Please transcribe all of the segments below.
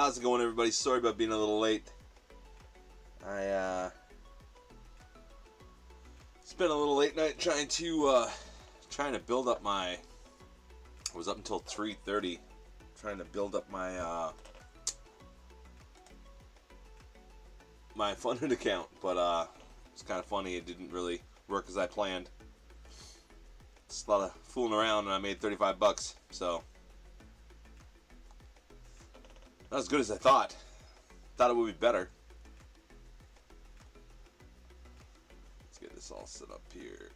How's it going, everybody? Sorry about being a little late. I spent a little late night trying to build up my. I was up until 3:30 trying to build up my my funded account, but it's kind of funny. It didn't really work as I planned. It's a lot of fooling around, and I made $35. So not as good as I thought. Thought it would be better. Let's get this all set up here.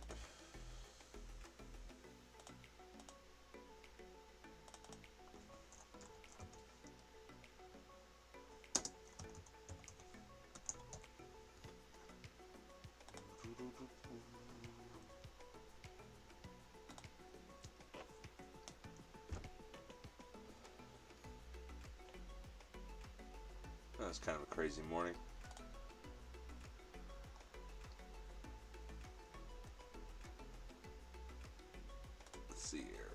That's kind of a crazy morning. Let's see here.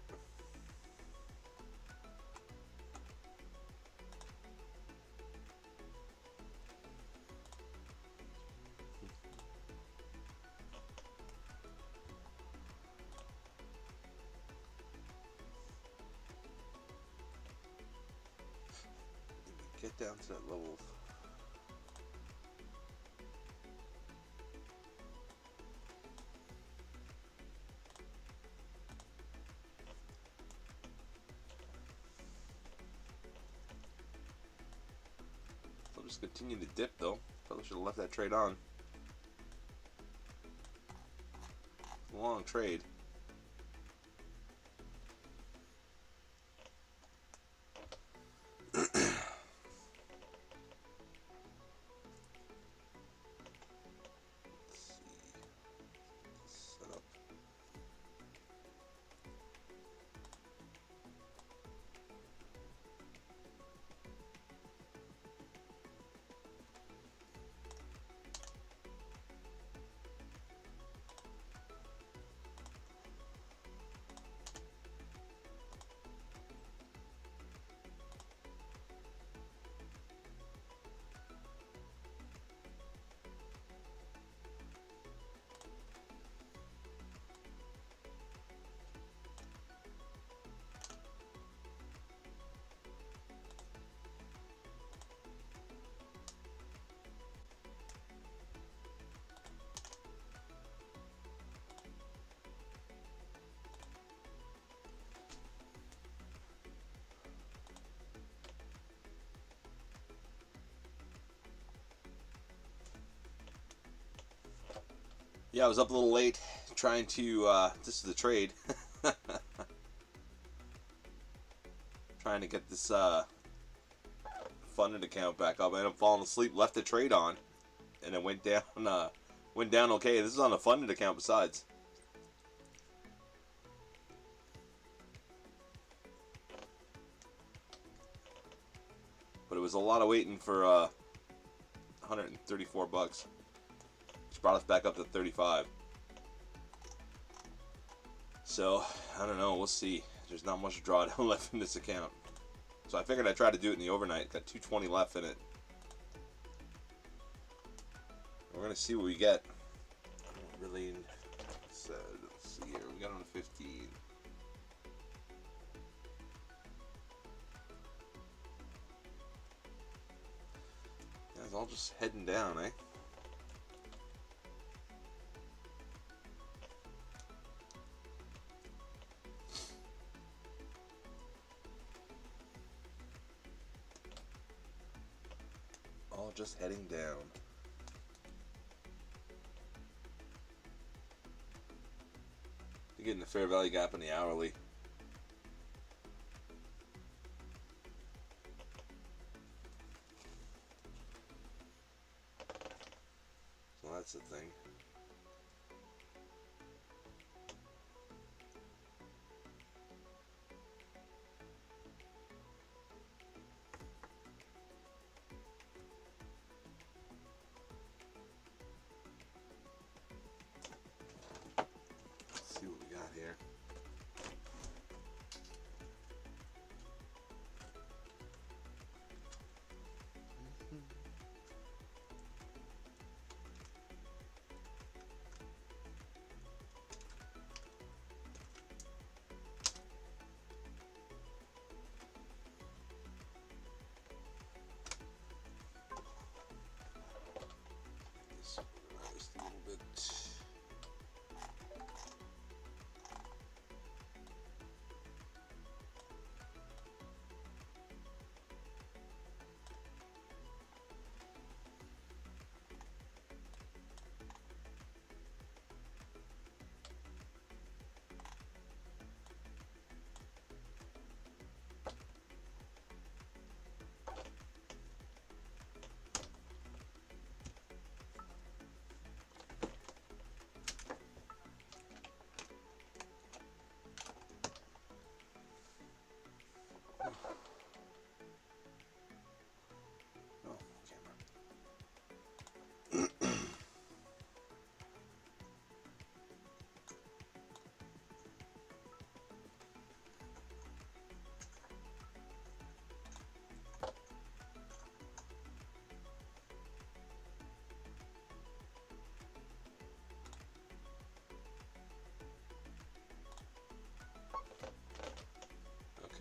Get down to that level. I'll just continue to dip though. Probably should have left that trade on. It's a long trade. Yeah, I was up a little late trying to, this is the trade, trying to get this funded account back up. I ended up falling asleep, left the trade on, and it went down okay. This is on a funded account besides. But it was a lot of waiting for $134. Brought us back up to 35. So I don't know, we'll see. There's not much drawdown left in this account, so I figured I'd try to do it in the overnight. Got 220 left in it. We're gonna see what we get. I don't really said. Let's see here. We got on 15. Yeah, it's all just heading down, eh? All just heading down. You're getting the fair value gap in the hourly. So that's the thing. See what we got here.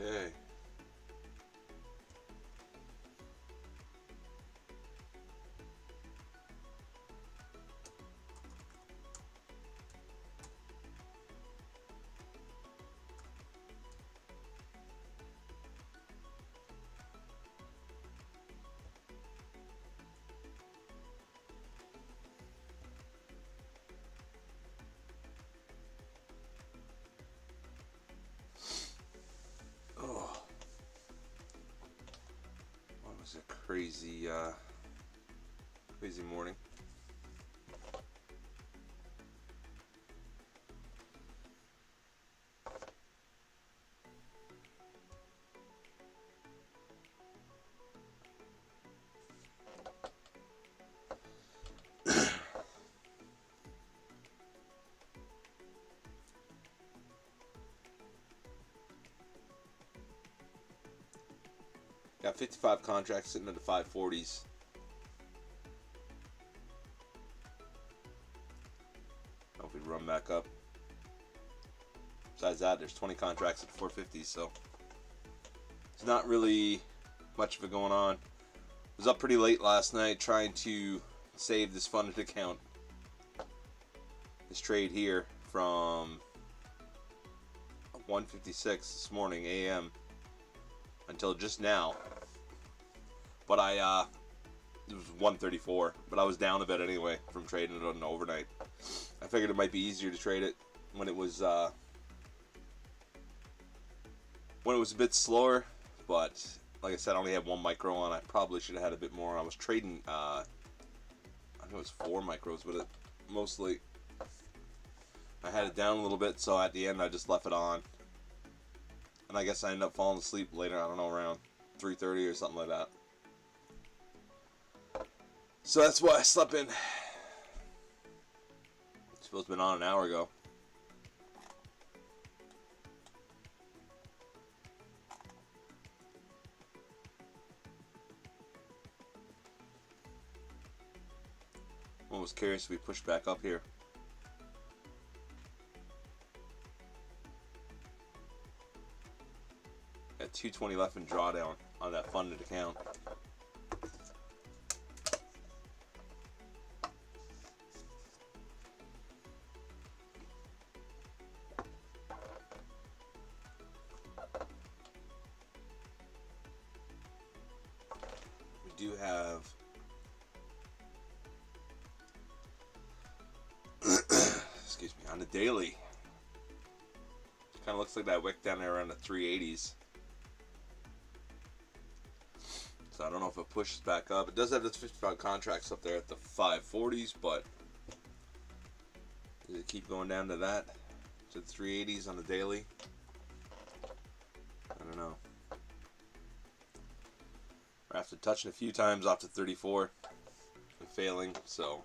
Okay. Oh, what was a crazy, crazy morning. Got 55 contracts sitting at the 540s. Hope we run back up. Besides that, there's 20 contracts at 450s, so it's not really much of it going on. I was up pretty late last night trying to save this funded account. This trade here from 1:56 this morning a.m. until just now. But it was 1:34, but I was down a bit anyway from trading it on the overnight. I figured it might be easier to trade it when it was a bit slower, but like I said, I only had 1 micro on. I probably should have had a bit more. I was trading, I think it was 4 micros with it, mostly. I had it down a little bit, so at the end I just left it on. And I guess I ended up falling asleep later, I don't know, around 3:30 or something like that. So that's why I slept in. It's supposed to have been on an hour ago. I was curious if we pushed back up here. Got 220 left in drawdown on that funded account. We do have excuse me, on the daily, it kind of looks like that wick down there around the 380s. So I don't know if it pushes back up. It does have its 55 contracts up there at the 540s, but does it keep going down to that? To the 380s on the daily? I don't know. After touching a few times off to 34 and failing, so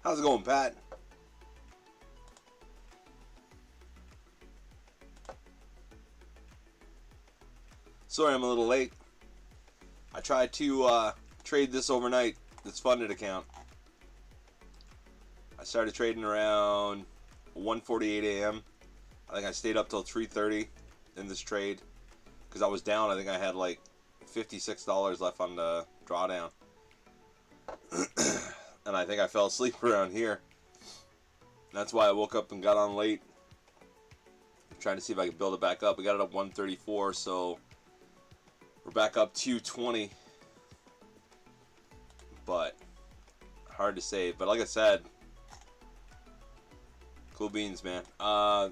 how's it going, Pat? Sorry I'm a little late. I tried to trade this overnight, this funded account. I started trading around 1:48 a.m. I think I stayed up till 3:30 in this trade because I was down. I think I had like $56 left on the drawdown. And I think I fell asleep around here. That's why I woke up and got on late. I'm trying to see if I can build it back up. We got it up 134, so we're back up 220. But hard to say. But like I said, Cool beans, man. I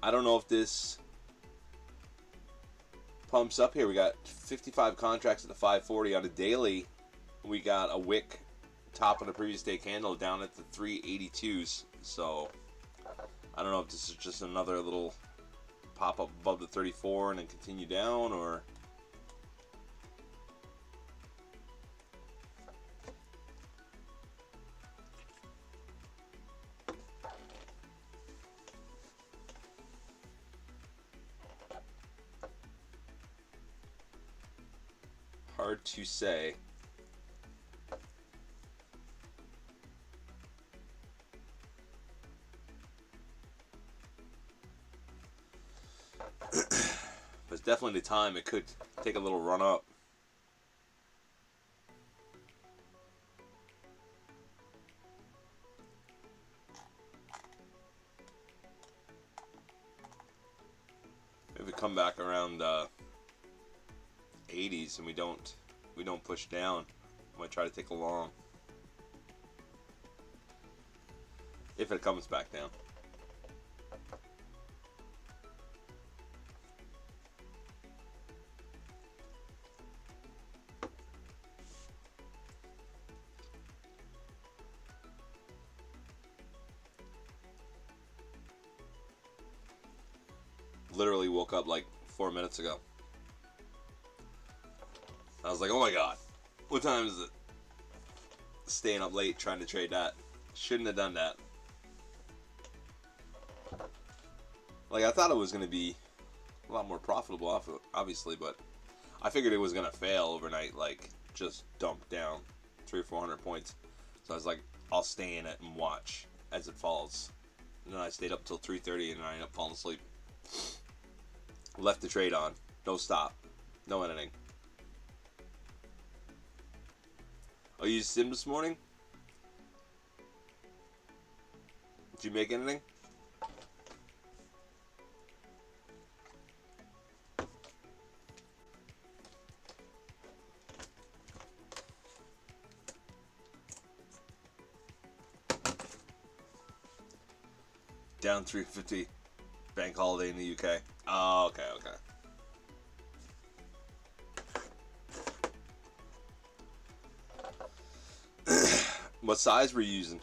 don't know if this pumps up here. We got 55 contracts at the 540 on a daily. We got a wick top of the previous day candle down at the 382s. So I don't know if this is just another little pop up above the 34 and then continue down, or hard to say. But it's definitely the time it could take a little run up. Maybe come back around 80s and we don't push down. I might try to take a long if it comes back down. Literally woke up like 4 minutes ago. I was like, oh my god, what time is it? Staying up late trying to trade that. Shouldn't have done that. Like, I thought it was going to be a lot more profitable, obviously, but I figured it was going to fail overnight, like, just dump down 300 or 400 points. So I was like, I'll stay in it and watch as it falls. And then I stayed up till 3:30 and I ended up falling asleep. Left the trade on. No stop. No anything. Oh, you used Sim this morning? Did you make anything? Down 350. Bank holiday in the UK. Oh, okay, okay. What size were you using?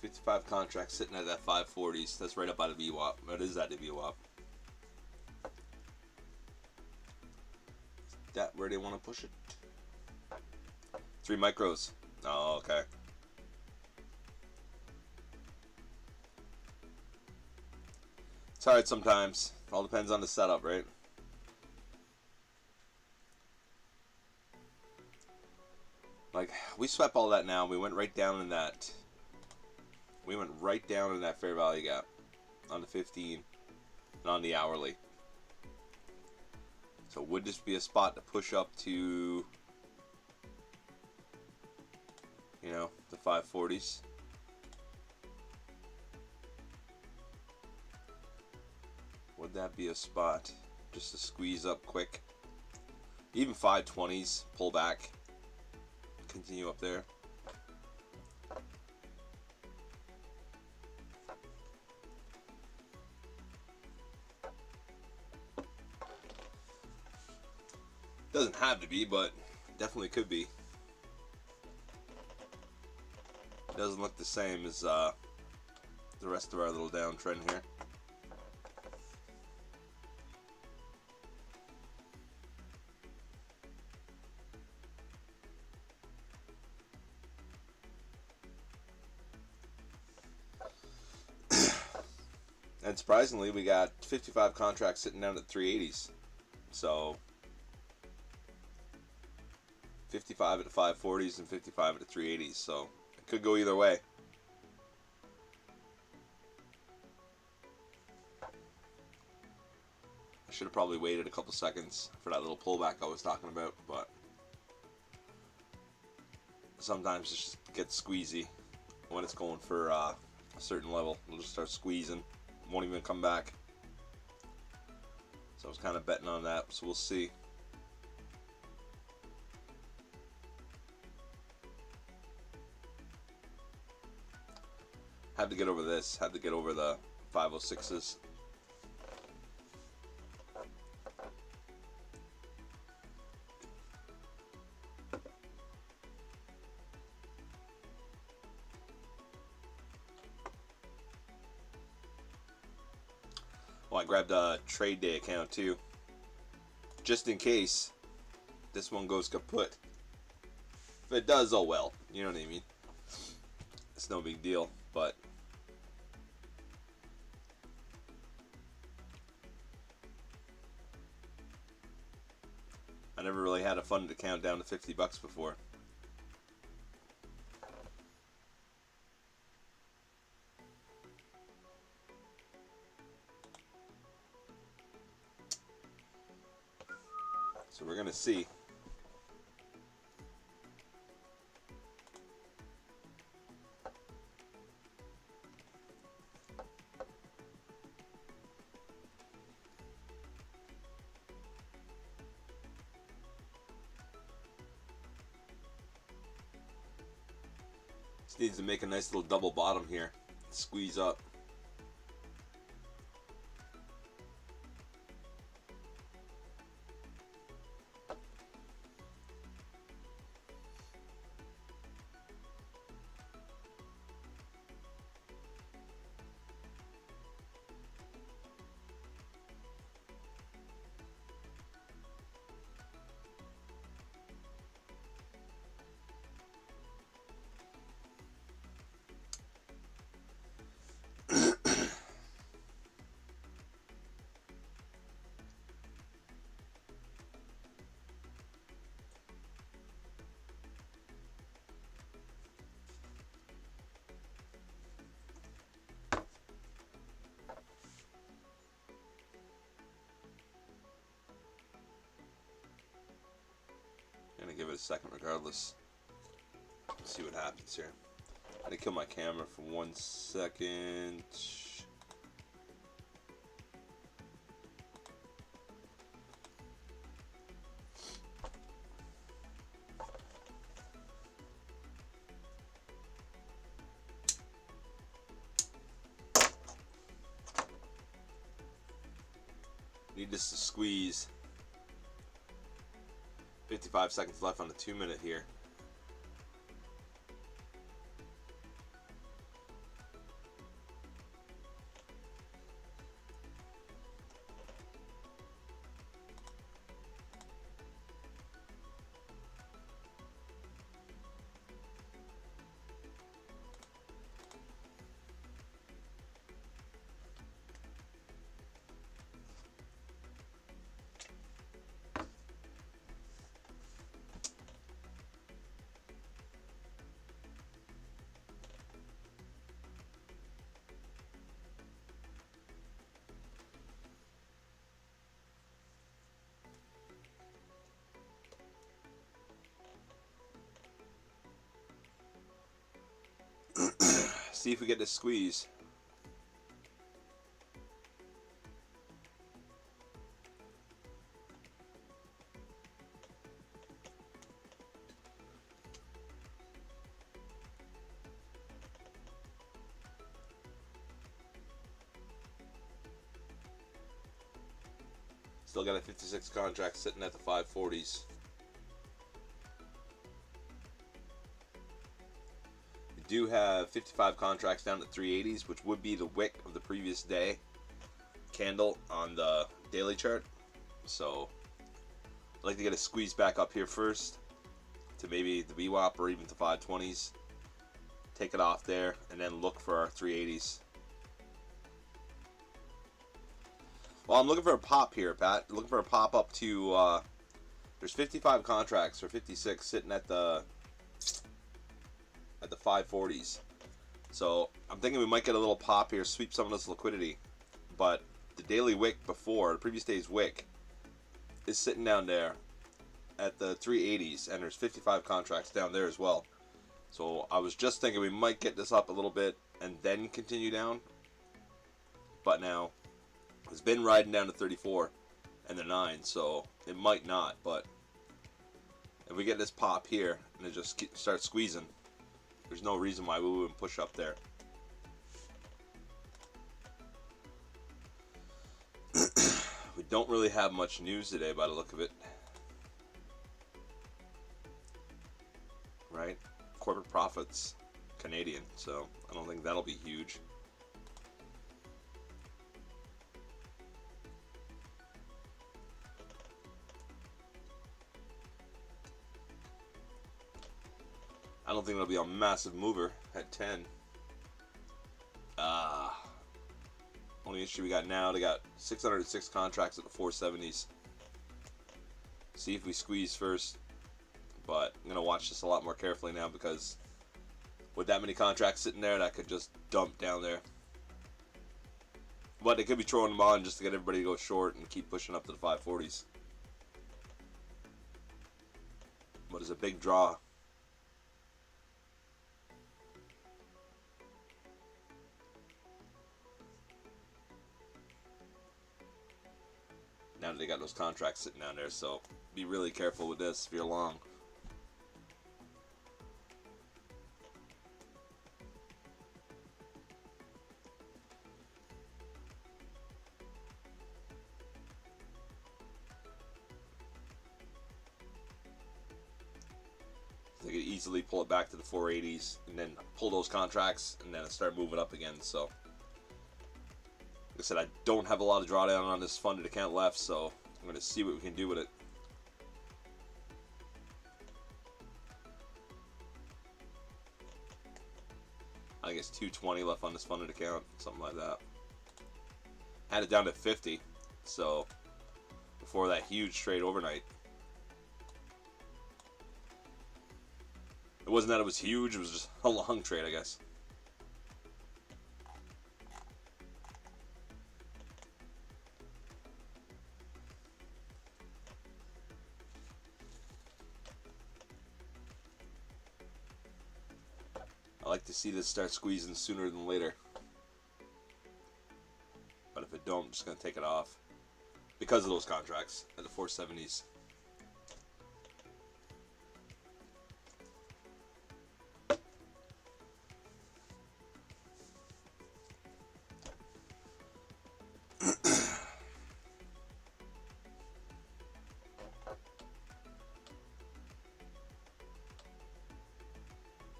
$55 contracts sitting at that 540s. That's right up out of VWAP. That is at the VWAP. Is that where they want to push it? 3 micros. Oh, okay. It's hard sometimes. All depends on the setup, right? Like, we swept all that now. We went right down in that. We went right down in that fair value gap on the 15 and on the hourly. So would this be a spot to push up to, you know, the 540s? Would that be a spot just to squeeze up quick? Even 520s, pull back, continue up there. Doesn't have to be, but definitely could be. Doesn't look the same as the rest of our little downtrend here. And surprisingly, we got 55 contracts sitting down at 380s. So 55 at the 540s and 55 at the 380s. So it could go either way. I Should have probably waited a couple seconds for that little pullback I was talking about, but sometimes it just gets squeezy when it's going for a certain level. It'll just start squeezing, won't even come back. So I was kind of betting on that, so we'll see. Had to get over this, had to get over the 506s. Well, I grabbed a trade day account too, just in case this one goes kaput. If it does, oh well, you know what I mean. It's no big deal, but I never really had a funded account down to 50 bucks before. So we're gonna see. Just needs to make a nice little double bottom here. Squeeze up. Gonna give it a second regardless. Let's see what happens here. I had to kill my camera for 1 second. Need this to squeeze. 55 seconds left on the 2-minute here. See if we get this squeeze. Still got a 56 contract sitting at the 540s. Do have 55 contracts down to 380s, which would be the wick of the previous day candle on the daily chart. So I'd like to get a squeeze back up here first to maybe the VWAP or even to 520s. Take it off there and then look for our 380s. Well, I'm looking for a pop here, Pat. Looking for a pop up to there's 55 contracts or 56 sitting at the 540s. So I'm thinking we might get a little pop here, sweep some of this liquidity. But the daily wick before, the previous day's wick, is sitting down there at the 380s, and there's 55 contracts down there as well. So I was just thinking we might get this up a little bit and then continue down. But now, it's been riding down to 34 and the 9, so it might not. But if we get this pop here and it just starts squeezing, there's no reason why we wouldn't push up there. We don't really have much news today by the look of it. Right? Corporate profits, Canadian, so I don't think that'll be huge. I don't think it'll be a massive mover at 10. Only issue we got now, they got 606 contracts at the 470s. See if we squeeze first. But I'm going to watch this a lot more carefully now, because with that many contracts sitting there, that could just dump down there. But they could be throwing them on just to get everybody to go short and keep pushing up to the 540s. But it's a big draw. Now that they got those contracts sitting down there, so be really careful with this if you're long. They could easily pull it back to the 480s and then pull those contracts and then start moving up again. So, like I said, I don't have a lot of drawdown on this funded account left, so I'm going to see what we can do with it. I guess 220 left on this funded account, something like that. Had it down to 50, so before that huge trade overnight. It wasn't that it was huge, it was just a long trade, I guess. I like to see this start squeezing sooner than later. But if it don't, I'm just going to take it off. Because of those contracts at the 470s.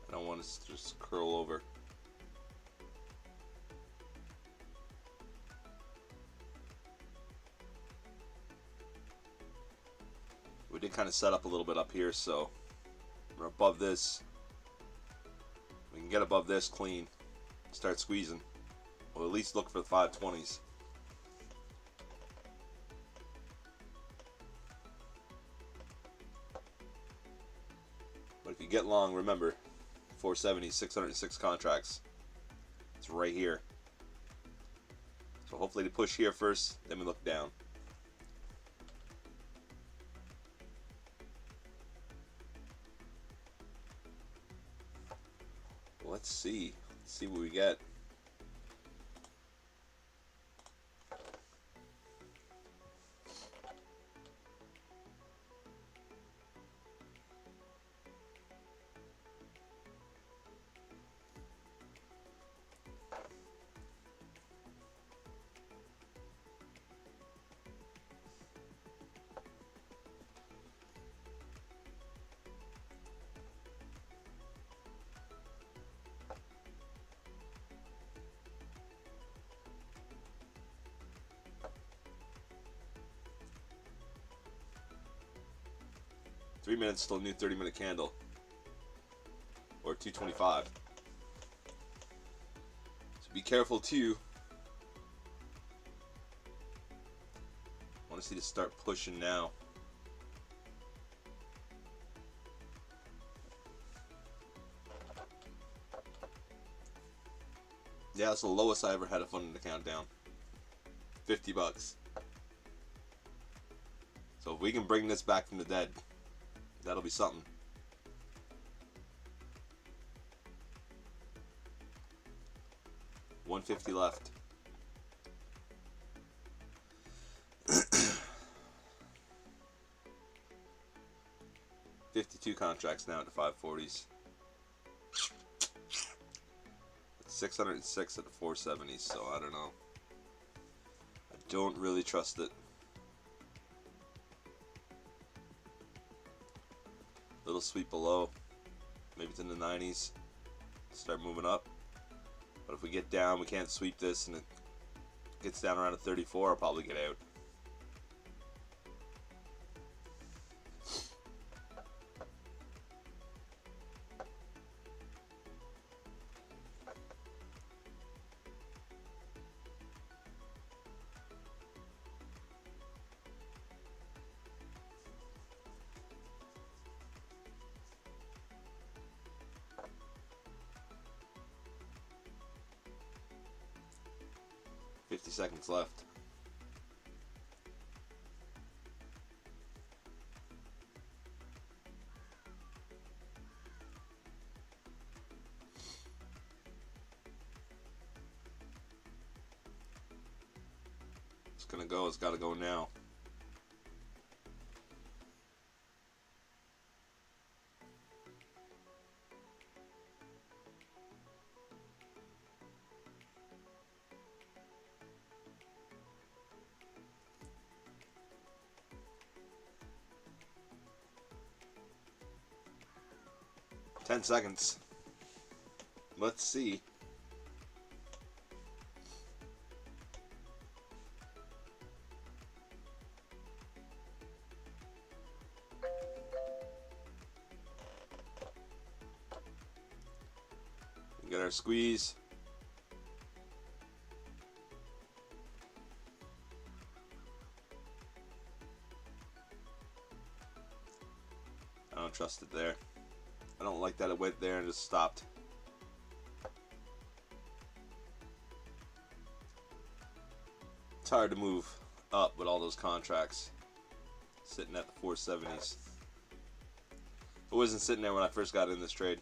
I don't want to just curl over. We did kind of set up a little bit up here, so we're above this. We can get above this clean, start squeezing. We'll at least look for the 520s. But if you get long, remember, 470, 606 contracts. It's right here. So hopefully they push here first, then we look down. Let's see. Let's see what we get. Three minutes till a new 30-minute candle. Or 225. So be careful too. I want to see this start pushing now. Yeah, that's the lowest I ever had a funded account down. $50. So if we can bring this back from the dead, that'll be something. $150 left. 52 contracts now at the 540s. 606 at the 470s, so I don't know. I don't really trust it. Little sweep below. Maybe it's in the 90s. Start moving up. But if we get down, we can't sweep this, and it gets down around a 34, I'll probably get out. $50 seconds left. It's gonna go, it's gotta go now. $10 seconds. Let's see. We got our squeeze. I don't trust it there. I don't like that it went there and just stopped. It's hard to move up with all those contracts sitting at the 470s. It wasn't sitting there when I first got in this trade.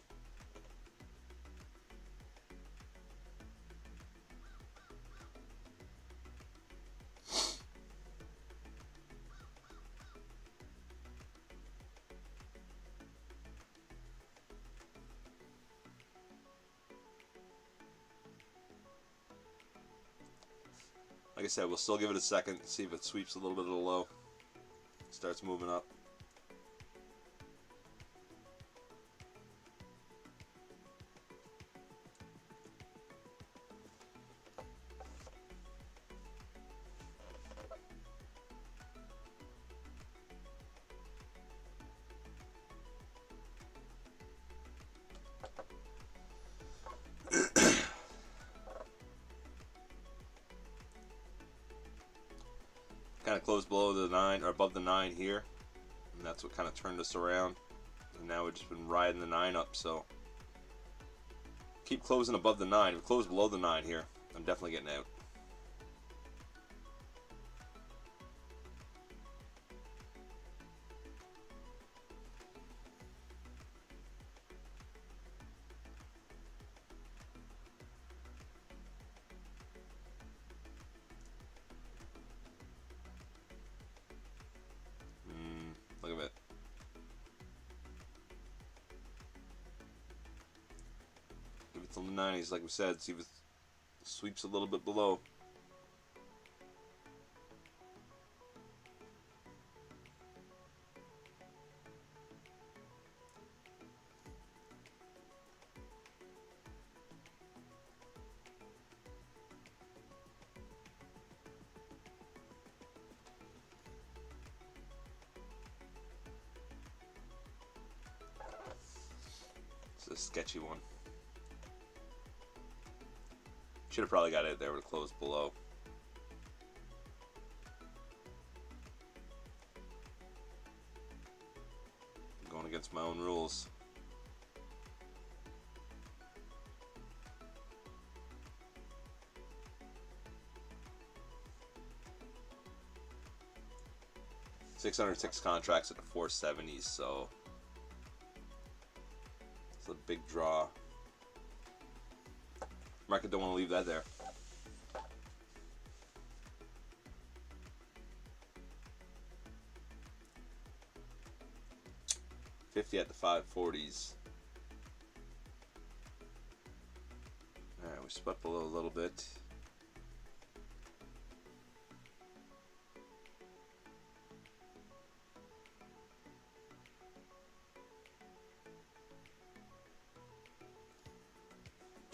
Like I said, we'll still give it a second, see if it sweeps a little bit of the low, starts moving up. Kind of closed below the 9 or above the 9 here, and that's what kind of turned us around, and now we've just been riding the 9 up. So keep closing above the 9. If we close below the 9 here, I'm definitely getting out. Look at it. Give it till the 90s, like we said. See if it sweeps a little bit below. A sketchy one. Should have probably got it there with it closed below. I'm going against my own rules. 606 contracts at the 470s, so it's a big draw. Market don't want to leave that there. $50 at the 540s. Alright, we split below a little bit.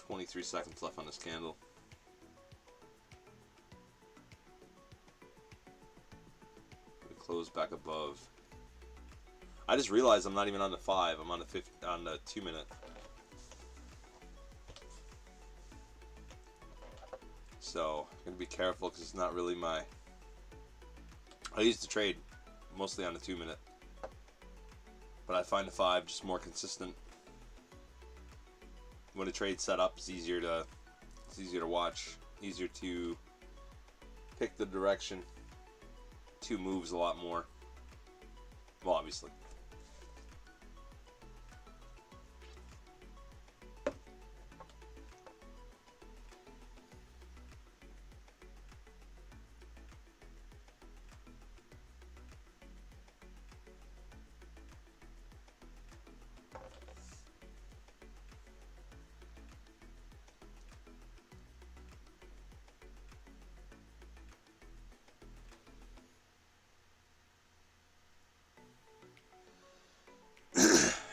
$23 seconds left on this candle. We close back above. I just realized I'm not even on the 5. I'm on the 2 minute. So I'm gonna be careful because it's not really my. I used to trade mostly on the 2 minute, but I find the 5 just more consistent. When a trade's set up, it's easier to watch, easier to pick the direction. 2 moves a lot more. Well, obviously.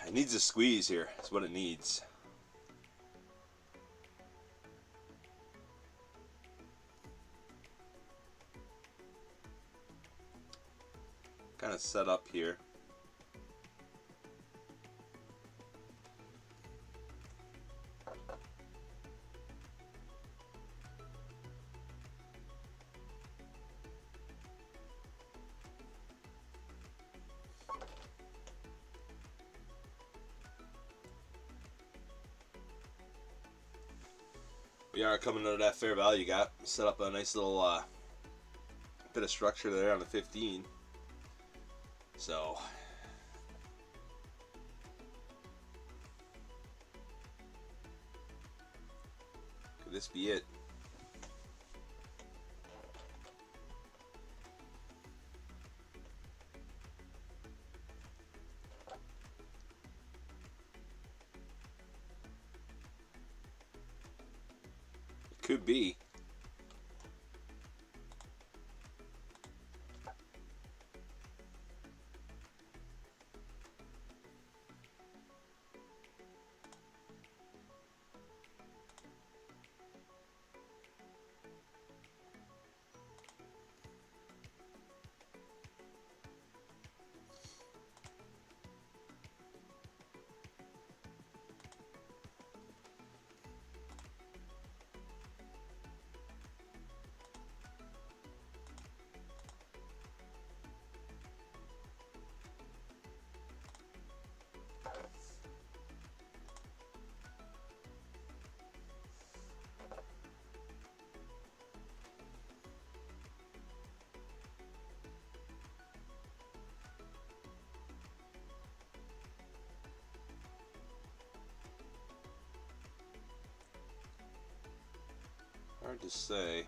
It needs a squeeze here. That's what it needs. Kind of set up here. We are coming under that fair value gap. Set up a nice little bit of structure there on the 15. So could this be it? It could be. Hard to say.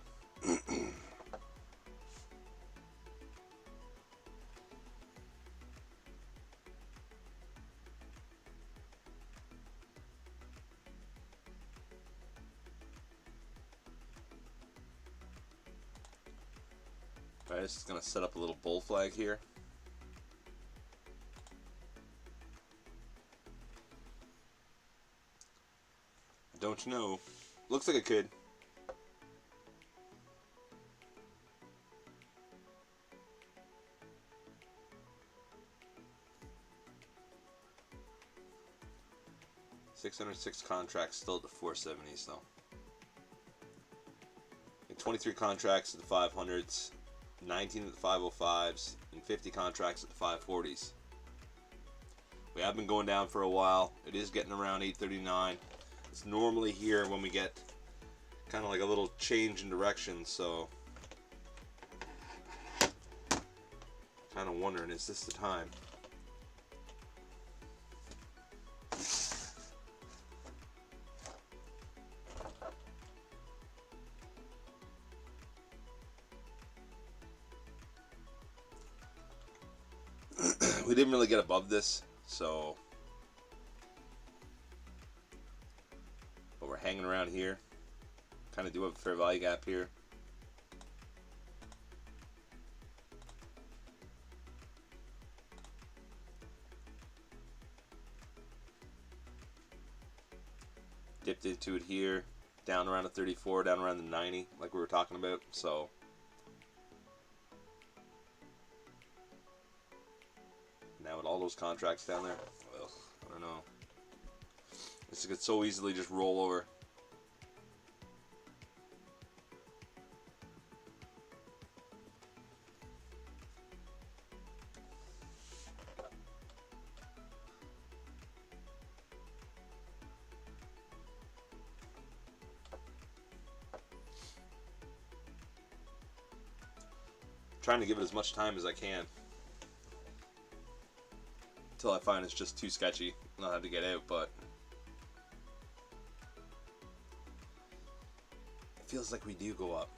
Alright, this is going to set up a little bull flag here. Don't know. Looks like it could. $606 contracts still at the 470s though. And 23 contracts at the 500s, 19 at the 505s, and 50 contracts at the 540s. We have been going down for a while. It is getting around 839. It's normally here when we get kind of like a little change in direction, so Kind of wondering, is this the time? We didn't really get above this, so, but we're hanging around here. Kind of do have a fair value gap here. Dipped into it here, down around the 34, down around the 90, like we were talking about. So now with all those contracts down there, well, I don't know. This could so easily just roll over. Trying to give it as much time as I can until I find it's just too sketchy and I'll have to get out, but it feels like we do go up.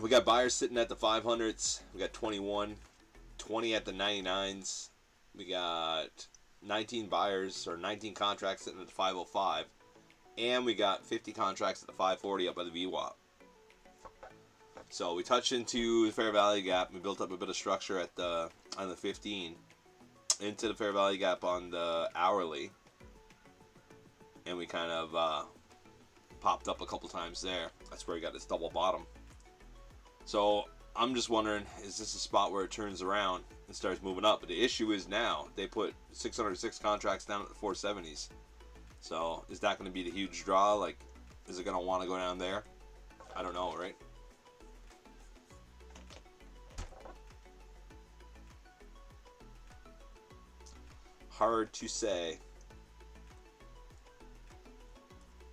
We got buyers sitting at the 500s. We got 21, 20 at the 99s. We got 19 buyers or 19 contracts sitting at the 505, and we got 50 contracts at the 540 up by the VWAP. So we touched into the fair value gap. We built up a bit of structure at the on the 15 into the fair value gap on the hourly, and we kind of popped up a couple times there. That's where we got this double bottom. So I'm just wondering, is this a spot where it turns around and starts moving up? But the issue is now they put 606 contracts down at the 470s. So is that going to be the huge draw? Like, is it going to want to go down there? I don't know, right? Hard to say.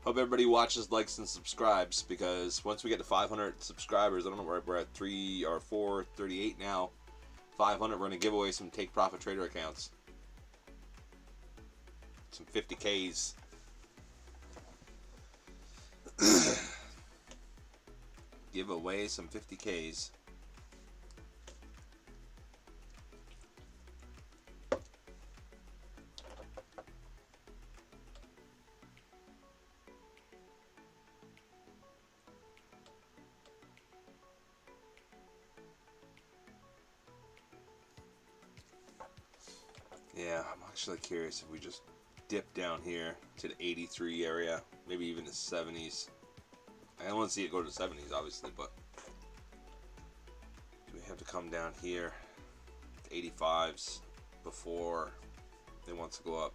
Hope everybody watches, likes, and subscribes, because once we get to 500 subscribers, I don't know, we're at 3 or 438 now. 500, we're going to give away some Take Profit Trader accounts. Some 50Ks. Give away some 50Ks. Yeah, I'm actually curious if we just dip down here to the 83 area, maybe even the 70s. I don't want to see it go to the 70s, obviously, but do we have to come down here to 85s before it wants to go up?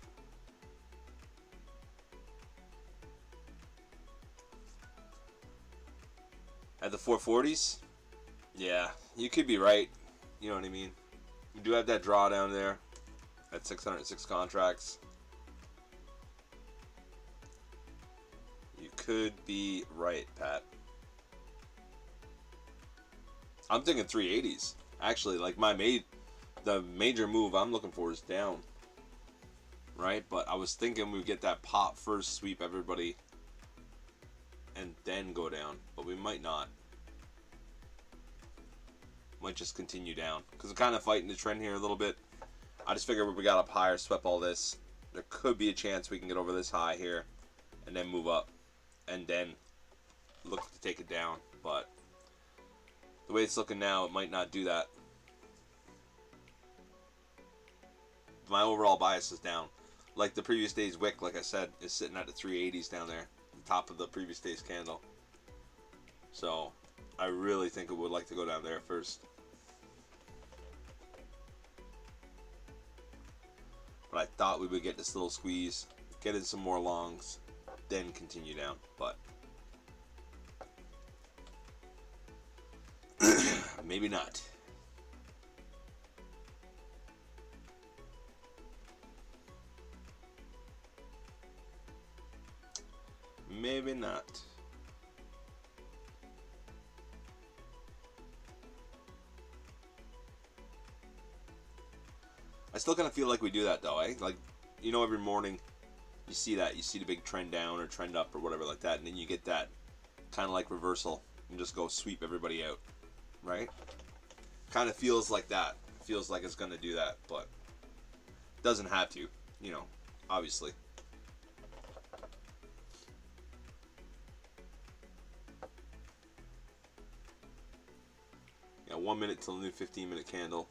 At the 440s? Yeah, you could be right. You know what I mean? You do have that draw down there at 606 contracts. You could be right, Pat. I'm thinking 380s. Actually, like the major move I'm looking for is down. Right? But I was thinking we'd get that pop first, sweep everybody, and then go down. But we might not. Might just continue down. Because we're kind of fighting the trend here a little bit. I just figured we got up higher, swept all this. There could be a chance we can get over this high here and then move up and then look to take it down. But the way it's looking now, it might not do that. My overall bias is down. Like the previous day's wick, like I said, is sitting at the 380s down there, the top of the previous day's candle. So I really think it would like to go down there first. But I thought we would get this little squeeze get in some more longs, then continue down. But maybe not. Maybe not. I still kind of feel like we do that though, eh? Like, you know, every morning you see the big trend down or trend up or whatever like that, and then you get that kind of like reversal and just go sweep everybody out, right? Kind of feels like that. Feels like it's going to do that, but doesn't have to, you know, obviously. Yeah, 1 minute till the new 15-minute candle.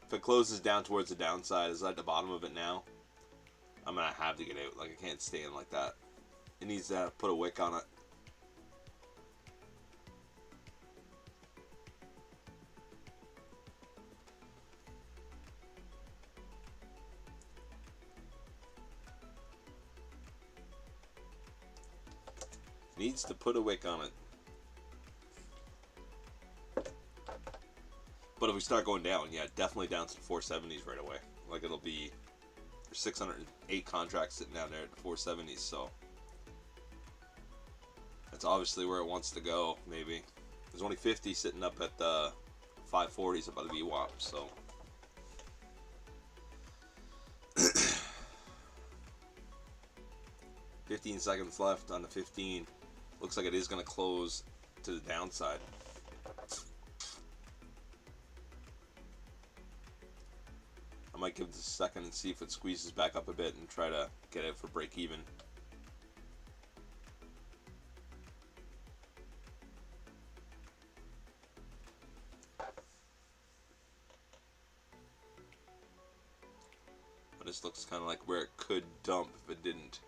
If it closes down towards the downside, is at the bottom of it now, I'm going to have to get out. Like, I can't stay in like that. It needs to put a wick on it. Needs to put a wick on it. But if we start going down, yeah, definitely down to the 470s right away. Like, it'll be 608 contracts sitting down there at the 470s, so that's obviously where it wants to go, maybe. There's only 50 sitting up at the 540s above the VWAP, so 15 seconds left on the 15. Looks like it is going to close to the downside. I might give this a second and see if it squeezes back up a bit and try to get it for break even. But this looks kind of like where it could dump if it didn't.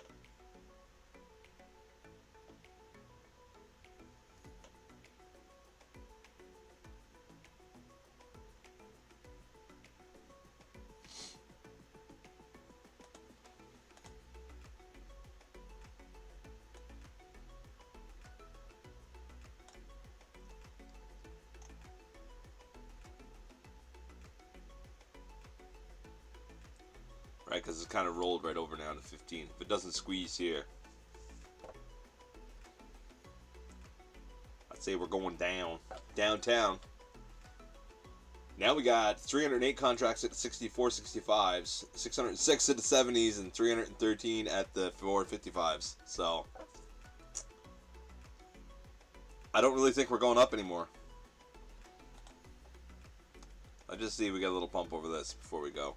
Right, because it's kind of rolled right over now to 15. If it doesn't squeeze here, I'd say we're going down. Downtown. Now we got 308 contracts at 64, 65s, 606 at the 70s, and 313 at the 455s. So, I don't really think we're going up anymore. I just see we got a little pump over this before we go.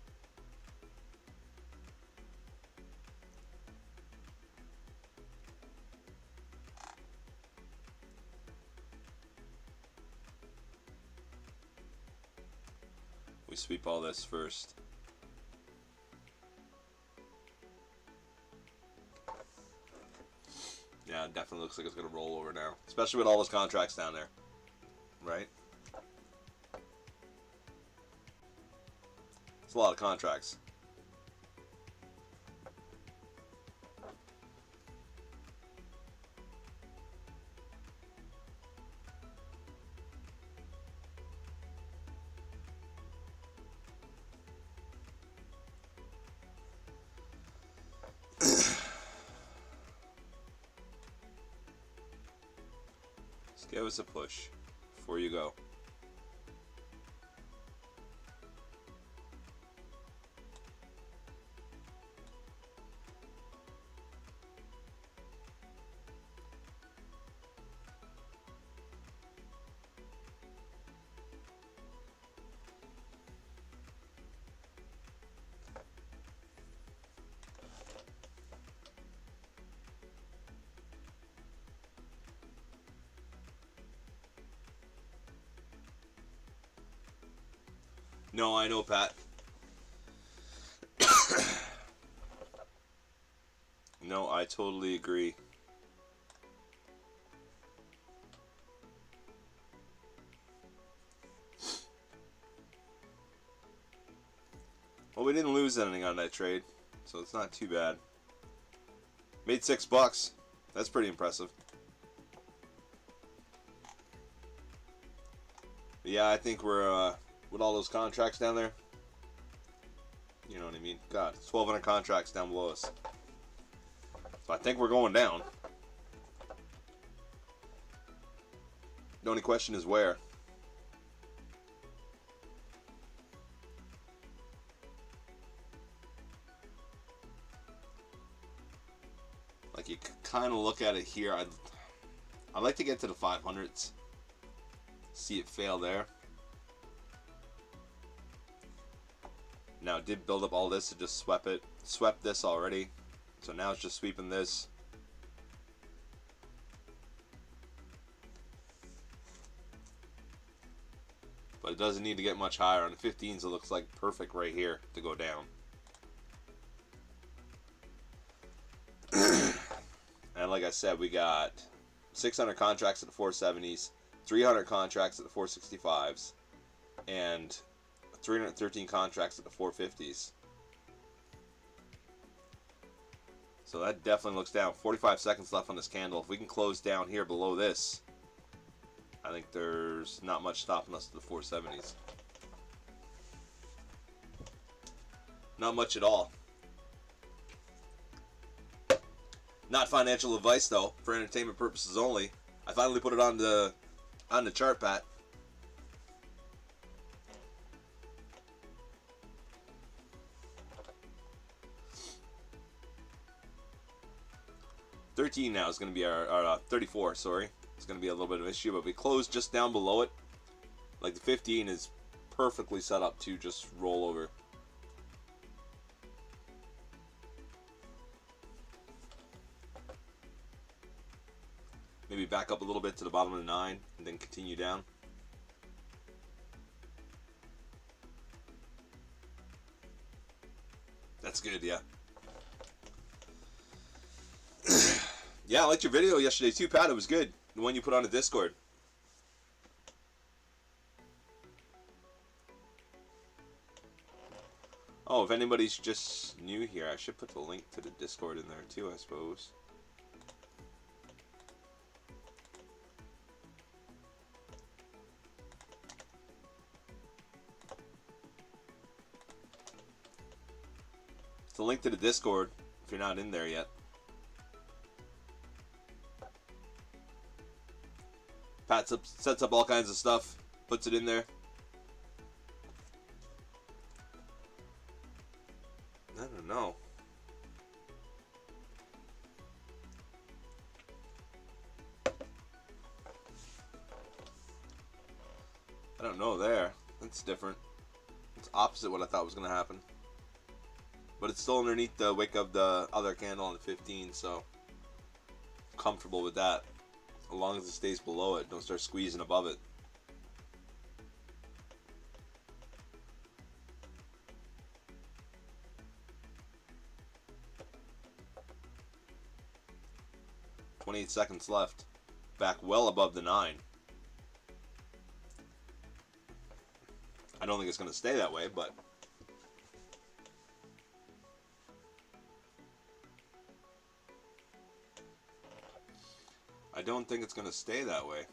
We sweep all this first. Yeah, it definitely looks like it's going to roll over now. Especially with all those contracts down there. Right? It's a lot of contracts. Give us a push before you go. No, I know, Pat. No, I totally agree. Well, we didn't lose anything on that trade, so it's not too bad. Made $6. That's pretty impressive. But yeah, I think we're with all those contracts down there. You know what I mean? God, 1,200 contracts down below us. So I think we're going down. The only question is where. Like, you kind of look at it here. I'd like to get to the 500s. See it fail there. Now it did build up all this to just swept this already. So now it's just sweeping this. But it doesn't need to get much higher. On the 15s it looks like perfect right here to go down. And like I said, we got 600 contracts at the 470s, 300 contracts at the 465s, and 313 contracts at the 450s. So that definitely looks down. 45 seconds left on this candle. If we can close down here below this, I think there's not much stopping us to the 470s. Not much at all. Not financial advice though, for entertainment purposes only. I finally put it on the chart, Pat. $13 now is going to be our 34, sorry. It's going to be a little bit of an issue, but we closed just down below it. Like the 15 is perfectly set up to just roll over. Maybe back up a little bit to the bottom of the 9 and then continue down. That's good, yeah. Yeah, I liked your video yesterday too, Pat. It was good. The one you put on the Discord. Oh, if anybody's just new here, I should put the link to the Discord in there too, I suppose. It's the link to the Discord if you're not in there yet. Pat sets up all kinds of stuff, puts it in there. I don't know. I don't know there. That's different. It's opposite what I thought was going to happen. But it's still underneath the wick of the other candle on the 15, so I'm comfortable with that. As long as it stays below it, don't start squeezing above it. $28 seconds left. Back well above the 9. I don't think it's going to stay that way, but I don't think it's going to stay that way.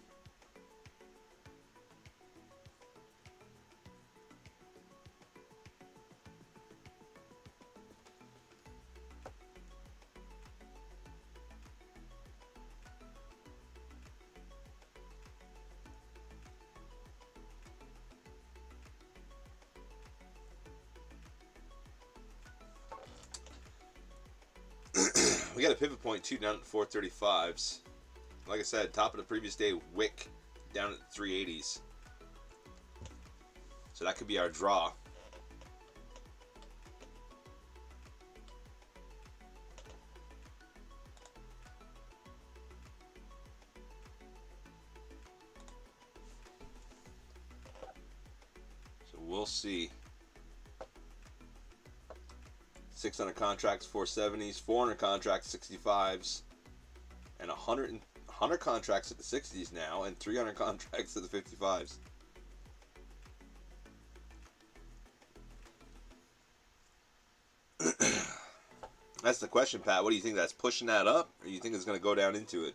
We got a pivot point too down at 435s. Like I said, top of the previous day wick down at the 380s. So that could be our draw. So we'll see. 600 contracts, 470s, 400 contracts, 65s, and 100 contracts at the 60s now, and 300 contracts at the 55s. That's the question, Pat. What do you think? That's pushing that up, or you think it's going to go down into it?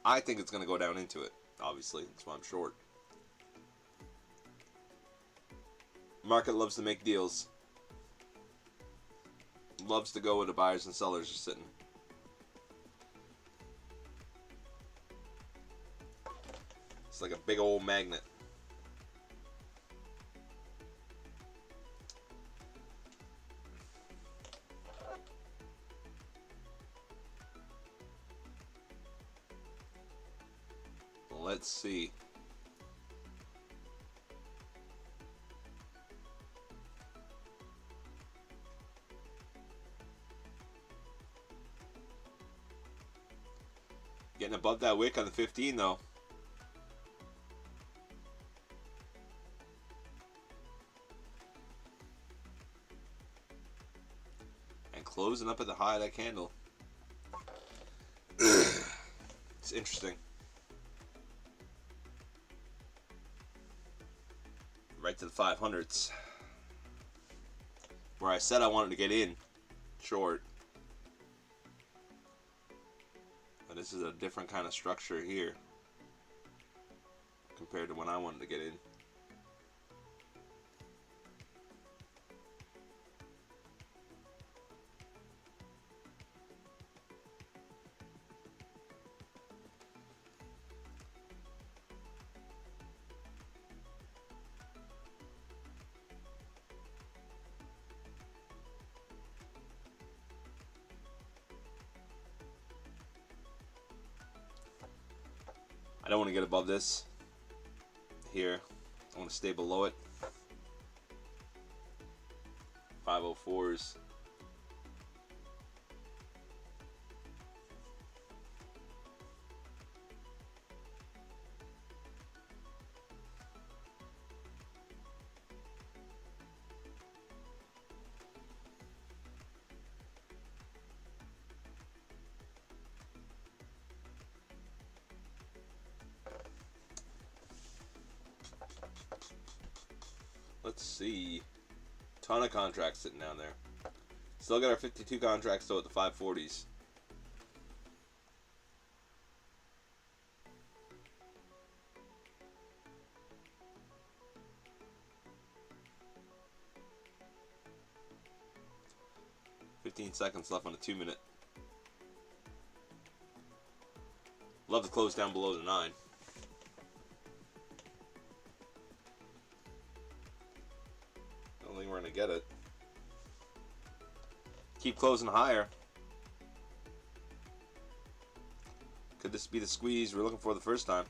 I think it's going to go down into it. Obviously, that's why I'm short. Market loves to make deals. Loves to go where the buyers and sellers are sitting. It's like a big old magnet. Let's see. Getting above that wick on the 15 though. And closing up at the high of that candle. It's interesting. Right to the 500s. Where I said I wanted to get in short. But this is a different kind of structure here compared to when I wanted to get in. I don't want to get above this here. I want to stay below it. 504s. Let's see. Ton of contracts sitting down there. Still got our 52 contracts though at the 540s. Seconds left on the 2 minute. Love to close down below the 9. Don't think we're gonna get it. Keep closing higher. Could this be the squeeze we're looking for the first time?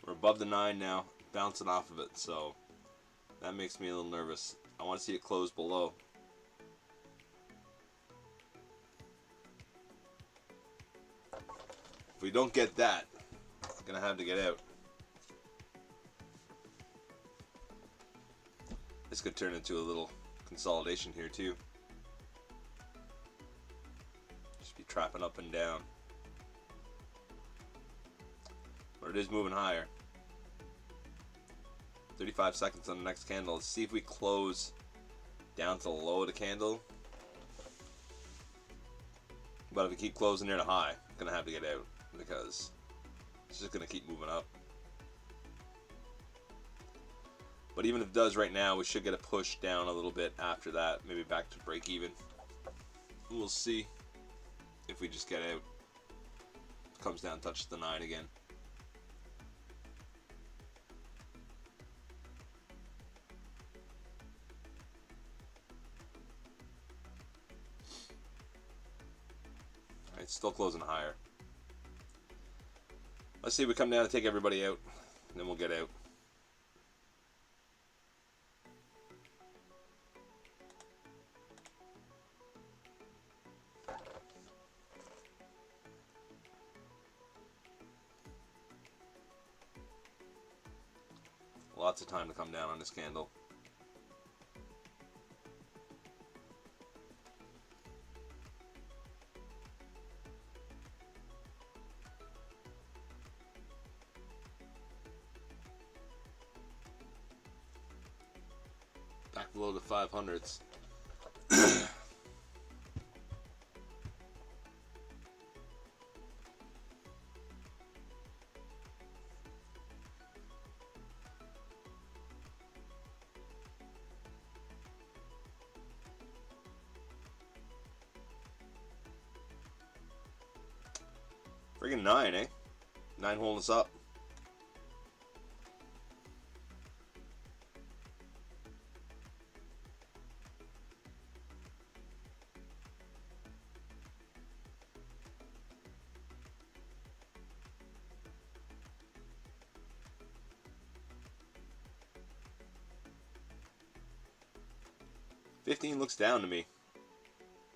We're above the 9 now, bouncing off of it, so that makes me a little nervous. I want to see it close below. If we don't get that, I'm gonna have to get out. This could turn into a little consolidation here too. Just be trapping up and down. But it is moving higher. 35 seconds on the next candle. Let's see if we close down to the low of the candle. But if we keep closing near the high, I'm gonna have to get out because it's just gonna keep moving up. But even if it does right now, we should get a push down a little bit after that, maybe back to break even. We'll see if we just get out. Comes down, touches the 9 again. still closing higher. Let's see if we come down and take everybody out, and then we'll get out. Lots of time to come down on this candle. Back below the 500s. Friggin' 9, eh? 9 holding us up. $15 looks down to me,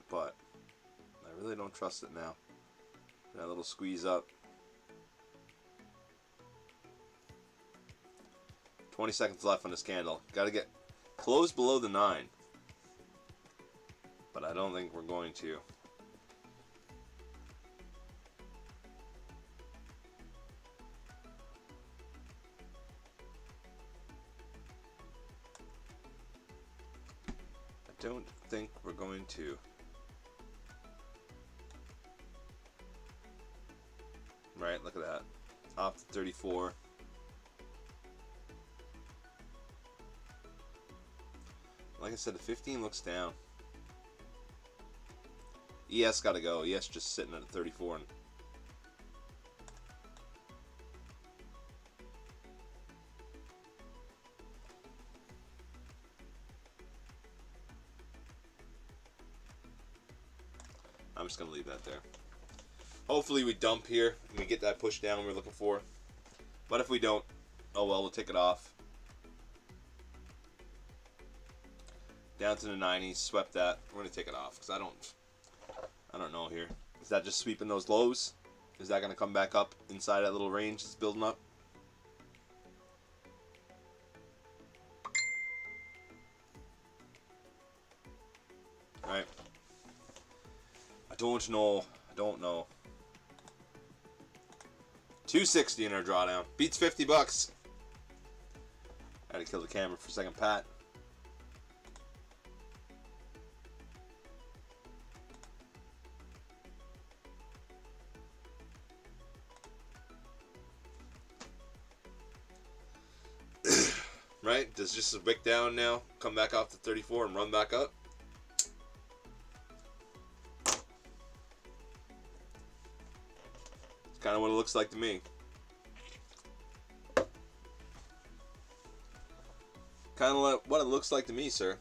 but I really don't trust it now. That little squeeze up. 20 seconds left on this candle. Got to get close below the 9. But I don't think we're going to. I don't think we're going to. Right, look at that. Off to 34. Like I said, the 15 looks down. ES gotta go. ES just sitting at a 34. I'm just gonna leave that there. Hopefully we dump here and we get that push down we're looking for. But if we don't, oh well, we'll take it off. Down to the 90s, swept that. We're gonna take it off because I don't know here. Is that just sweeping those lows? Is that gonna come back up inside that little range that's building up? Alright. I don't know. I don't know. 260 in our drawdown. Beats $50. Had to kill the camera for a second, Pat. Right? Does just a wick down now come back off to 34 and run back up? Kind of what it looks like to me. Kind of what it looks like to me, sir.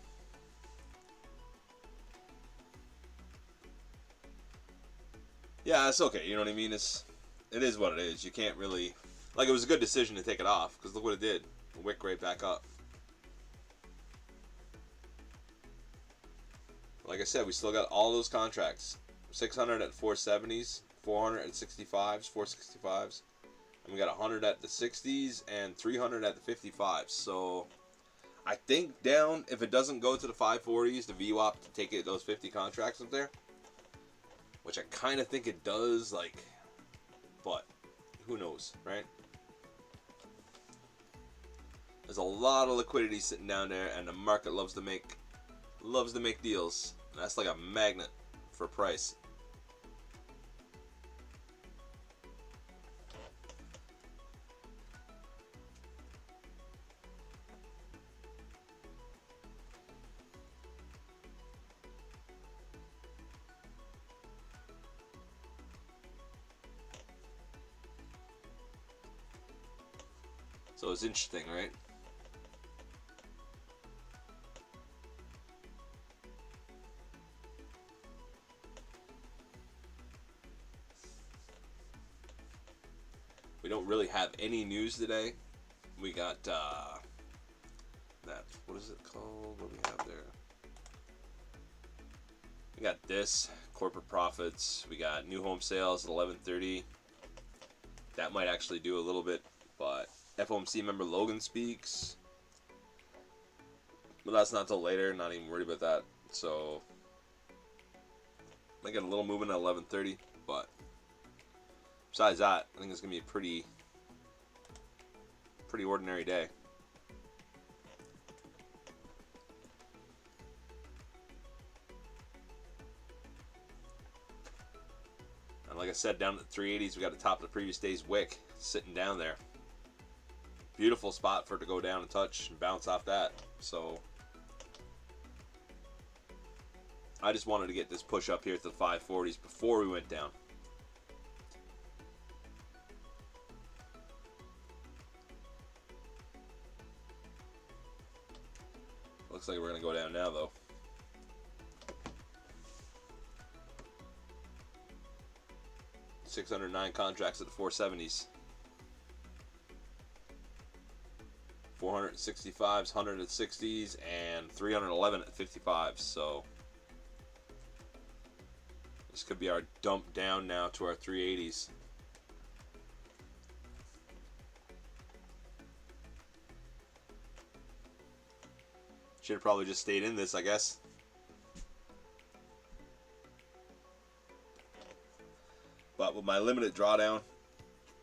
Yeah, it's okay. You know what I mean? It is what it is. You can't really... Like, it was a good decision to take it off, because look what it did. A wick right back up. Like I said, we still got all those contracts. 600 at 470s. 400 at 65s, 465s, and we got 100 at the 60s and 300 at the 55s. So I think down, if it doesn't go to the 540s, the VWAP to take it those 50 contracts up there, which I kind of think it does, like, but who knows, right? There's a lot of liquidity sitting down there, and the market loves to make deals. And that's like a magnet for price. So it's interesting, right? We don't really have any news today. We got that. What is it called? What do we have there? We got this corporate profits. We got new home sales at 11:30. That might actually do a little bit, but FOMC member Logan speaks. But that's not till later. Not even worried about that. So might get a little movement at 11:30, but besides that, I think it's gonna be a pretty ordinary day. And like I said, down at the 380s, we got the top of the previous day's wick sitting down there. Beautiful spot for it to go down and touch and bounce off that. So I just wanted to get this push up here to the 540s before we went down. Looks like we're going to go down now, though. $609 contracts at the 470s. 465s, 100 at 60s, and 311 at 55s. So this could be our dump down now to our 380s. Should have probably just stayed in this, I guess. But with my limited drawdown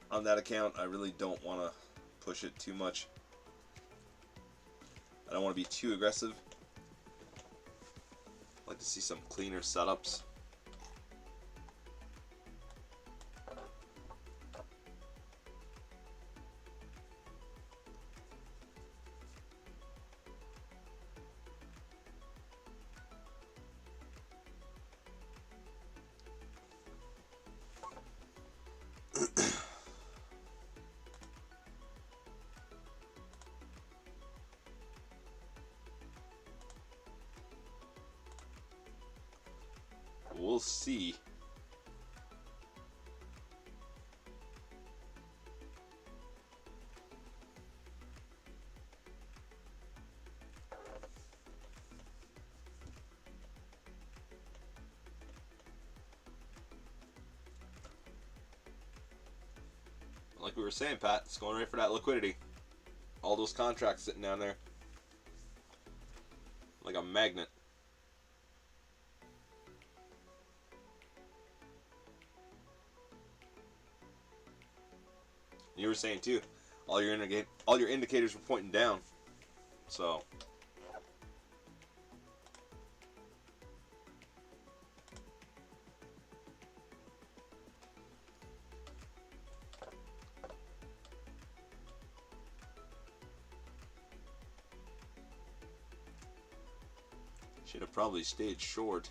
on that account, I really don't want to push it too much. I don't want to be too aggressive. I'd like to see some cleaner setups. We'll see. Like we were saying, Pat, it's going right for that liquidity. All those contracts sitting down there like a magnet. You were saying too, all your indicators were pointing down. So should have probably stayed short.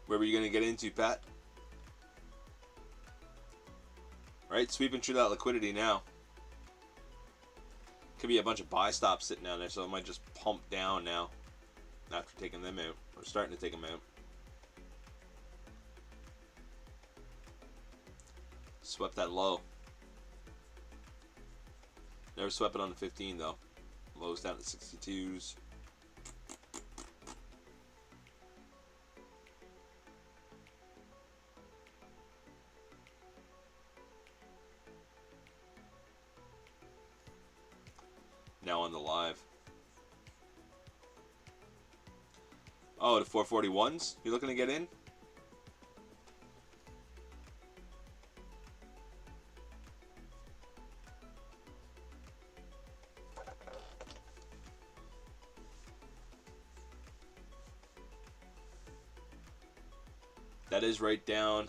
Where were you going to get into, Pat? Right, sweeping through that liquidity now. Could be a bunch of buy stops sitting down there, so it might just pump down now after taking them out, or starting to take them out. Swept that low. Never swept it on the 15 though. Lows down at 62s. Now on the live. Oh, the 441s? You looking to get in? That is right down.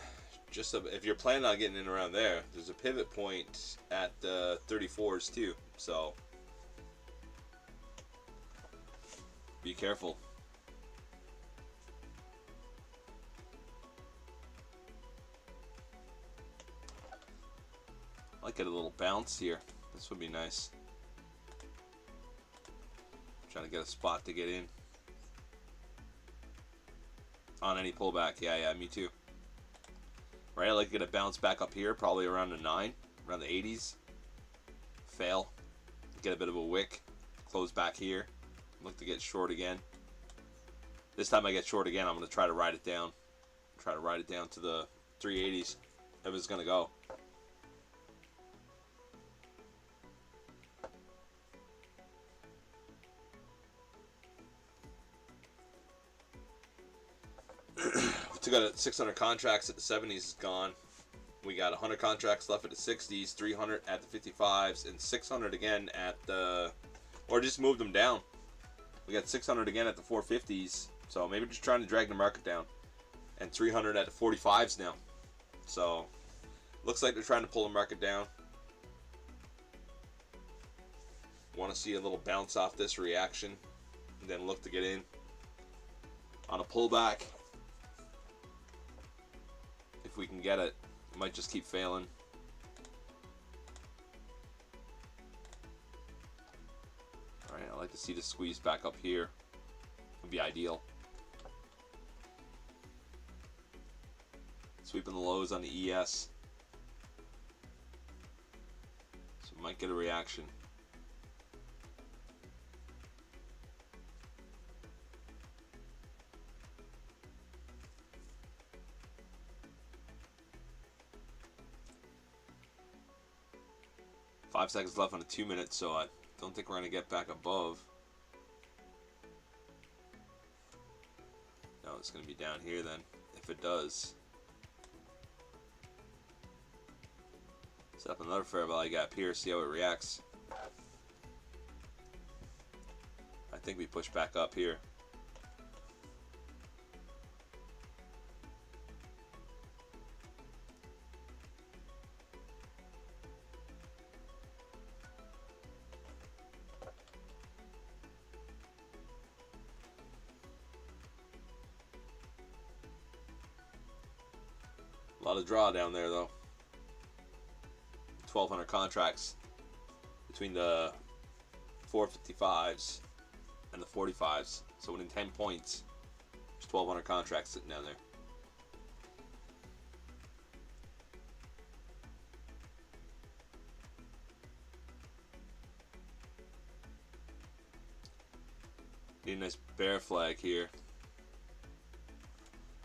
Just if you're planning on getting in around there, there's a pivot point at the 34s too. So be careful. Might get a little bounce here. This would be nice. Trying to get a spot to get in. On any pullback. Yeah, me too. Right, I'd like to get a bounce back up here, probably around the 9, around the 80s. Fail. Get a bit of a wick. Close back here. Look to get short again. This time I get short again, I'm going to try to ride it down. Try to ride it down to the 380s. If it's going to go. We got 600 contracts at the 70s is gone. We got 100 contracts left at the 60s, 300 at the 55s, and 600 again at the... Or just moved them down. We got 600 again at the 450s. So maybe just trying to drag the market down. And 300 at the 45s now. So looks like they're trying to pull the market down. Want to see a little bounce off this reaction. And then look to get in on a pullback. If we can get it. It might just keep failing. Alright, I'd like to see the squeeze back up here. Would be ideal. Sweeping the lows on the ES. So might get a reaction. Five seconds left on a 2 minute, so I don't think we're going to get back above. No, it's going to be down here then, if it does. Set up another fair value gap here, see how it reacts. I think we push back up here. A lot of draw down there though. 1,200 contracts between the 455s and the 45s. So within 10 points, there's 1,200 contracts sitting down there. Need a nice bear flag here.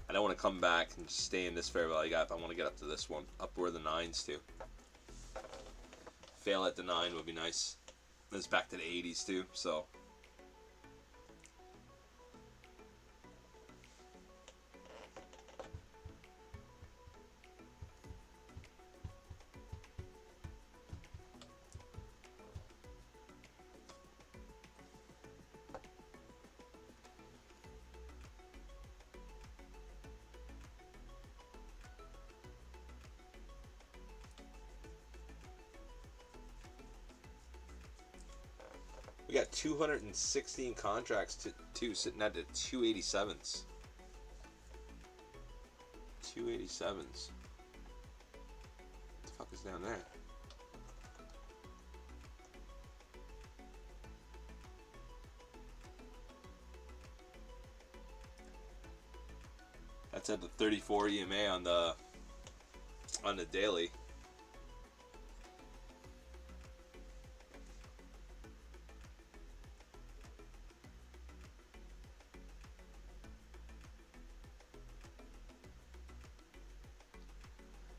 I don't want to come back and just stay in this fair value gap. I want to get up to this one, up where the 9s too. Fail at the 9 would be nice. Then it's back to the 80s too, so. We got 216 contracts to sitting at the 287s. 287s. What the fuck is down there? That's at the 34 EMA on the daily.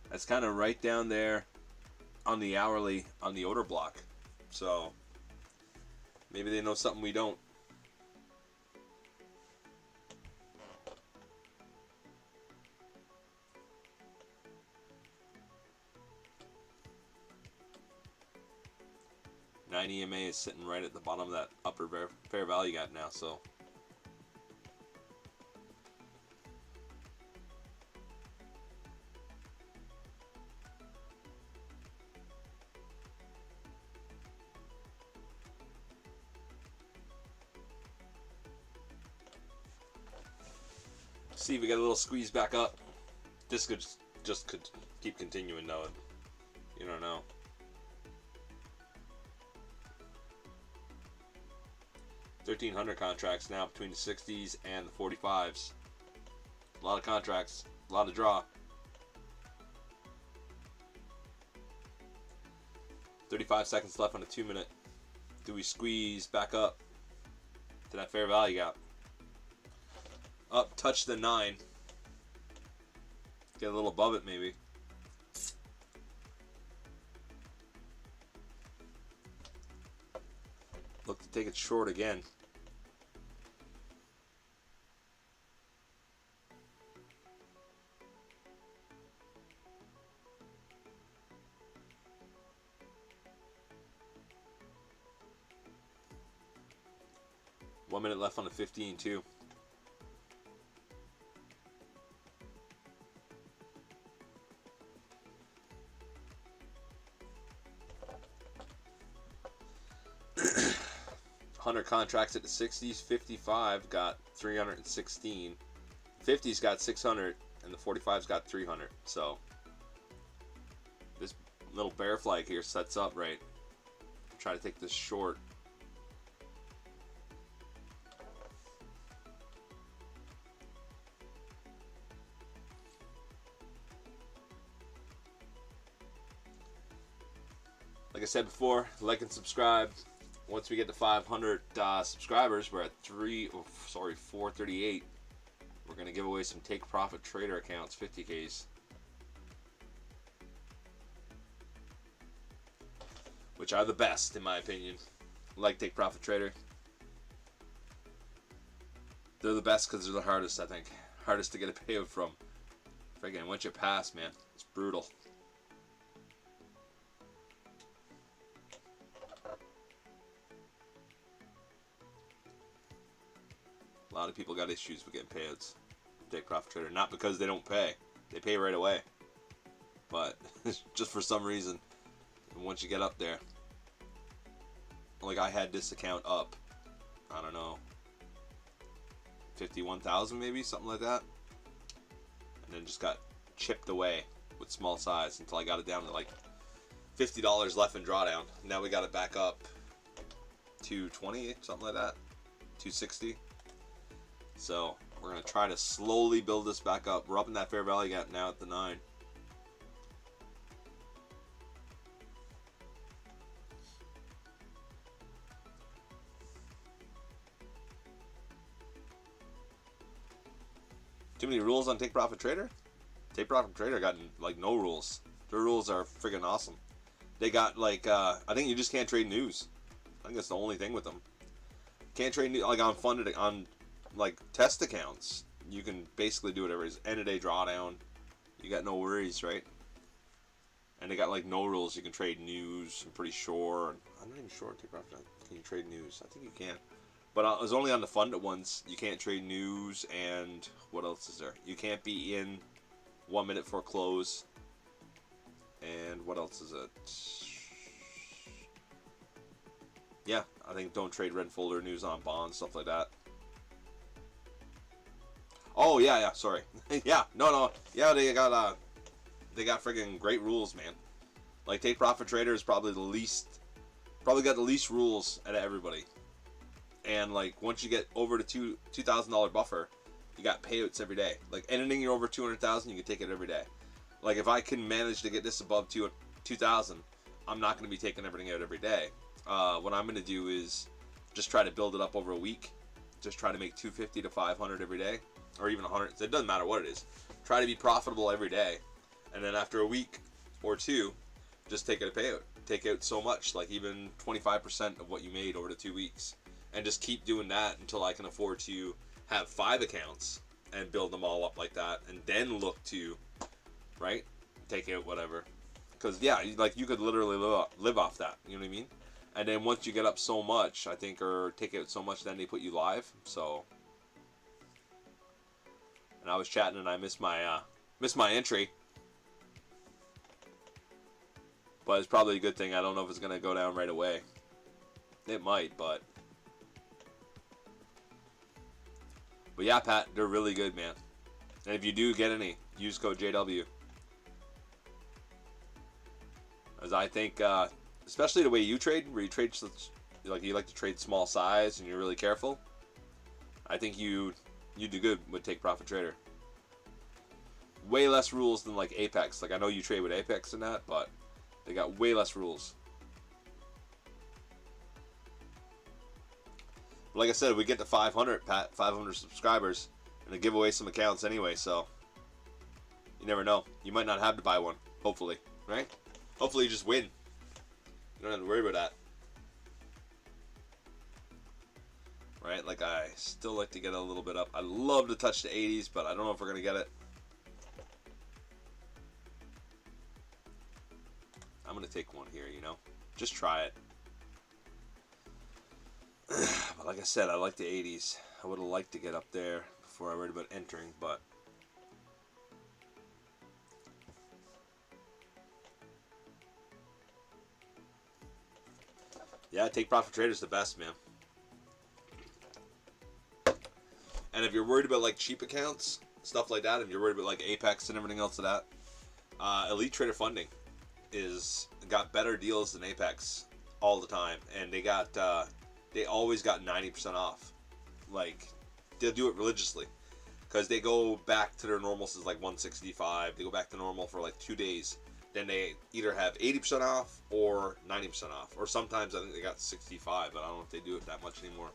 That's kind of right down there on the hourly on the order block. So maybe they know something we don't. Nine EMA is sitting right at the bottom of that upper fair value gap now, so. See if we get a little squeeze back up. This could just keep continuing though. You don't know. 1,300 contracts now between the 60s and the 45s. A lot of contracts, a lot of draw. 35 seconds left on a 2-minute. Do we squeeze back up to that fair value gap? Up, touch the 9. Get a little above it maybe. Look to take it short again. One minute left on the 15 too. $100 contracts at the 60s, 55 got 316, 50s got 600, and the 45s got 300. So this little bear flag here sets up right. Try to take this short. Like I said before, like and subscribe. Once we get to 500 subscribers, we're at 438. We're going to give away some Take Profit Trader accounts, 50Ks. Which are the best, in my opinion. Like Take Profit Trader. They're the best because they're the hardest, I think. Hardest to get a payout from. Friggin', once you pass, man, it's brutal. A lot of people got issues with getting payouts. Take Profit Trader. Not because they don't pay. They pay right away. But just for some reason, once you get up there. Like I had this account up, I don't know, 51,000 maybe, something like that. And then just got chipped away with small size until I got it down to like $50 left in drawdown. Now we got it back up to 220, something like that, 260. So we're going to try to slowly build this back up. We're up in that fair value gap now at the 9. Too many rules on Take Profit Trader? Take Profit Trader got like no rules. Their rules are friggin' awesome. They got like, I think you just can't trade news. I think that's the only thing with them. Can't trade news, like on funded, on like test accounts. You can basically do whatever. It's end of day drawdown. You got no worries, right? And they got like no rules. You can trade news, I'm pretty sure. I'm not even sure. Take Profit, can you trade news? I think you can. But it was only on the funded ones. You can't trade news, and what else is there? You can't be in 1 minute for close. And what else is it? Yeah, I think don't trade red folder news on bonds, stuff like that. Oh yeah, sorry. Yeah, no. Yeah, they got friggin' great rules, man. Like Take Profit Trader is probably got the least rules out of everybody. And like once you get over the $2,000 buffer, you got payouts every day. Like anything you're over 200,000, you can take it every day. Like if I can manage to get this above 2,000, I'm not going to be taking everything out every day. What I'm going to do is just try to build it up over a week. Just try to make 250 to 500 every day, or even 100. It doesn't matter what it is. Try to be profitable every day, and then after a week or two, just take it a payout. Take out so much, like even 25% of what you made over the 2 weeks. And just keep doing that until I can afford to have 5 accounts and build them all up like that, and then look to, right, take out whatever. Because yeah, like you could literally live off that. You know what I mean? And then once you get up so much, I think, or take out so much, then they put you live. So, and I was chatting and I missed my entry, but it's probably a good thing. I don't know if it's gonna go down right away. It might, but yeah, Pat, they're really good, man. And if you do get any, use code JW. As I think, especially the way you trade, where you trade such you like to trade small size and you're really careful, I think you do good with Take Profit Trader. Way less rules than like Apex. Like I know you trade with Apex and that, but they got way less rules. But like I said, we get to 500 subscribers, and they give away some accounts anyway. So you never know. You might not have to buy one. Hopefully, right? Hopefully you just win. You don't have to worry about that. Right? Like I still like to get a little bit up. I love to touch the 80s, but I don't know if we're gonna get it. I'm gonna take one here, you know, just try it. But like I said, I like the 80s. I would have liked to get up there before I worried about entering, but yeah, Take Profit Trader is the best, man. And if you're worried about like cheap accounts, stuff like that, and you're worried about like Apex and everything else of that, Elite Trader Funding got better deals than Apex all the time, and they always got 90% off. Like they'll do it religiously because they go back to their normal since like 165. They go back to normal for like 2 days. Then they either have 80% off or 90% off, or sometimes I think they got 65, but I don't know if they do it that much anymore.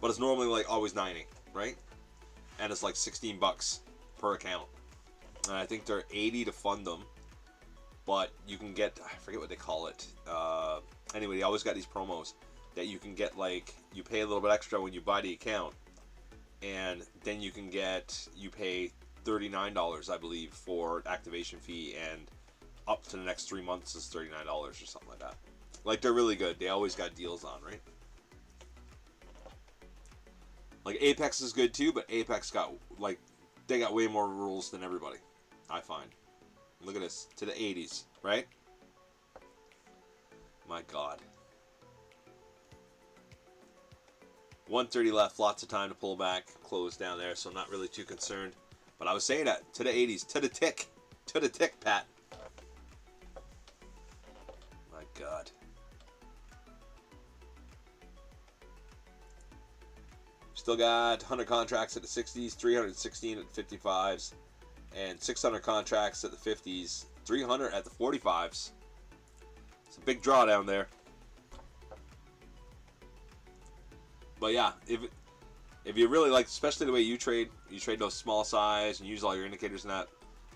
But it's normally like always 90, right? And it's like 16 bucks per account. And I think they're 80 to fund them, but you can get, I forget what they call it. Anyway, they always got these promos that you can get, like, you pay a little bit extra when you buy the account, and then you pay $39, I believe, for activation fee, and up to the next 3 months is $39 or something like that. Like, they're really good. They always got deals on, right? Like, Apex is good too, but Apex they got way more rules than everybody, I find. Look at this, to the 80s, right? My God. 130 left, lots of time to pull back, close down there, so I'm not really too concerned. But I was saying that, to the 80s, to the tick, Pat. My God. Still got 100 contracts at the 60s, 316 at the 55s, and 600 contracts at the 50s, 300 at the 45s. It's a big draw down there. But yeah, if you really like, especially the way you trade those small size and use all your indicators and that,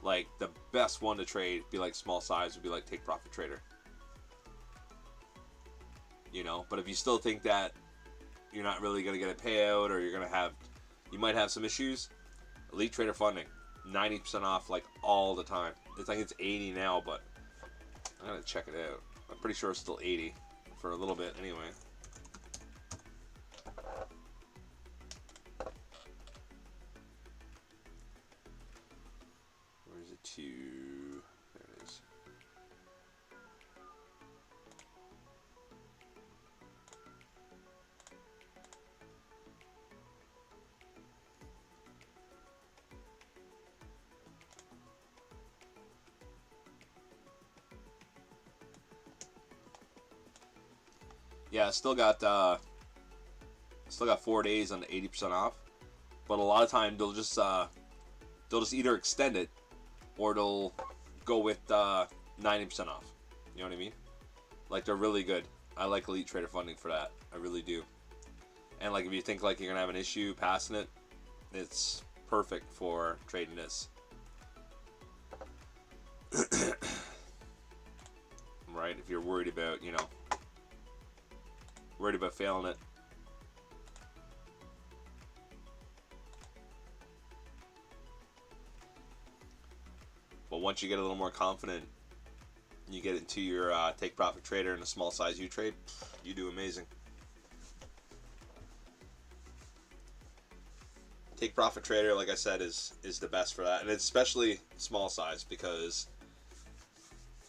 like the best one to trade be like small size would be like Take Profit Trader. You know, but if you still think that you're not really going to get a payout, or you might have some issues, Elite Trader Funding, 90% off like all the time. I think it's 80 now, but I'm going to check it out. I'm pretty sure it's still 80 for a little bit anyway. Where's it to? There it is. Yeah, still got 4 days on the 80% off, but a lot of time they'll just either extend it or they'll go with 90% off. You know what I mean? Like, they're really good. I like Elite Trader Funding for that. I really do. And like, if you think like you're gonna have an issue passing it, it's perfect for trading this. Right? If you're worried about, failing it. But once you get a little more confident, you get into your Take Profit Trader and a small size you trade, you do amazing. Take Profit Trader, like I said, is the best for that, and it's especially small size, because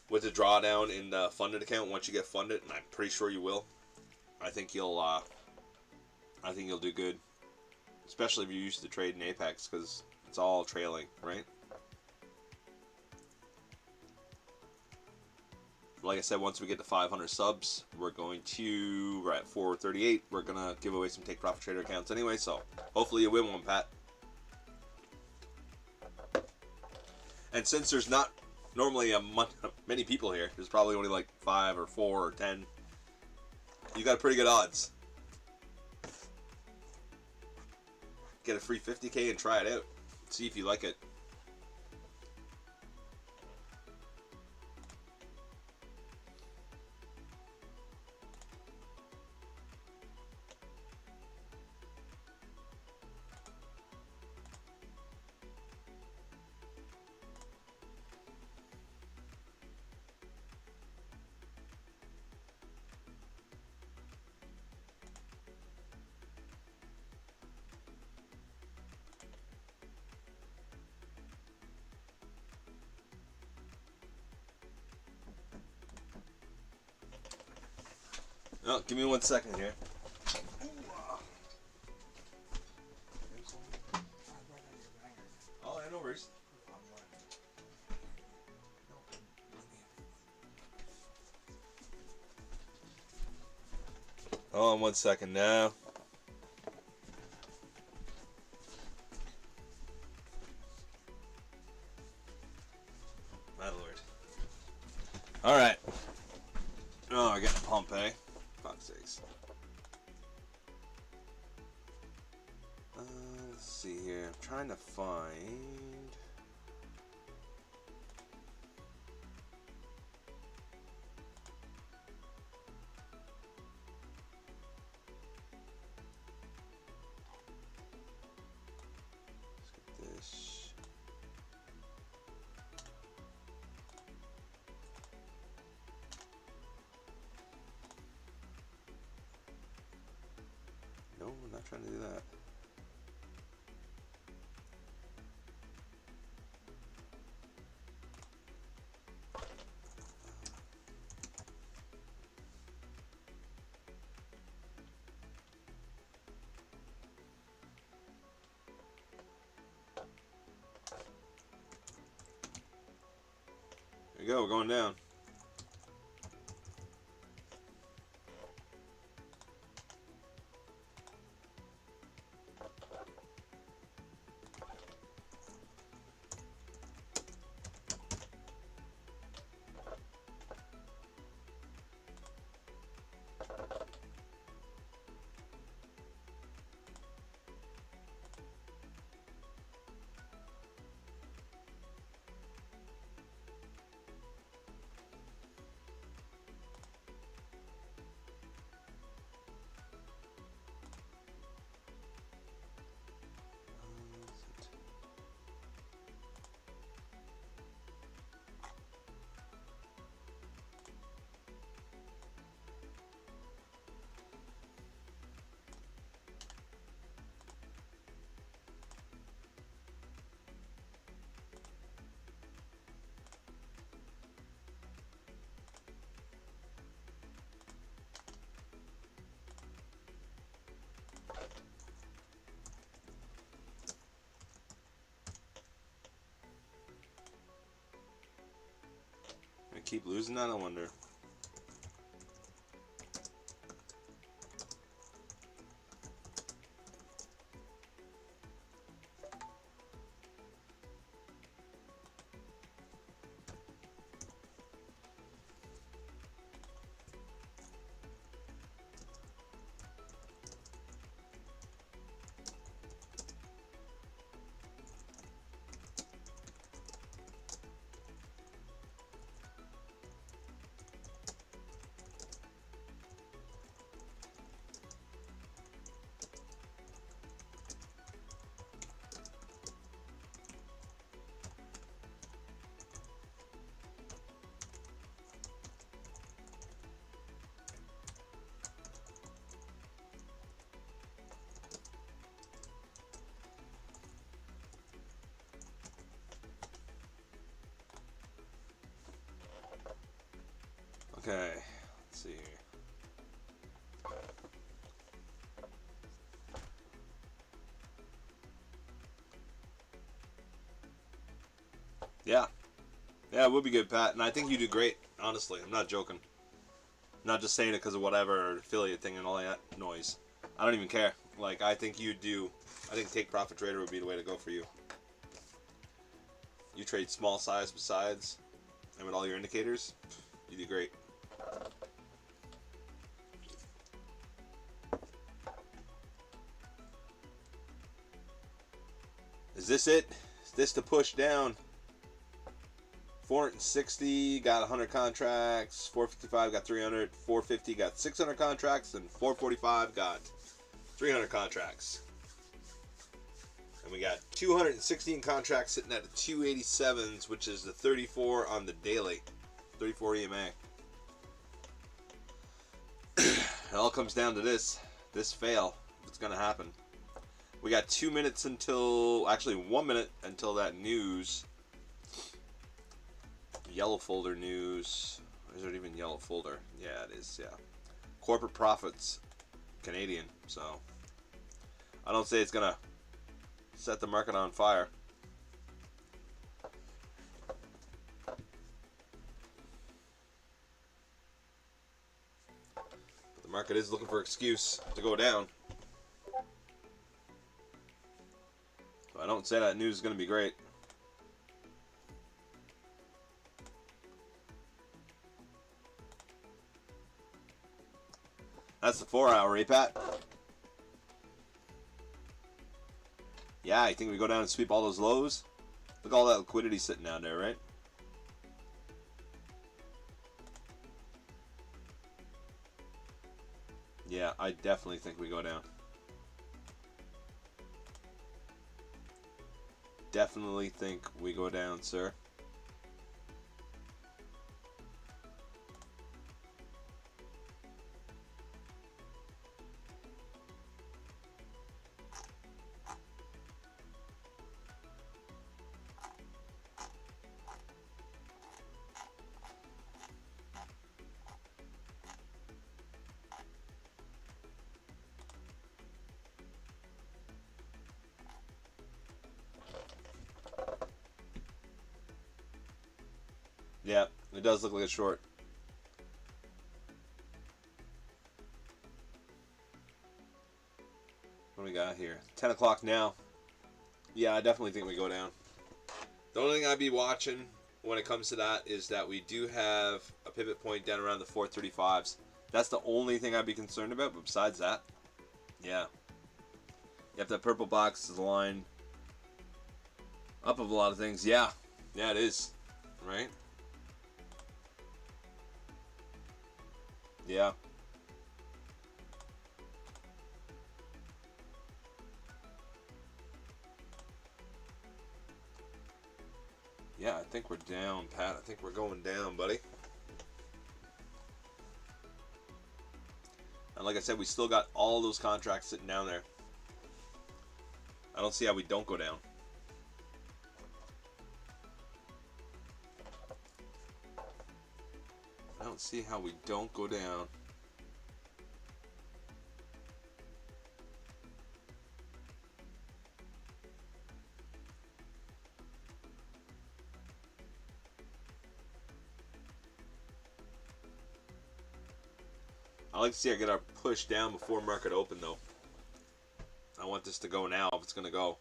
with the drawdown in the funded account, once you get funded, and I'm pretty sure you will, I think you'll do good, especially if you're used to trading Apex, because it's all trailing, right? like I said, once we get to 500 subs, we're at 438. We're gonna give away some Take Profit Trader accounts anyway. So hopefully you win one, Pat. And since there's not normally many people here, there's probably only like 5 or 4 or 10. You got pretty good odds. Get a free 50K and try it out. See if you like it. Oh, give me 1 second here. Oh, no worries. Hold on 1 second now. My lord. Alright. Oh, I got Pompeii. Fuck's sakes. Let's see here. I'm trying to find... Let's get this. No, I'm not trying to do that. There you go, we're going down. I keep losing that, I wonder. Okay, let's see here. Yeah, Yeah, it would be good, Pat. And I think you do great. Honestly, I'm not joking. I'm not just saying it because of whatever affiliate thing and all that noise. I don't even care. Like, I think you do. I think Take Profit Trader would be the way to go for you. You trade small size besides, and with all your indicators, you do great. Is this it? Is this the push down? 460 got 100 contracts, 455 got 300, 450 got 600 contracts, and 445 got 300 contracts. And we got 216 contracts sitting at the 287s, which is the 34 on the daily, 34 EMA. It all comes down to this fail. If it's going to happen. We got 2 minutes until, actually 1 minute until that news. Yellow folder news. Is it even yellow folder? Yeah, it is, yeah. Corporate profits, Canadian. So, I don't say it's going to set the market on fire. But the market is looking for an excuse to go down. So I don't say that news is going to be great. That's the 4 hour, eh, Pat? Yeah, I think we go down and sweep all those lows. Look at all that liquidity sitting down there, right? Yeah, I definitely think we go down. Definitely think we go down, sir. Yeah, it does look like a short. What do we got here? 10 o'clock now. Yeah, I definitely think we go down. The only thing I'd be watching when it comes to that is that we do have a pivot point down around the 435s. That's the only thing I'd be concerned about, but besides that, yeah. You have that purple box is the line up of a lot of things. Yeah. Yeah, it is. Right? Yeah. Yeah, I think we're down, Pat. I think we're going down, buddy. And like I said, we still got all those contracts sitting down there. I don't see how we don't go down. I don't see how we don't go down. I like to see I get our push down before market open, though. I want this to go now if it's going to go.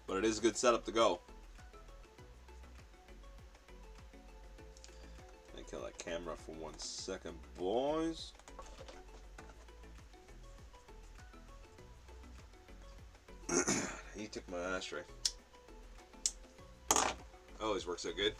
But it is a good setup to go. Let me kill that camera for 1 second, boys. He took my ashtray. Always works so good.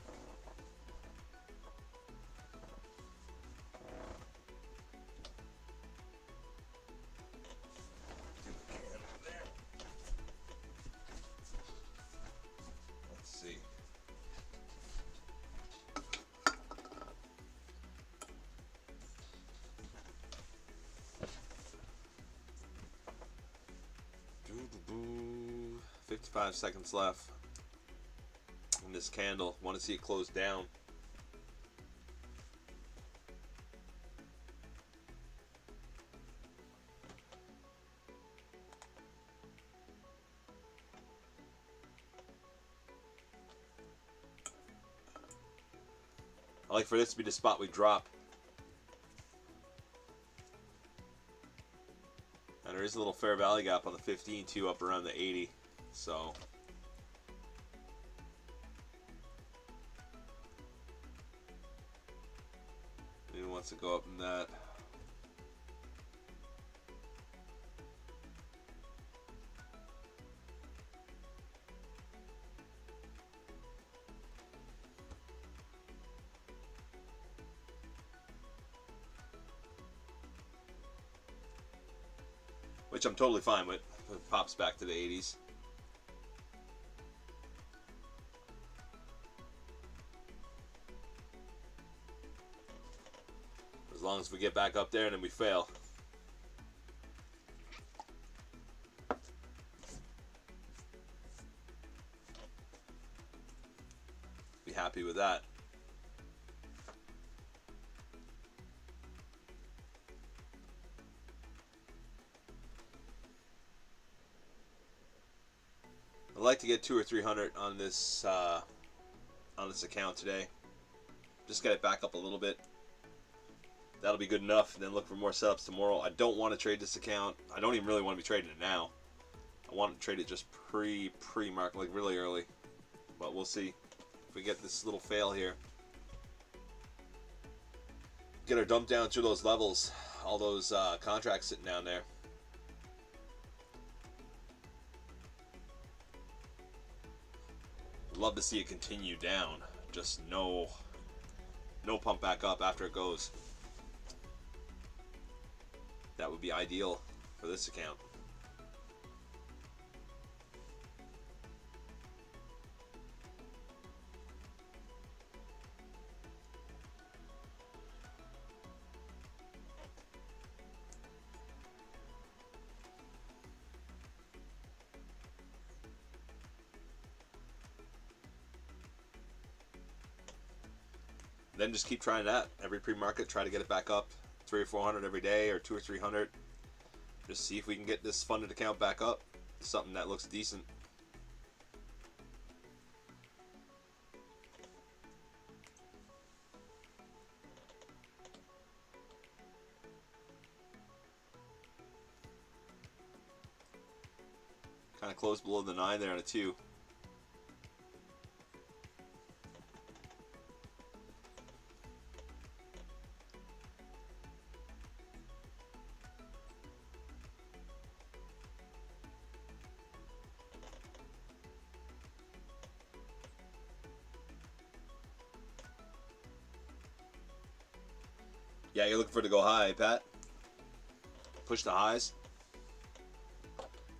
Ooh, 55 seconds left in this candle. Want to see it close down. I like for this to be the spot we drop. And there is a little fair value gap on the 15 too, up around the 80. So maybe wants to go up in that. Which I'm totally fine with. It pops back to the 80s. As long as we get back up there and then we fail. Be happy with that. I'd like to get 200 or 300 on this account today. Just get it back up a little bit. That'll be good enough. And then look for more setups tomorrow. I don't want to trade this account. I don't even really want to be trading it now. I want to trade it just pre-market, like really early. But we'll see if we get this little fail here. Get our dump down through those levels. All those contracts sitting down there. Love to see it continue down. Just no pump back up after it goes. That would be ideal for this account. Then just keep trying that. Every pre-market, try to get it back up 300 or 400 every day, or 200 or 300. Just see if we can get this funded account back up. Something that looks decent. Kind of close below the 9 there on a 2. Yeah, you're looking for it to go high, Pat. Push the highs.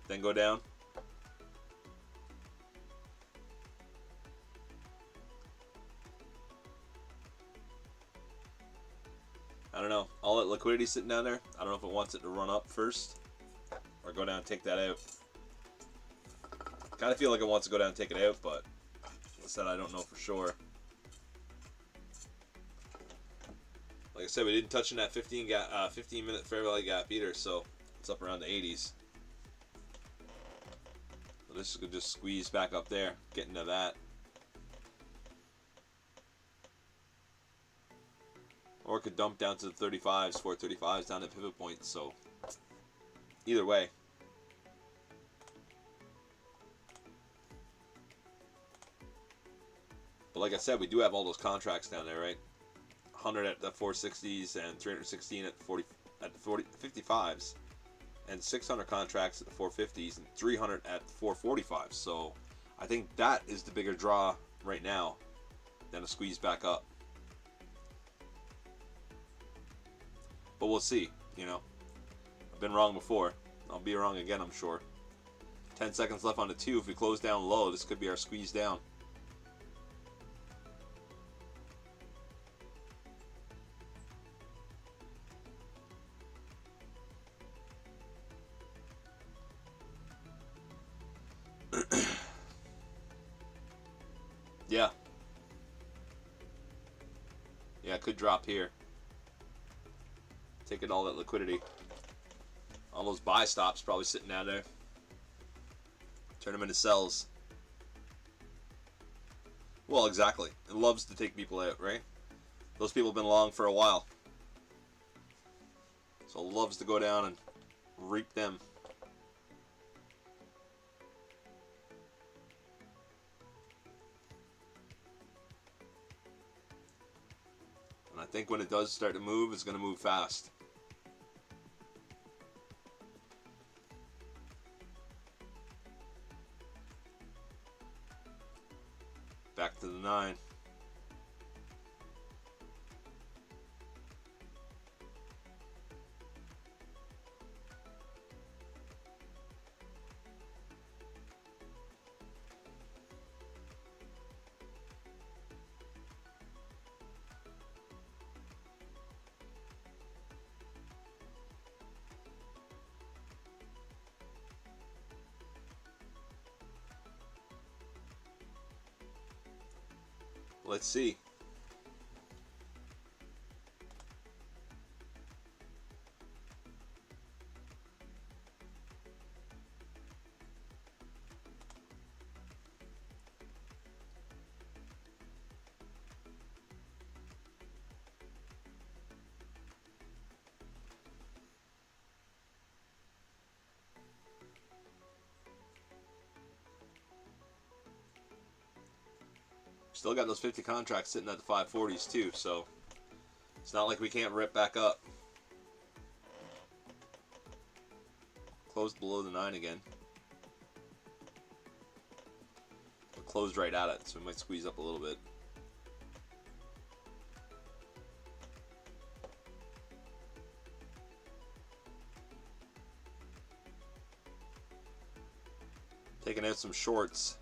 Then go down. I don't know. All that liquidity sitting down there. I don't know if it wants it to run up first or go down and take that out. Kind of feel like it wants to go down and take it out, but like I said, I don't know for sure. Like I said, we didn't touch in that 15-minute fair value gap either, so it's up around the 80s. So this could just squeeze back up there, get into that. Or it could dump down to the 35s, 435s down at pivot points, so either way. But like I said, we do have all those contracts down there, right? 100 at the 460s and 316 at the 55s, and 600 contracts at the 450s and 300 at 445s. So I think that is the bigger draw right now than a squeeze back up. But we'll see. You know, I've been wrong before. I'll be wrong again, I'm sure. 10 seconds left on the 2. If we close down low, this could be our squeeze down. Yeah. Yeah, it could drop here. Taking all that liquidity. All those buy stops probably sitting down there. Turn them into sells. Well, exactly. It loves to take people out, right? Those people have been long for a while. So it loves to go down and reap them. And I think when it does start to move, it's going to move fast. Back to the 9. Let's see. Still got those 50 contracts sitting at the 540s too, so it's not like we can't rip back up. Closed below the 9 again. But closed right at it, so we might squeeze up a little bit. Taking out some shorts.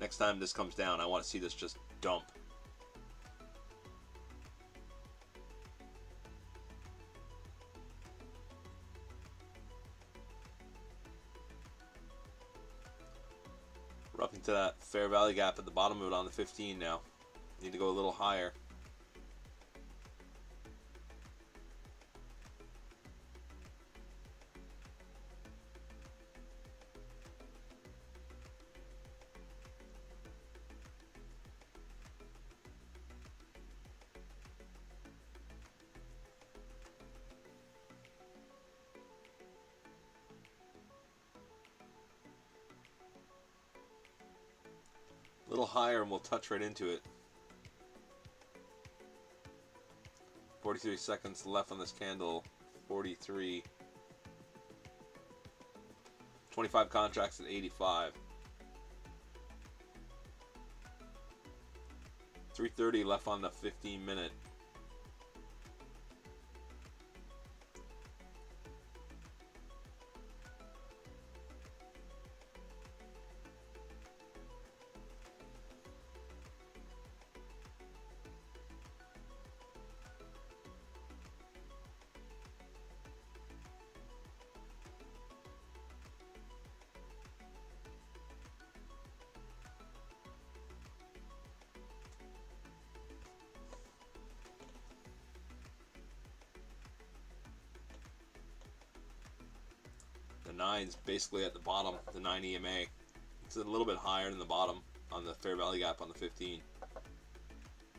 Next time this comes down, I want to see this just dump. We're up into that fair value gap at the bottom of it on the 15 now. Need to go a little higher. A little higher and we'll touch right into it. 43 seconds left on this candle. 43. 25 contracts at 85. 3:30 left on the 15 minute. The 9's basically at the bottom, the 9 EMA. It's a little bit higher than the bottom on the fair value gap on the 15.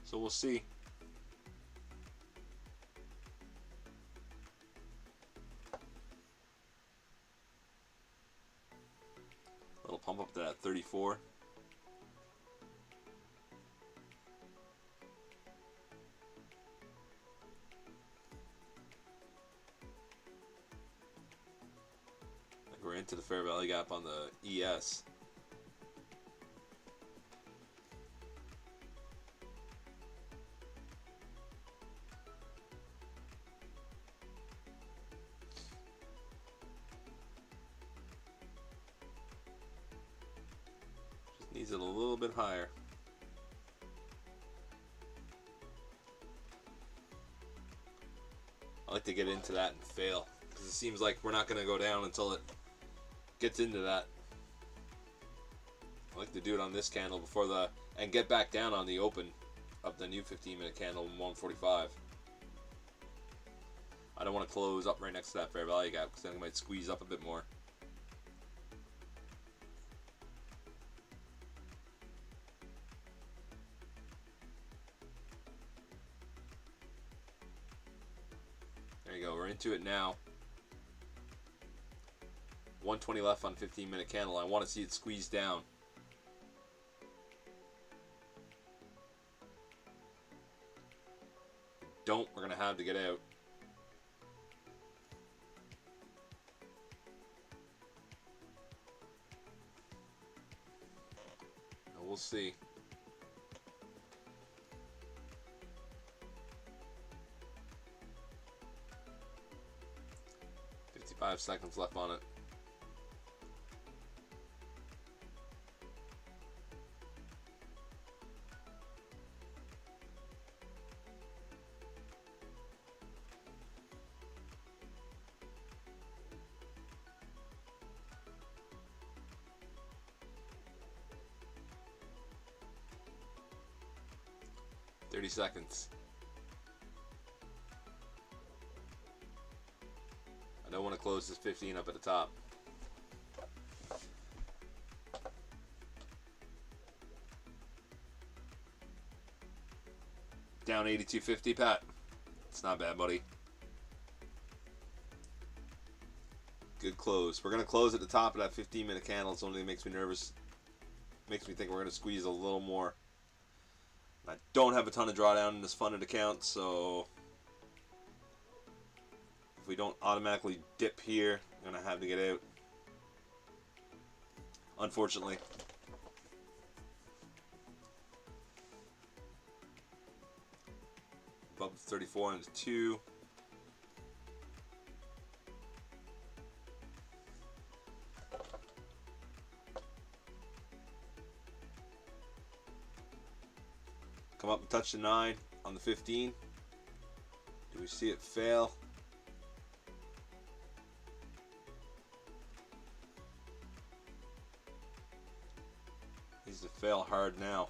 So we'll see. A little pump up to that 34. We're into the fair value gap on the ES. Just needs it a little bit higher. I like to get into that and fail. because it seems like we're not going to go down until it gets into that. I like to do it on this candle before and get back down on the open of the new 15-minute candle in 145. I don't want to close up right next to that fair value gap because then it might squeeze up a bit more. There you go, we're into it now. 120 left on 15-minute candle. I want to see it squeeze down. Don't, we're going to have to get out. And we'll see. $55 seconds left on it. Seconds. I don't want to close this 15 up at the top. Down 82.50, Pat. It's not bad, buddy. Good close. We're going to close at the top of that 15-minute candle. It's only makes me nervous. Makes me think we're going to squeeze a little more. I don't have a ton of drawdown in this funded account, so if we don't automatically dip here, I'm going to have to get out. Unfortunately. Above 34 into 2. Come up and touch the 9 on the 15. Do we see it fail? Needs to fail hard now.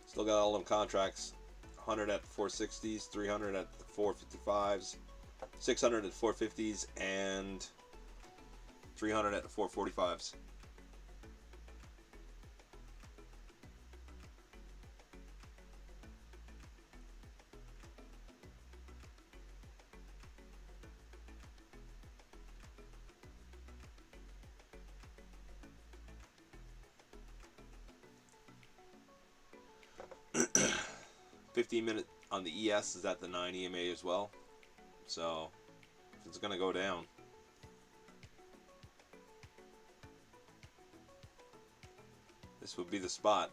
Still got all them contracts. 100 at 460s, 300 at 455s, 600 at 450s, and 300 at 445s. Minute on the ES is at the 9 EMA as well, so if it's gonna go down, this would be the spot.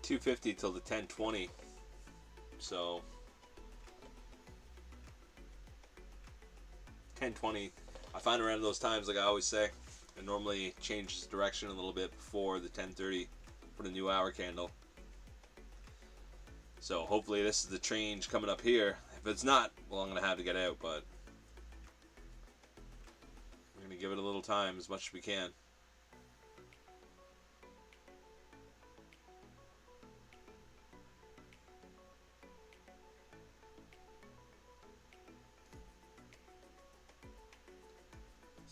$250 till the 1020, so 1020. I find around those times, like I always say, it normally changes direction a little bit before the 1030 for the new hour candle. So hopefully this is the change coming up here. If it's not, well, I'm gonna have to get out, but we're gonna give it a little time as much as we can.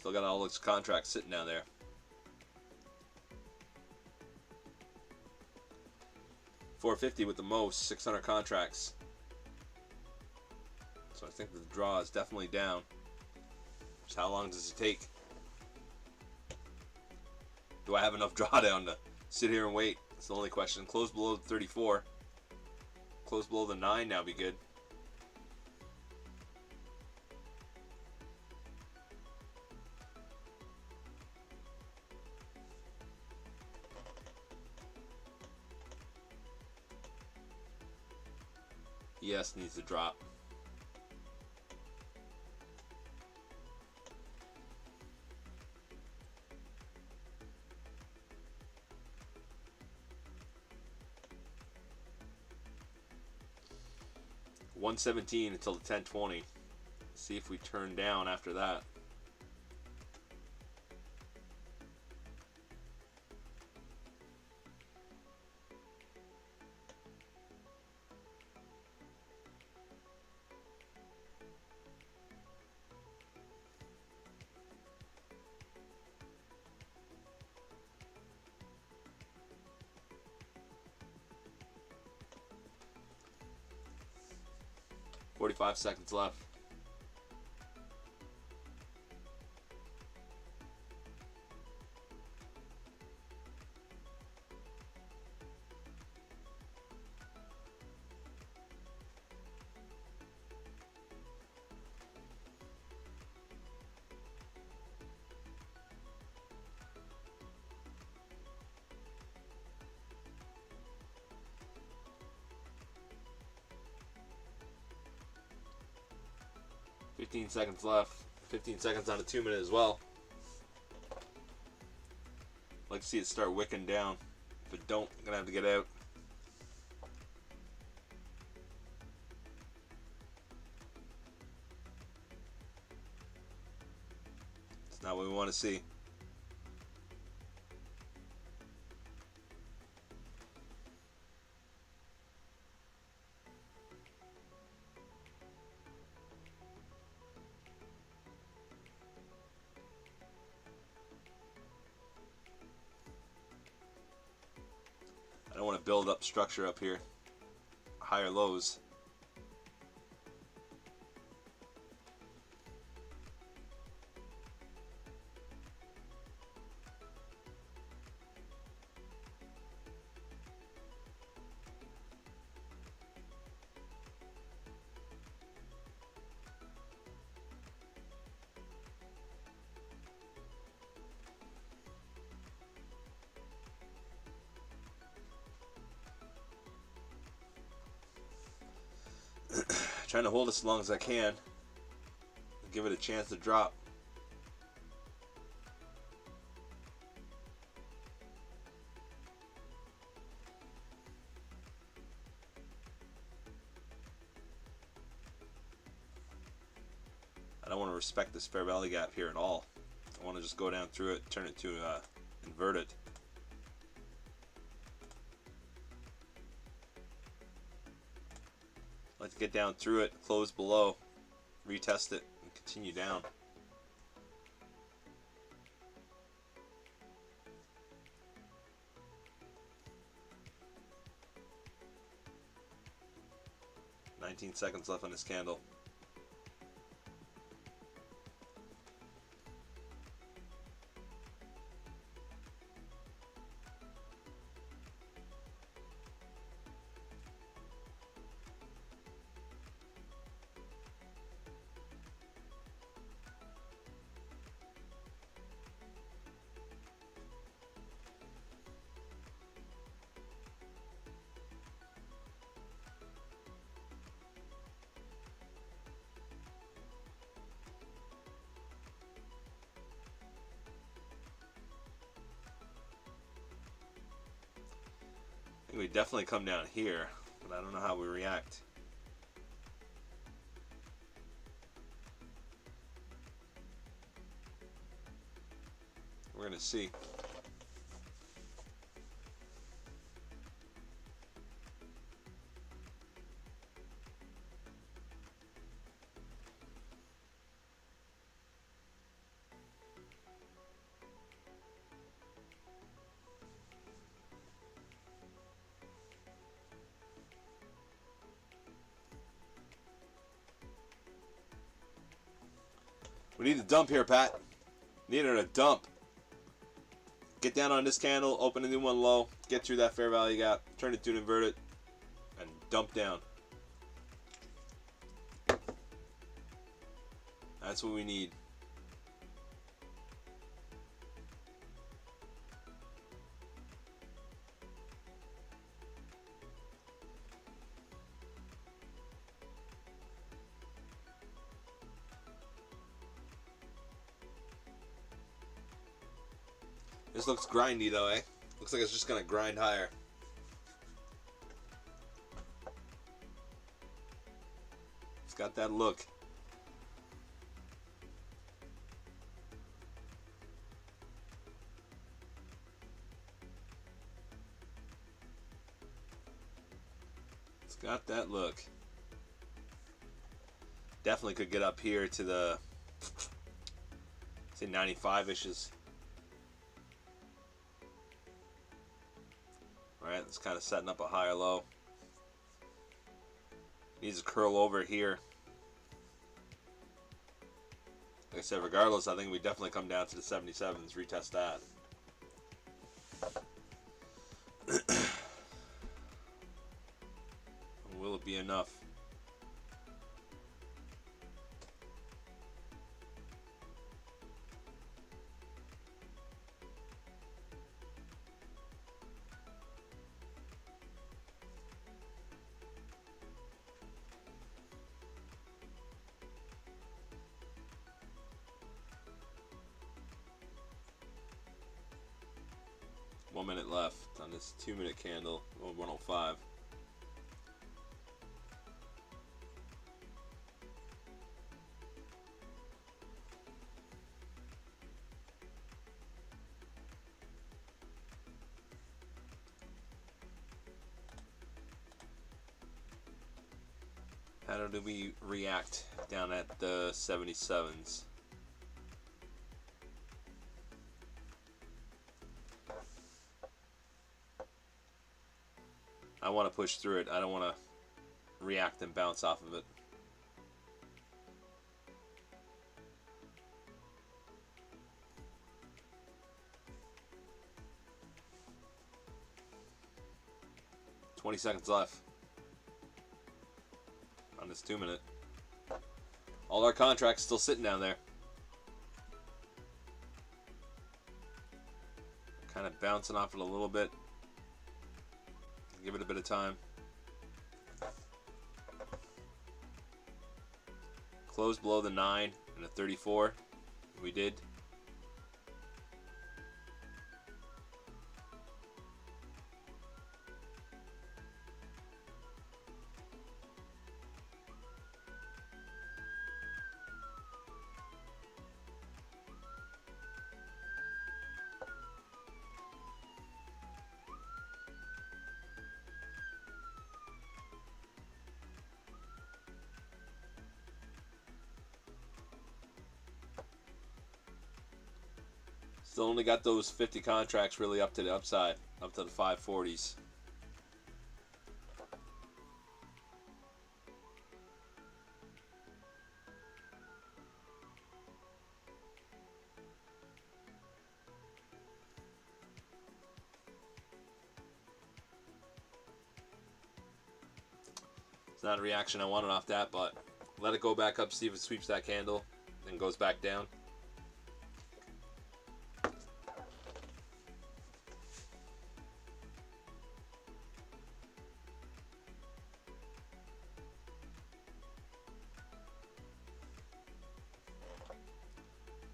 Still got all those contracts sitting down there. $450 with the most, 600 contracts. So I think the draw is definitely down. Just how long does it take? Do I have enough drawdown to sit here and wait? That's the only question. Close below the 34. Close below the 9 now be good. Yes, needs to drop. $117 until the 1020. See if we turn down after that. $45 seconds left. $15 seconds left. 15 seconds on a 2-minute as well. Like to see it start wicking down. If it don't, I'm gonna have to get out. It's not what we want to see. I don't want to build up structure up here. Higher lows. Trying to hold this as long as I can. Give it a chance to drop. I don't want to respect this fair value gap here at all. I want to just go down through it, turn it to invert it. Like to get down through it, close below, retest it, and continue down. $19 seconds left on this candle. I think we definitely come down here, but I don't know how we react. We're gonna see. We need a dump here, Pat. Needed a dump. Get down on this candle, open a new one low, get through that fair value gap, turn it to an inverted, and dump down. That's what we need. This looks grindy though, eh? Looks like it's just gonna grind higher. It's got that look. It's got that look. Definitely could get up here to the, say, 95-ishes. Alright, it's kind of setting up a higher low. Needs to curl over here. Like I said, regardless, I think we definitely come down to the 77s, retest that. Will it be enough? One minute left on this 2-minute candle, 105. How do we react down at the 77s? I want to push through it. I don't want to react and bounce off of it. $20 seconds left on this 2-minute. All our contracts still sitting down there. Kind of bouncing off it a little bit. Give it a bit of time. Close below the 9 and a 34. We did. Still only got those 50 contracts really up to the upside, up to the 540s. It's not a reaction I wanted off that, but let it go back up, see if it sweeps that candle, then goes back down.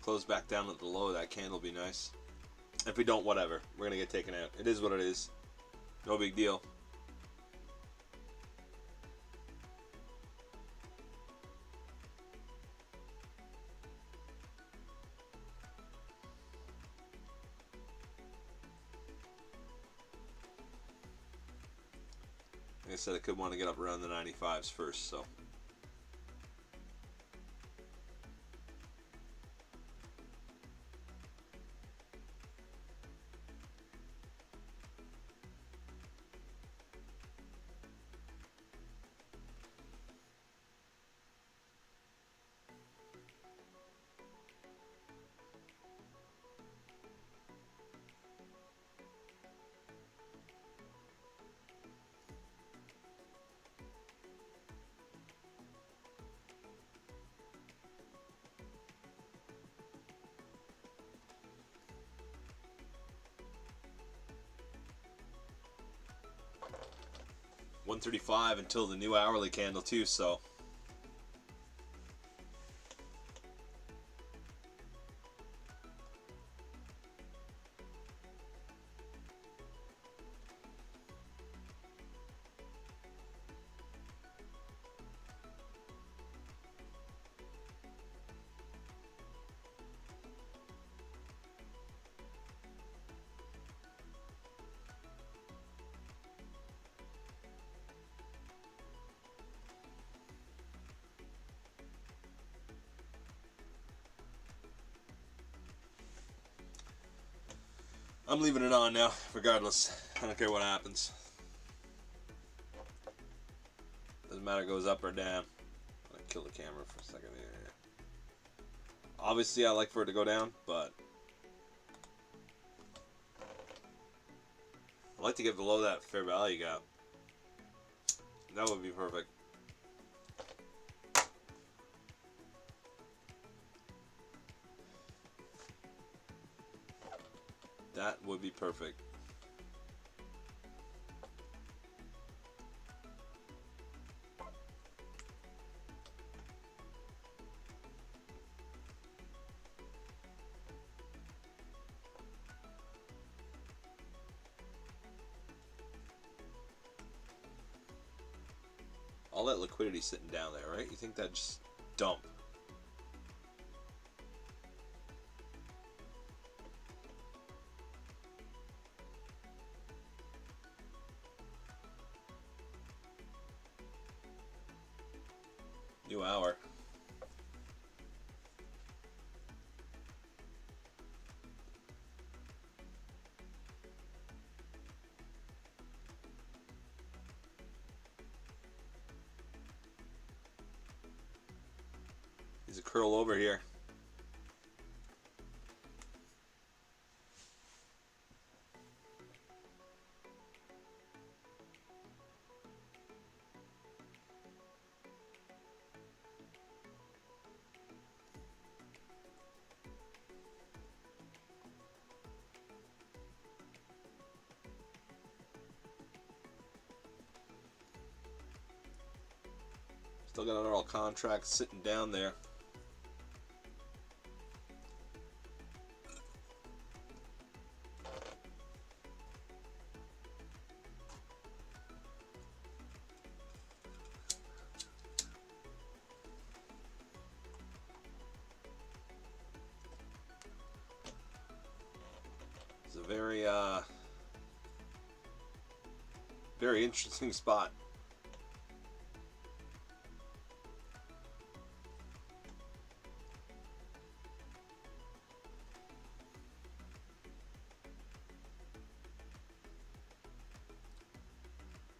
Close back down at the low of that candle will be nice. If we don't, whatever. We're going to get taken out. It is what it is. No big deal. Like I said, I could want to get up around the 95s first, so. 135 until the new hourly candle too, so I'm leaving it on now, regardless. I don't care what happens. Doesn't matter if it goes up or down. I'm gonna kill the camera for a second here. Obviously, I like for it to go down, but I'd like to get below that fair value gap. That would be perfect. That would be perfect. All that liquidity sitting down there, right? You think that just dump? New hour. He's a curl over here. Still got another contract sitting down there. It's a very interesting spot.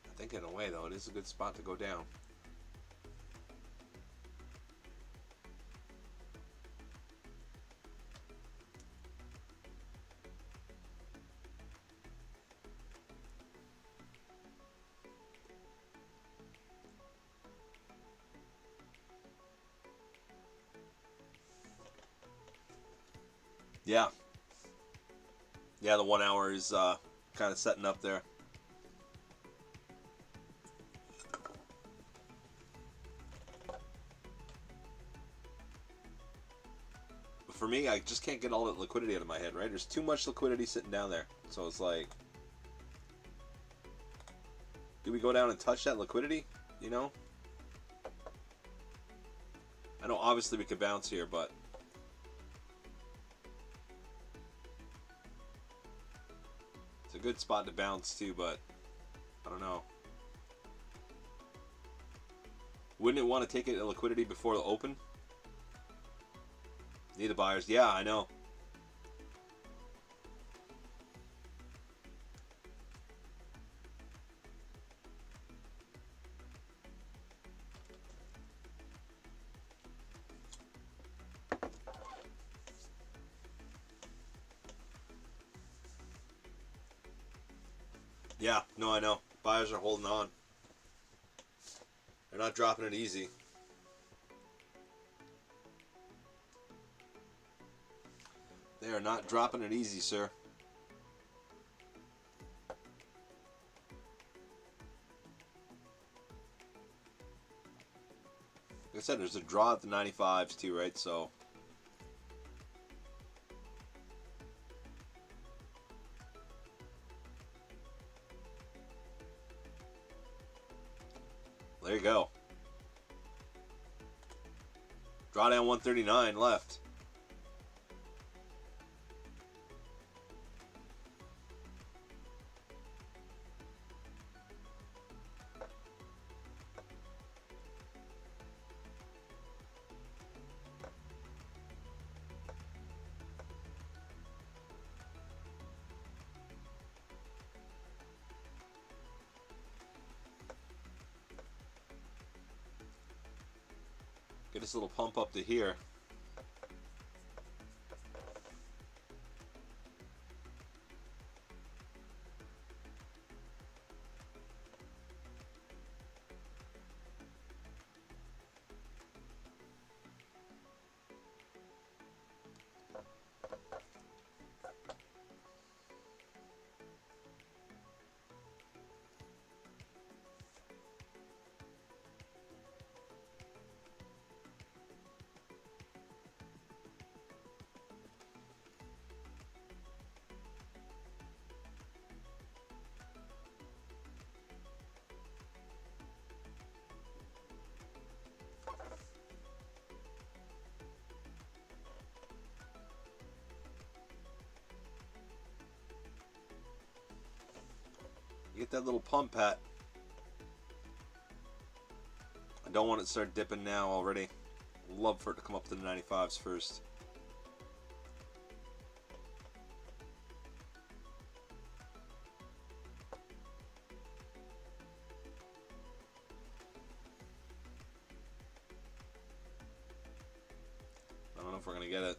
I think in a way, though, it is a good spot to go down. Yeah. Yeah, the 1 hour is kind of setting up there. But for me, I just can't get all that liquidity out of my head, right? There's too much liquidity sitting down there. So it's like, do we go down and touch that liquidity? You know? I know obviously we could bounce here, but it's a good spot to bounce too, but I don't know. Wouldn't it want to take it at liquidity before the open? Need the buyers. Yeah, I know. Yeah, no, I know. Buyers are holding on. They're not dropping it easy. They are not dropping it easy, sir. Like I said, there's a draw at the 95s too, right? So there you go. Drawdown 139 left. Get this little pump up to here. You get that little pump, Pat. I don't want it to start dipping now already. Love for it to come up to the 95s first. I don't know if we're gonna get it.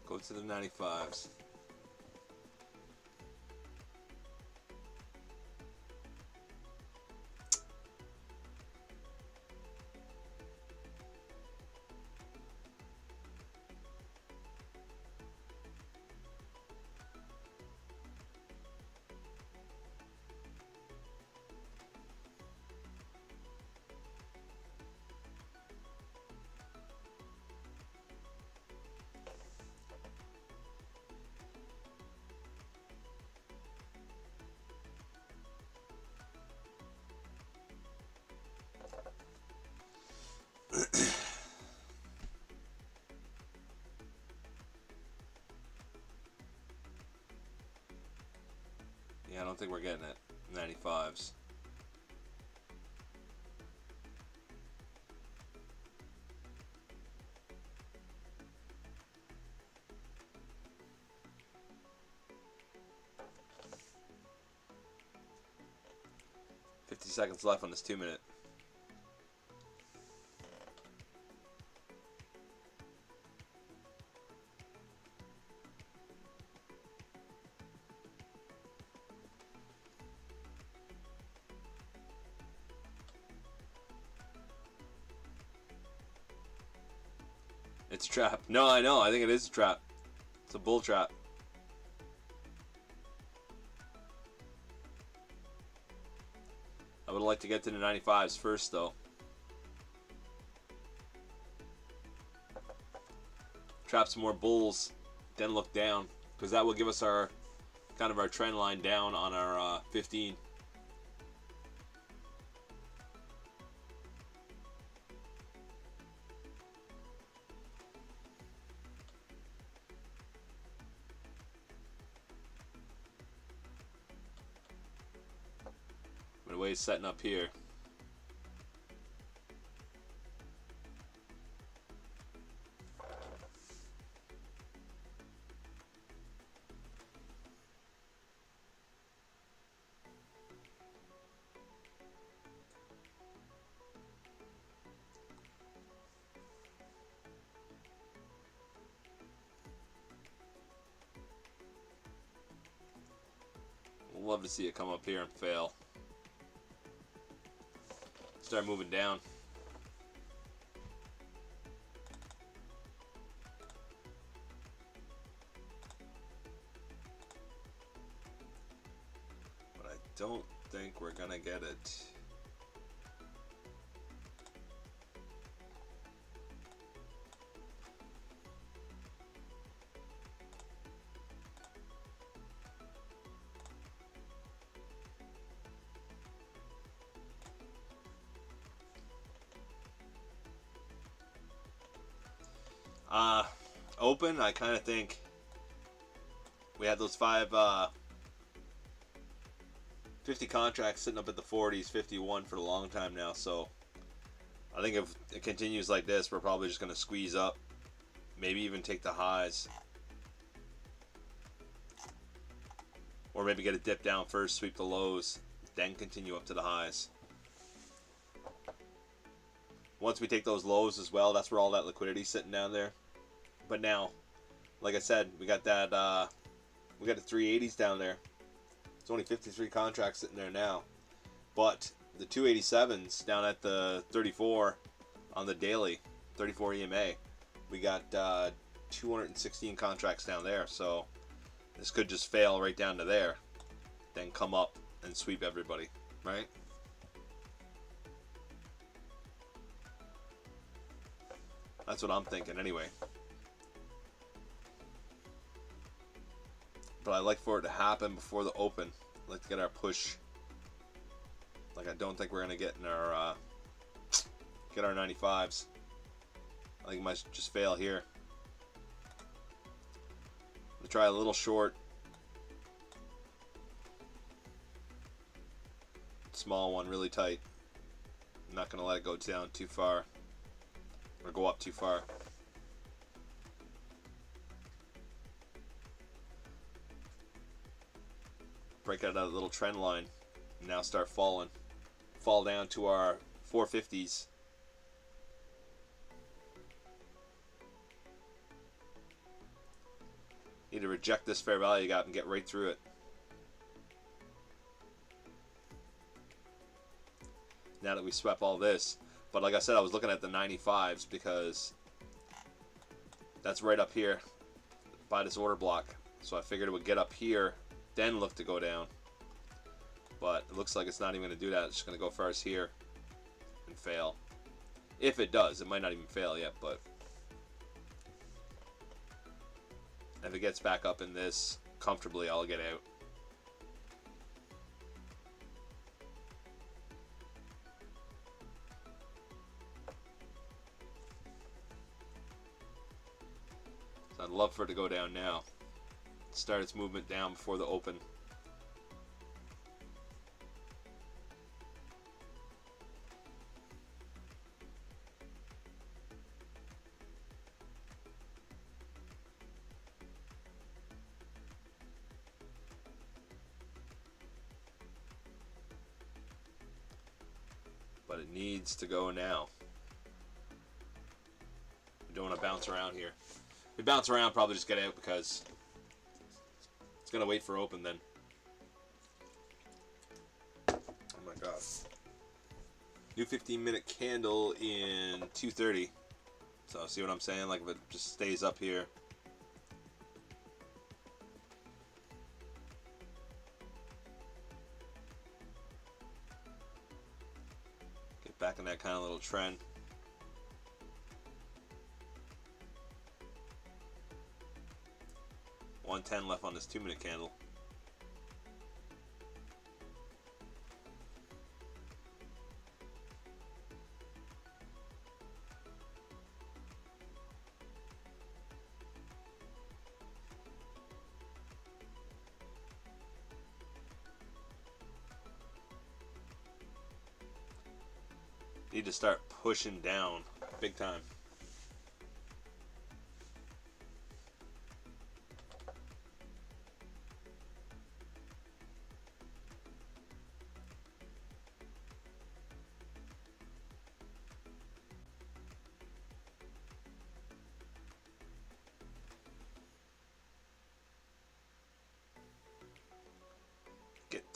Go to the 95s. Yeah, I don't think we're getting it. 95s. Seconds left on this 2 minute. It's a trap. No, I know. I think it is a trap. It's a bull trap. I would like to get to the 95s first, though. Trap some more bulls, then look down, because that will give us our kind of our trend line down on our 15. But the way it's setting up here. love to see it come up here and fail. Start moving down. But I don't think we're gonna get it. Open, I kind of think we had those 50 contracts sitting up at the 40s, 51 for a long time now. So I think if it continues like this, we're probably just going to squeeze up, maybe even take the highs, or maybe get a dip down first, sweep the lows, then continue up to the highs. Once we take those lows as well, that's where all that liquidity is sitting down there. But now, like I said, we got that we got the 380s down there. It's only 53 contracts sitting there now, but the 287s down at the 34 on the daily, 34 EMA, we got 216 contracts down there. So this could just fail right down to there, then come up and sweep everybody, right? That's what I'm thinking anyway. But I'd like for it to happen before the open. I'd like to get our push. Like, I don't think we're going to get in our get our 95s. I think it might just fail here. We'll try a little short. Small one, really tight. I'm not going to let it go down too far or go up too far. Break out of that little trend line and now start falling. Fall down to our 450s. Need to reject this fair value gap and get right through it. Now that we swept all this. But like I said, I was looking at the 95s because that's right up here by this order block. So I figured it would get up here, then look to go down. But it looks like it's not even going to do that. It's just going to go first here and fail. If it does, it might not even fail yet, but if it gets back up in this comfortably, I'll get out. So I'd love for it to go down now. Start its movement down before the open. But it needs to go now. We don't want to bounce around here. If we bounce around, probably just get out because it's going to wait for open then. Oh my god. New 15-minute candle in 2:30. So see what I'm saying? Like if it just stays up here. Get back in that kind of little trend. $110 left on this 2-minute candle. Need to start pushing down big time.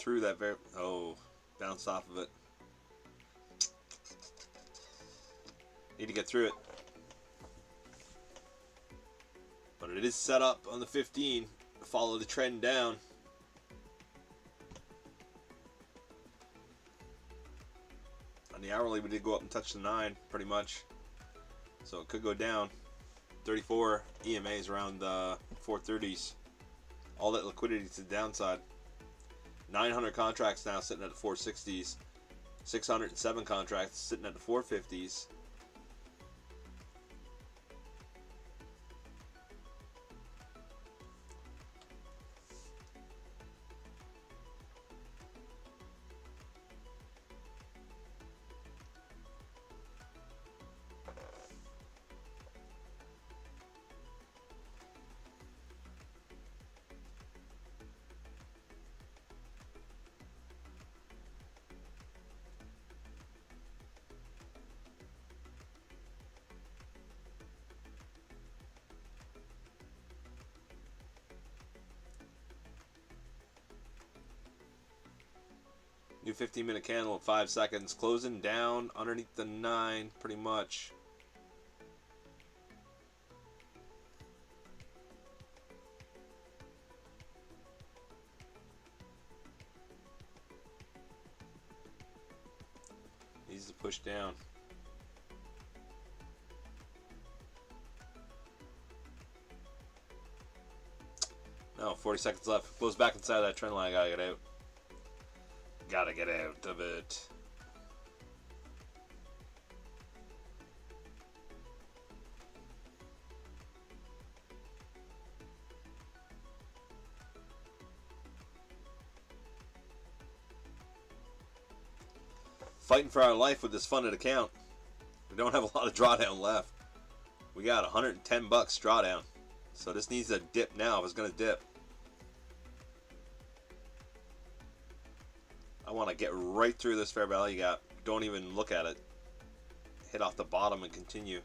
through that very... Oh, bounced off of it. Need to get through it. But it is set up on the 15 to follow the trend down. On the hourly, we did go up and touch the 9, pretty much. So it could go down. 34 EMAs around the 430s. All that liquidity to the downside. 900 contracts now sitting at the 460s. 607 contracts sitting at the 450s. New 15-minute candle at 5 seconds. Closing down underneath the 9, pretty much. Needs to push down. No, 40 seconds left. Goes back inside that trend line. I gotta get out. Gotta get out of it. Fighting for our life with this funded account. We don't have a lot of drawdown left. We got 110 bucks drawdown. So this needs a dip now if it's gonna dip. I want to get right through this fair value gap. Don't even look at it. Hit off the bottom and continue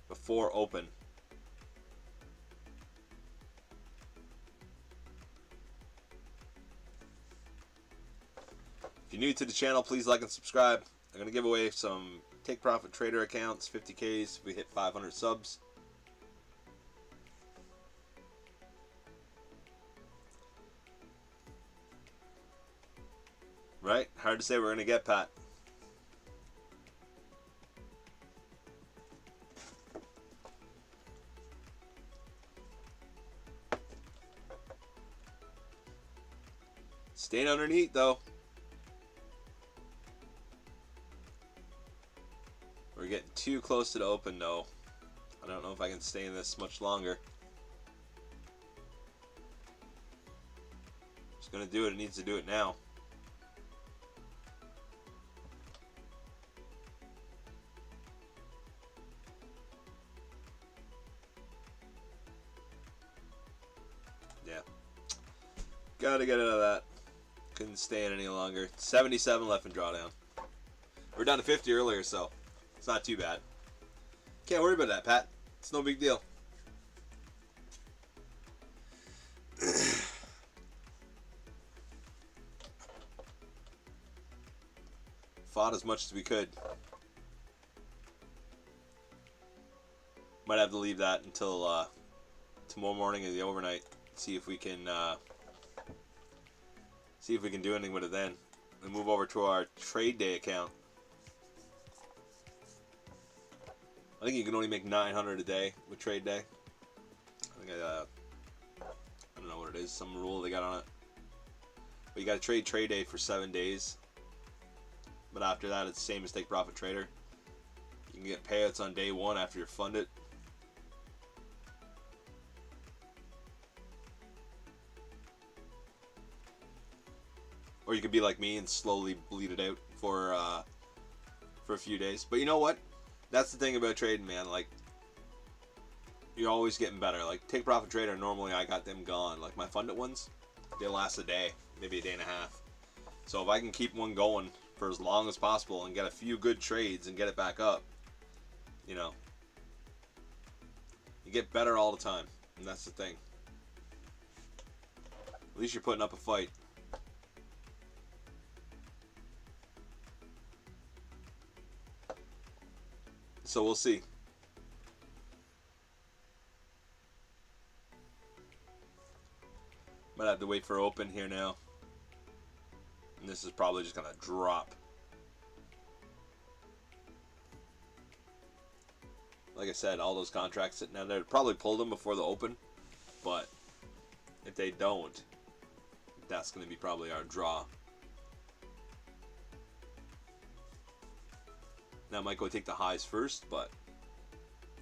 before open. If you're new to the channel, please like and subscribe. I'm going to give away some Take Profit Trader accounts, 50Ks if we hit 500 subs. Right? Hard to say we're going to get, Pat. Staying underneath, though. We're getting too close to the open, though. I don't know if I can stay in this much longer. It's going to do it. It needs to do it now. Yeah. Gotta get out of that. Couldn't stay in any longer. 77 left in drawdown. We were down to 50 earlier, so it's not too bad. Can't worry about that, Pat. It's no big deal. Fought as much as we could. Might have to leave that until tomorrow morning or the overnight. See if we can do anything with it then. And move over to our trade day account. I think you can only make 900 a day with trade day. I think I don't know what it is. Some rule they got on it. But you got to trade day for 7 days. But after that, it's the same as Take Profit Trader. You can get payouts on day 1 after you're funded. Or you could be like me and slowly bleed it out for a few days. But you know what? That's the thing about trading, man. Like, you're always getting better. Like, Take Profit Trader, normally I got them gone. Like, my funded ones, they last a day, maybe a day and a half. So if I can keep one going for as long as possible and get a few good trades and get it back up, you know, you get better all the time. And that's the thing. At least you're putting up a fight. so we'll see. Might have to wait for open here now. And this is probably just going to drop. Like I said, all those contracts sitting down there, probably pulled them before the open. But if they don't, that's going to be probably our draw. Now I might go take the highs first, but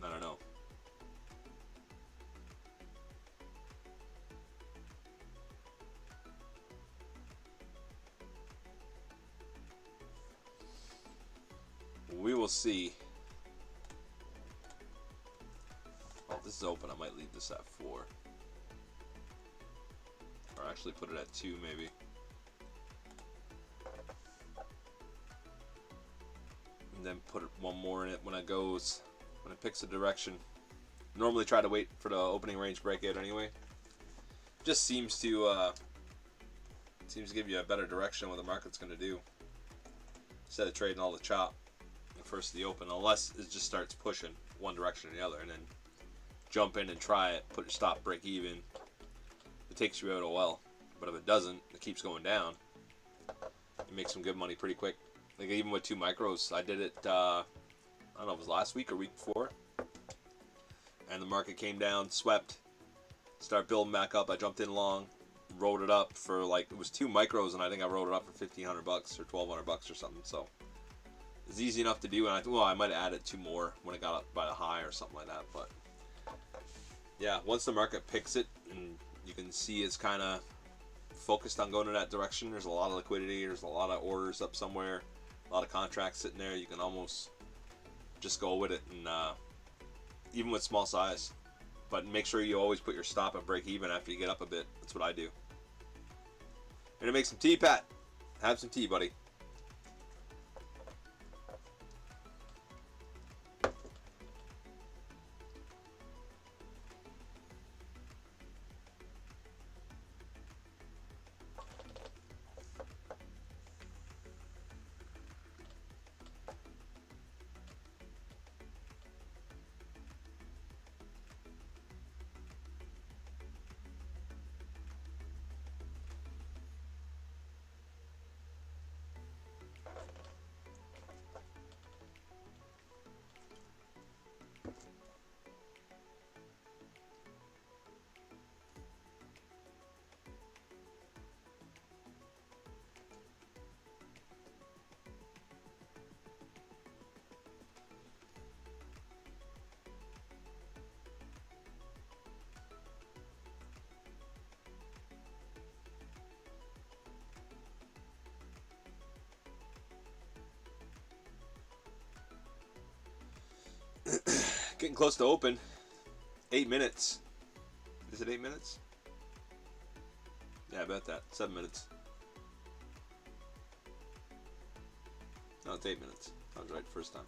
I don't know. We will see. Oh, this is open. I might leave this at 4. Or actually put it at 2 maybe. And then put one more in it when it goes, when it picks a direction. Normally try to wait for the opening range breakout anyway. Just seems to give you a better direction what the market's going to do. Instead of trading all the chop first the open, unless it just starts pushing one direction or the other, and then jump in and try it, put your stop, break even. It takes you out a while, but if it doesn't, it keeps going down. You make some good money pretty quick. Like even with 2 micros, I did it. I don't know if it was last week or week before, and the market came down, swept, start building back up. I jumped in long, rolled it up for like it was 2 micros, and I think I rolled it up for $1,500 or $1,200 or something. So it's easy enough to do, and I might have added 2 more when it got up by the high or something like that. But yeah, once the market picks it, and you can see it's kind of focused on going in that direction. There's a lot of liquidity. There's a lot of orders up somewhere. A lot of contracts sitting there. You can almost just go with it, and even with small size. But make sure you always put your stop and break even after you get up a bit. That's what I do. Gonna make some tea, Pat. Have some tea, buddy. Getting close to open. 8 minutes. Is it 8 minutes? Yeah, I bet that. 7 minutes. No, it's 8 minutes. I was right the first time.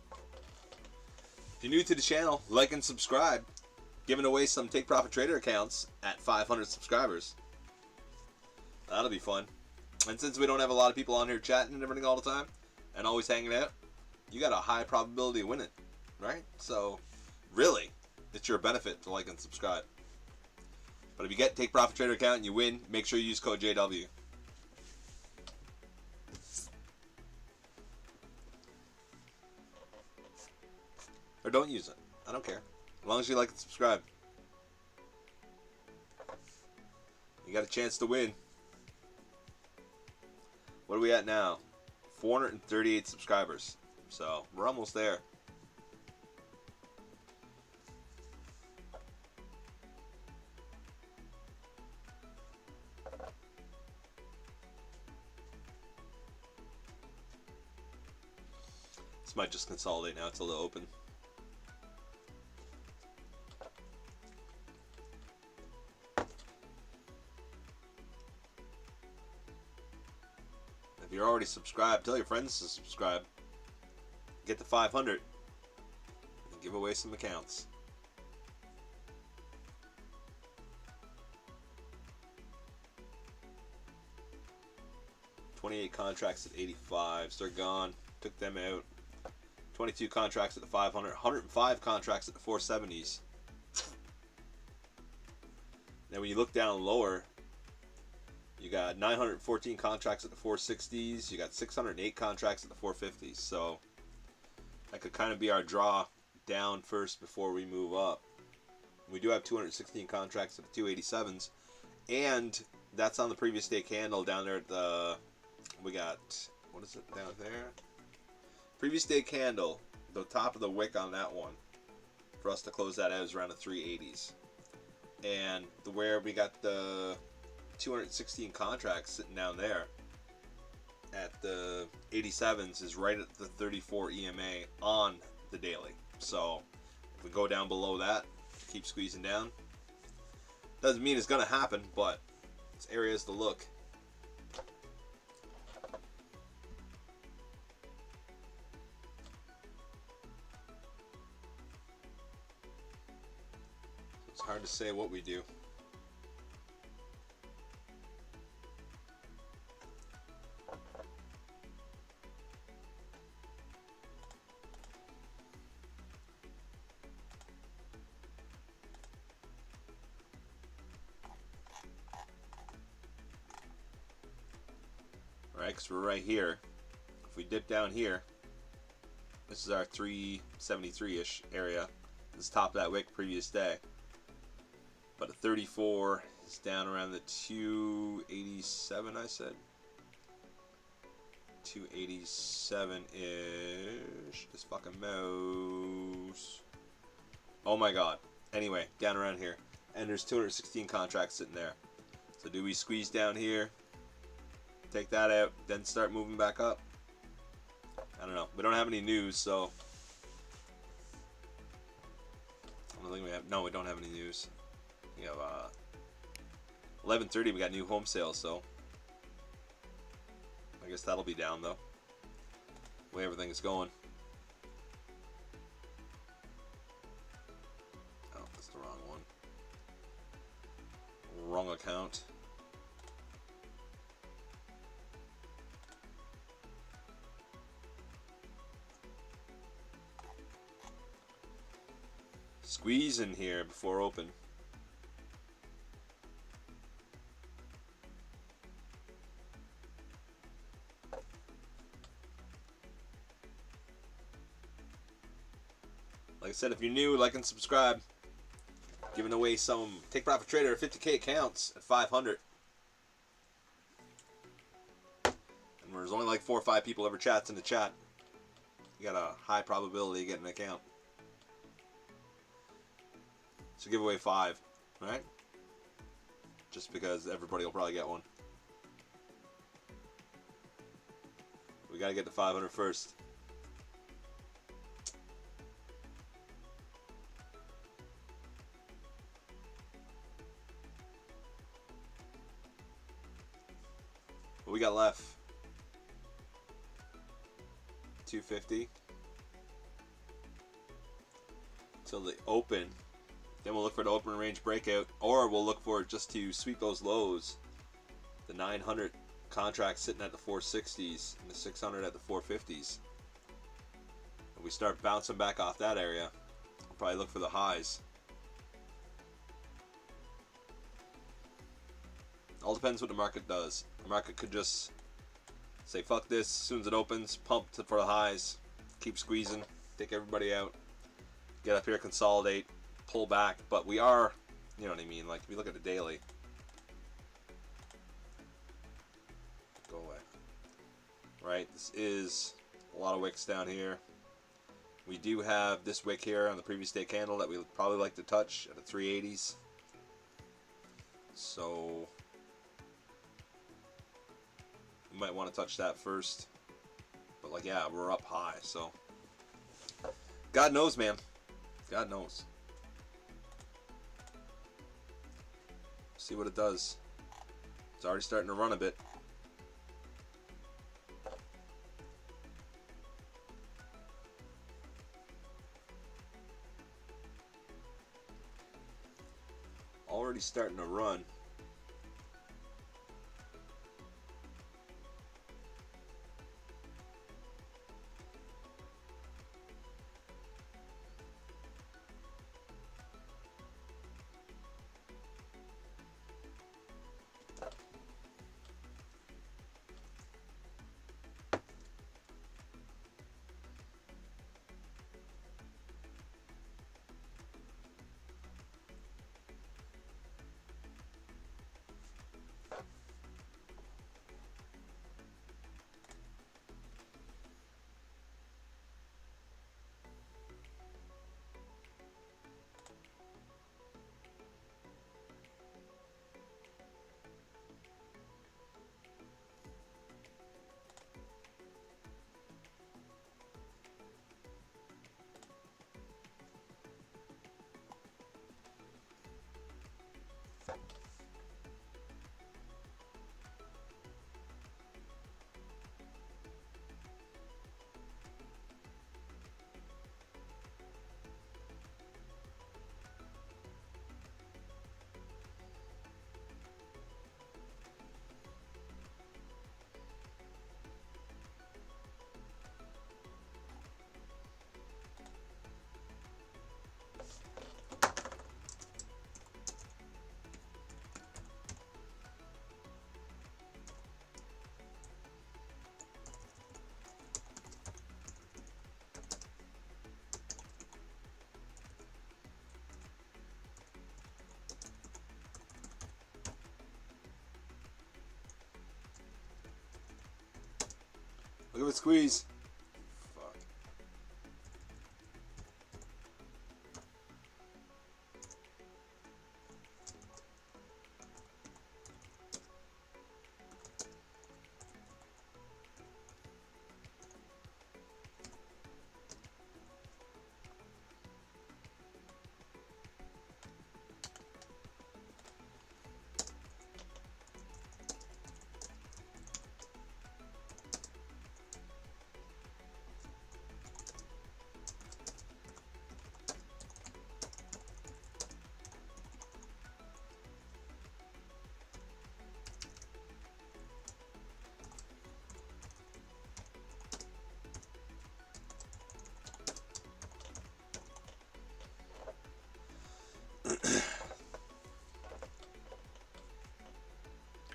If you're new to the channel, like and subscribe. Giving away some Take Profit Trader accounts at 500 subscribers. That'll be fun. And since we don't have a lot of people on here chatting and everything all the time, and always hanging out, you got a high probability of winning, right? So, really, it's your benefit to like and subscribe. But if you get Take Profit Trader account and you win, make sure you use code JW. Or don't use it. I don't care. As long as you like and subscribe. You got a chance to win. What are we at now? 438 subscribers. So, we're almost there. This might just consolidate now until the open. If you're already subscribed, tell your friends to subscribe. Get to 500 and give away some accounts. $28 contracts at 85. So they're gone. Took them out. 22 contracts at the 500, 105 contracts at the 470s. Then when you look down lower, you got 914 contracts at the 460s. You got 608 contracts at the 450s. So that could kind of be our draw down first before we move up. We do have 216 contracts at the 287s. And that's on the previous day candle down there at the... We got... What is it down there? Previous day candle. The top of the wick on that one. For us to close that out is around the 380s. And where we got the 216 contracts sitting down there at the 87s is right at the 34 EMA on the daily. So if we go down below that, keep squeezing down. Doesn't mean it's gonna happen, but it's areas to look. It's hard to say what we do. Alright, because we're right here. If we dip down here, this is our 373-ish area. This is top of that wick previous day. But a 34 is down around the 287, I said. 287-ish. This fucking mouse. Oh my god. Anyway, down around here. And there's 216 contracts sitting there. So do we squeeze down here? Take that out, then start moving back up? I don't know. We don't have any news, so... I don't think we have... No, we don't have any news. We have 11:30. We got new home sales, so I guess that'll be down though. The way everything is going. Oh, that's the wrong one. Wrong account. Squeeze in here before open. Like I said, if you're new, like and subscribe. Giving away some Take Profit Trader 50K accounts at 500. And there's only like 4 or 5 people ever chats in the chat. You got a high probability of getting an account. So give away 5, right? Just because everybody will probably get one. We gotta get to 500 first. What we got left? 250 till the open. Then we'll look for the open range breakout, or we'll look for it just to sweep those lows. The 900 contracts sitting at the 460s and the 600 at the 450s. If we start bouncing back off that area, we'll probably look for the highs. All depends what the market does. The market could just say fuck this as soon as it opens, pump for the highs, keep squeezing, take everybody out, get up here, consolidate, pull back. But we are, you know what I mean, like if you look at the daily, go away, right? This is a lot of wicks down here. We do have this wick here on the previous day candle that we would probably like to touch at the 380s. So we might want to touch that first. But like, yeah, we're up high, so God knows, man. God knows. See what it does. It's already starting to run a bit. Already starting to run. Look at it squeeze. Fuck.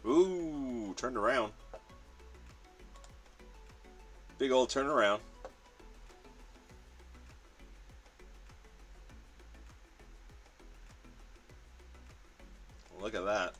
Ooh, turned around. Big old turnaround. Look at that.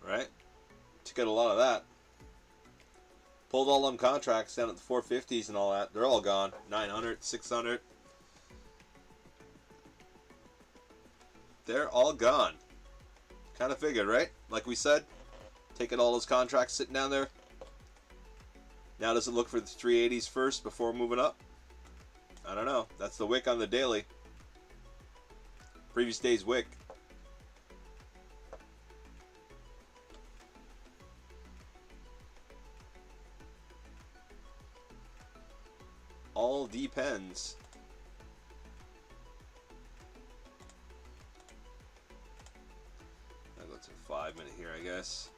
Right? Took out a lot of that. Pulled all them contracts down at the 450s and all that. They're all gone. 900, 600. They're all gone. Kind of figured, right? Like we said, taking all those contracts sitting down there. Now does it look for the 380s first before moving up? I don't know. That's the wick on the daily. Previous day's wick. All depends. I'll go to 5 minute here, I guess.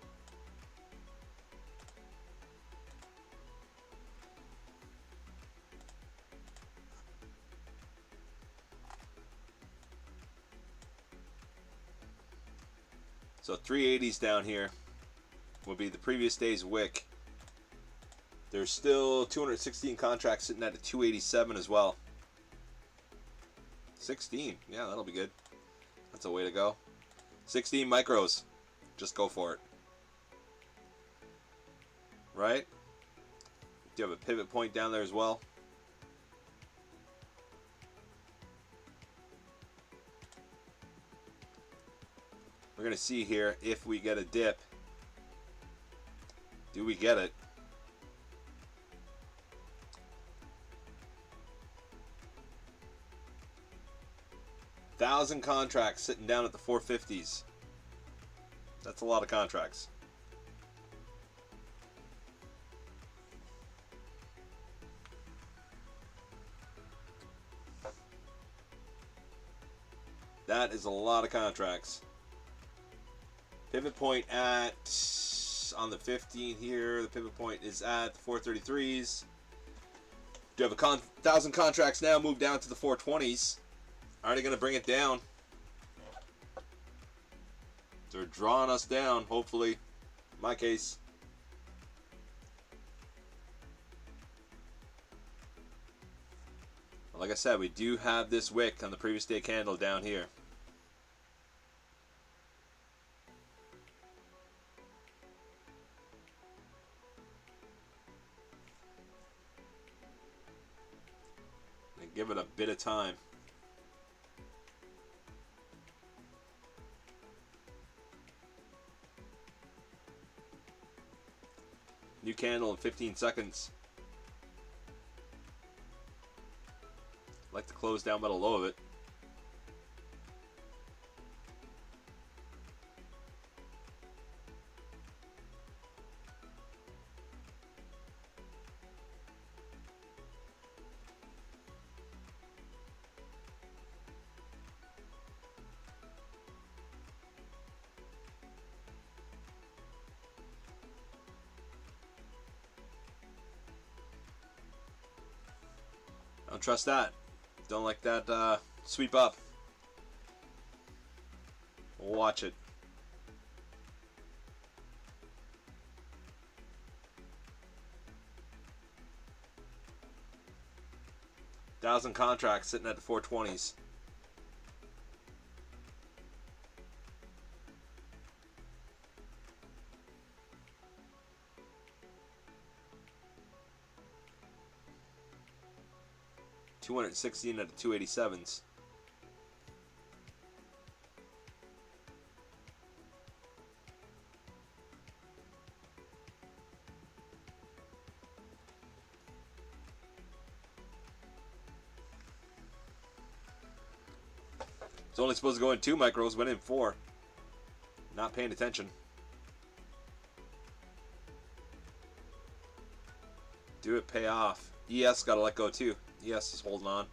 So 380s down here would be the previous day's wick. There's still 216 contracts sitting at a 287 as well. 16, yeah, that'll be good. That's a way to go. 16 micros, just go for it. Right? Do you have a pivot point down there as well? We're gonna see here if we get a dip. Do we get it? Thousand contracts sitting down at the 450s. That's a lot of contracts. That is a lot of contracts. Pivot point at on the 15 here. The pivot point is at the 433s. Do you have a 1,000 contracts now? Move down to the 420s. Already going to bring it down. They're drawing us down, hopefully. In my case. Like I said, we do have this wick on the previous day candle down here. And give it a bit of time. New candle in 15 seconds. Like to close down by the low of it. Don't trust that. Don't like that sweep up. Watch it. 1,000 contracts sitting at the 420s. $216 at the 287s. It's only supposed to go in 2 micros, went in 4. Not paying attention. Do it pay off? ES got to let go too. ES is holding on.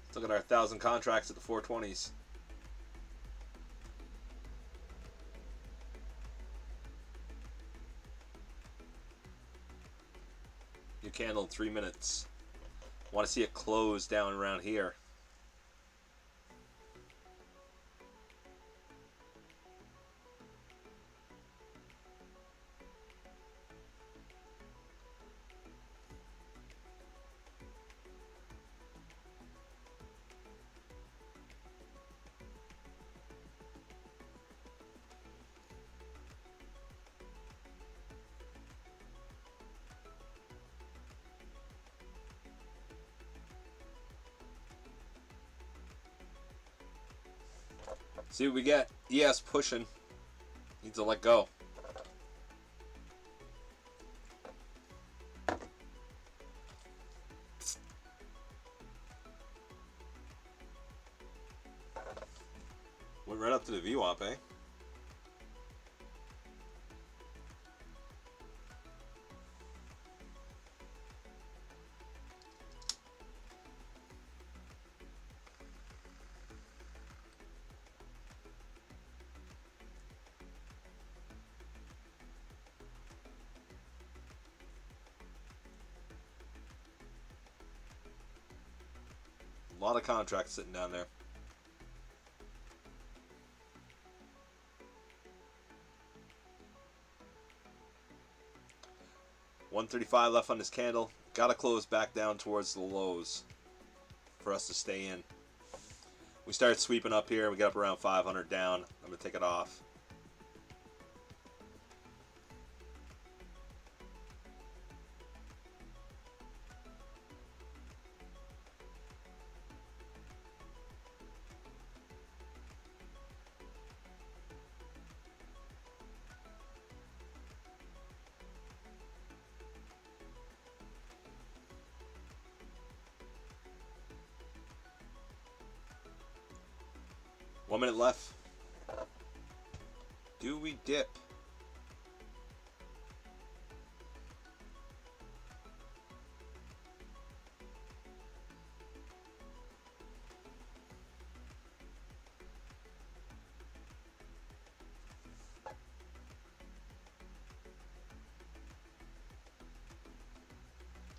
Let's look at our 1,000 contracts at the 420s. New candle in 3 minutes. Want to see it close down around here. See what we get. ES pushing. Needs to let go. Went right up to the VWAP, eh? A lot of contracts sitting down there. $135 left on this candle. Gotta close back down towards the lows for us to stay in. We started sweeping up here. We got up around 500 down. I'm gonna take it off. One minute left. Do we dip?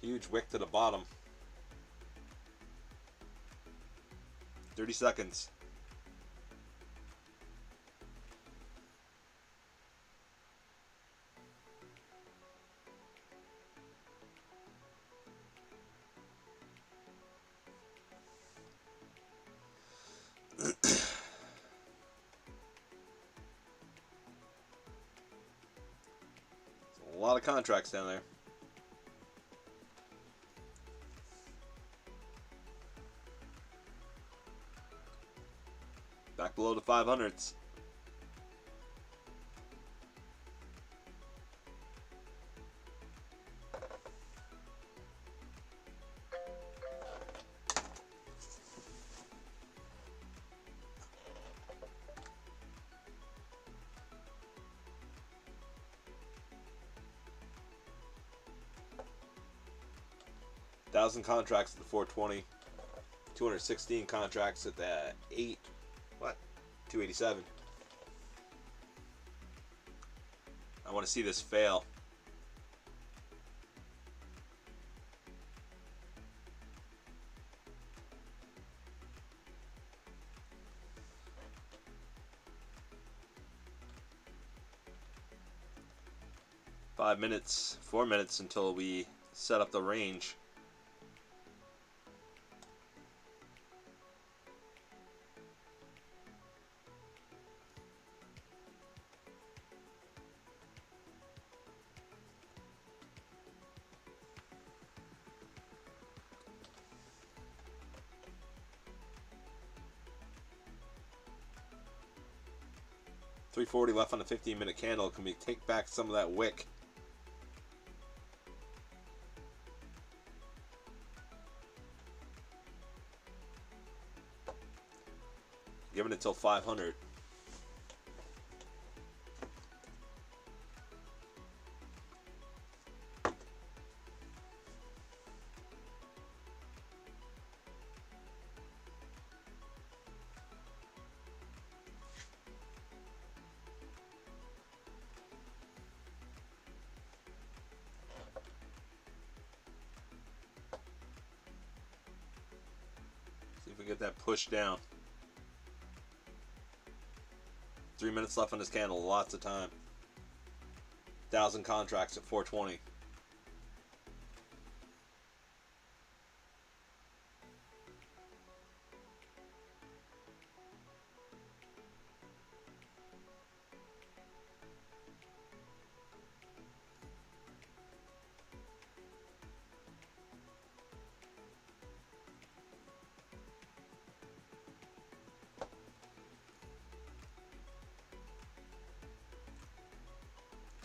Huge wick to the bottom. 30 seconds. A lot of contracts down there. Back below the 500s. $1,000 contracts at the 420, 216 contracts at the 287. I want to see this fail. Five minutes, 4 minutes until we set up the range. $3.40 left on the 15-minute candle. Can we take back some of that wick? Giving it till 500. See if we get that push down. 3 minutes left on this candle, lots of time. 1,000 contracts at 420.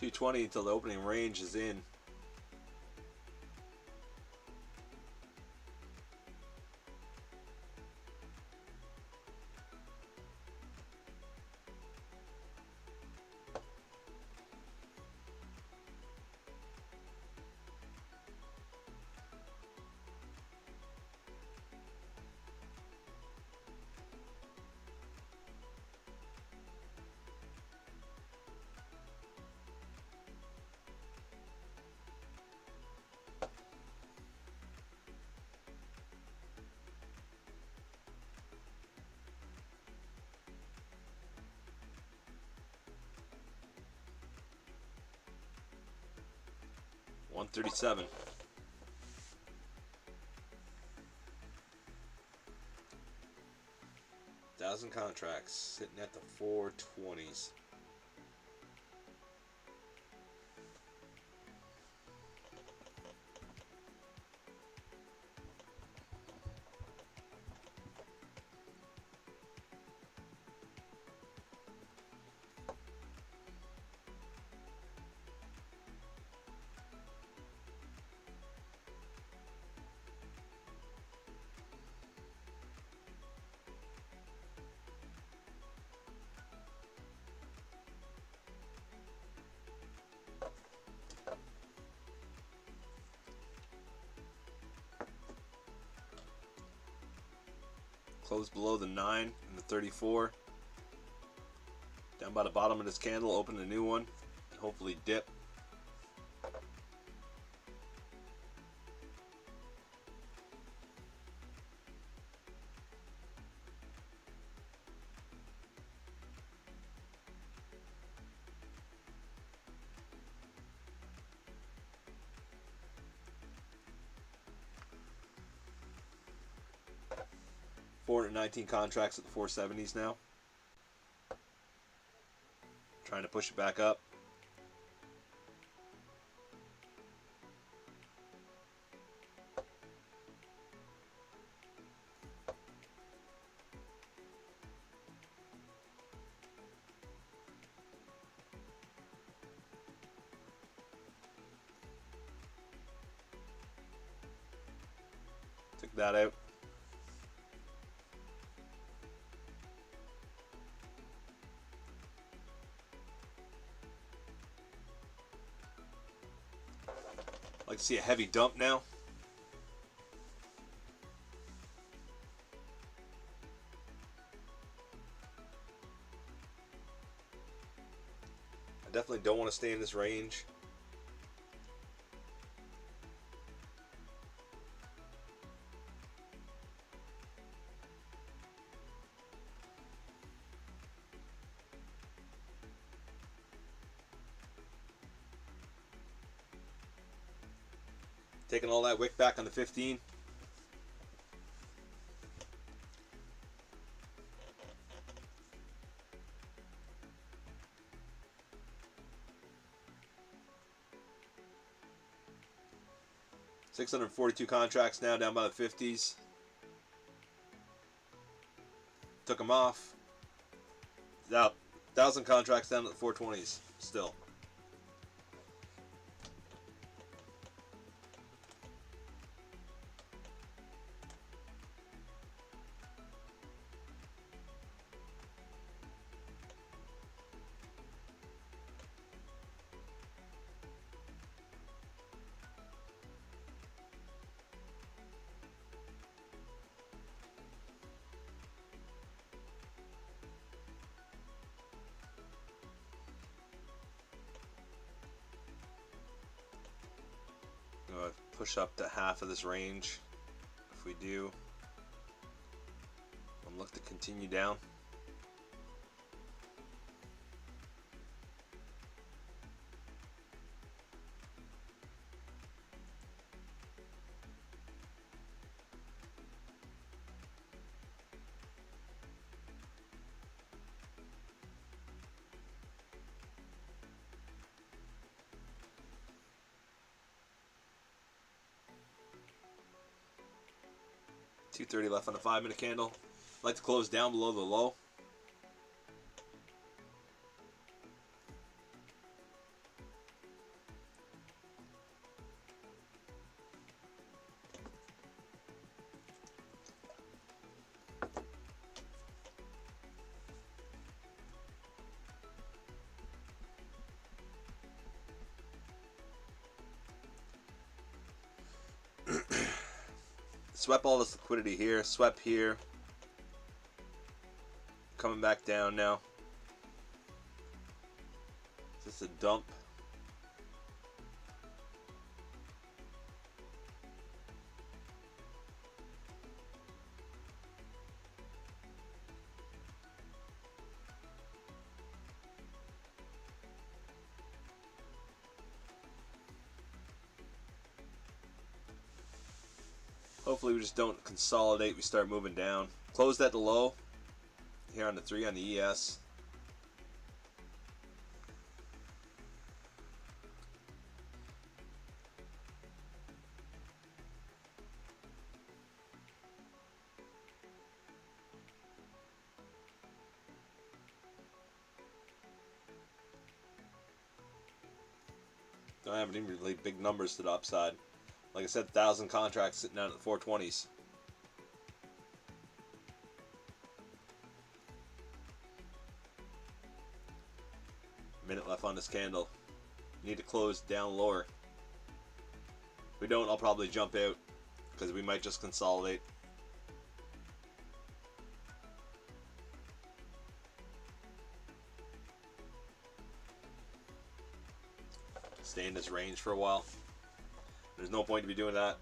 $2.20 until the opening range is in. $137. Thousand contracts sitting at the 420s. Close below the 9 and the 34. Down by the bottom of this candle, open a new one, and hopefully dip. $419 contracts at the 470s now. Trying to push it back up. Took that out. Like to see a heavy dump now. I definitely don't want to stay in this range. Taking all that wick back on the 15. $642 contracts now, down by the 50s. Took them off. Now, 1,000 contracts down at the 420s still. Push up to half of this range. If we do, I'm look to continue down. $230 left on the 5-minute candle. I'd like to close down below the low. Swept all this liquidity here, swept here. Coming back down now. Is this a dump? Hopefully we just don't consolidate, we start moving down. Closed at the low here on the 3 on the ES. Don't have any really big numbers to the upside. Like I said, 1,000 contracts sitting down at the 420s. Minute left on this candle. Need to close down lower. If we don't, I'll probably jump out because we might just consolidate. Stay in this range for a while. There's no point to be doing that.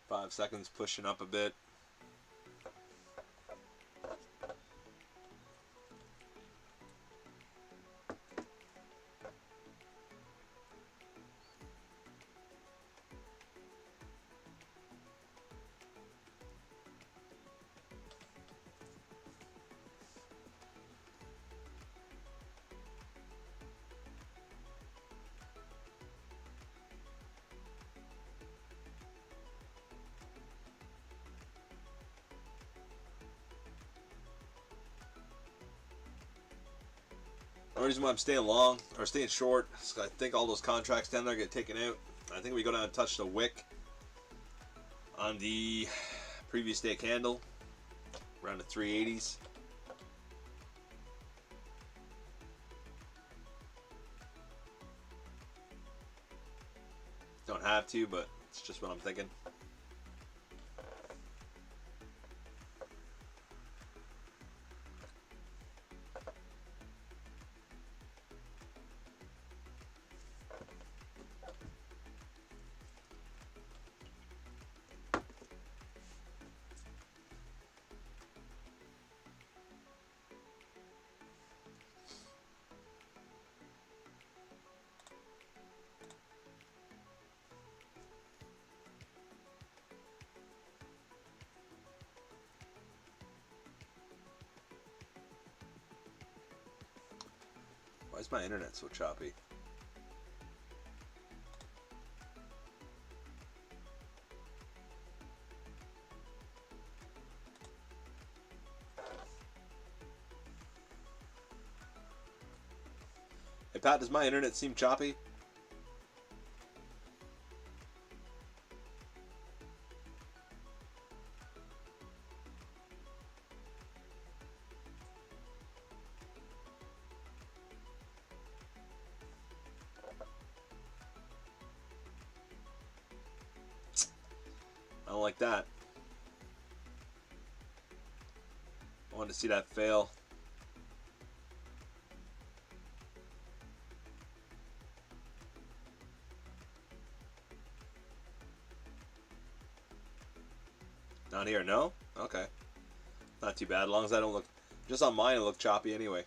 Five seconds pushing up a bit. The reason why I'm staying long or staying short is I think all those contracts down there get taken out. I think we go down and touch the wick on the previous day candle around the 380s. Don't have to, but it's just what I'm thinking. Why is my internet so choppy? Hey Pat, does my internet seem choppy? I don't like that. I wanted to see that fail. Down here, no? Okay. Not too bad, as long as I don't look... Just on mine, it looked choppy anyway.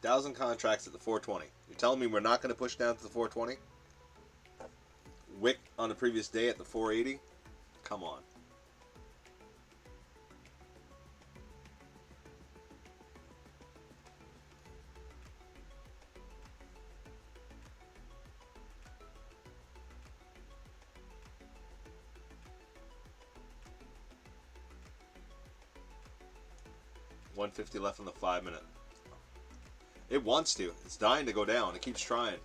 $1,000 contracts at the 420. You're telling me we're not going to push down to the 420? Wick on the previous day at the 480? Come on. $150 left on the 5 minute. It wants to. It's dying to go down. It keeps trying.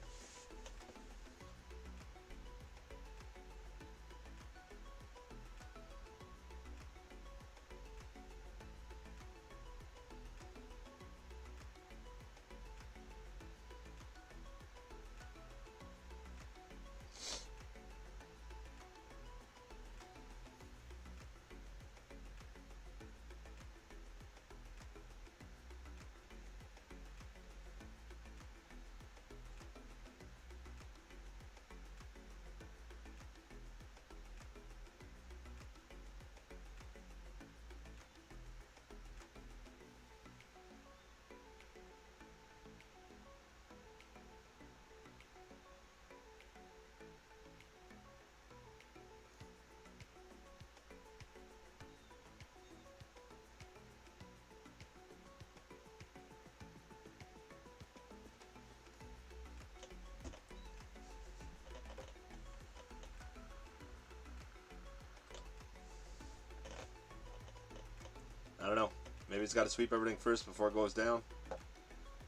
I don't know. Maybe it's got to sweep everything first before it goes down.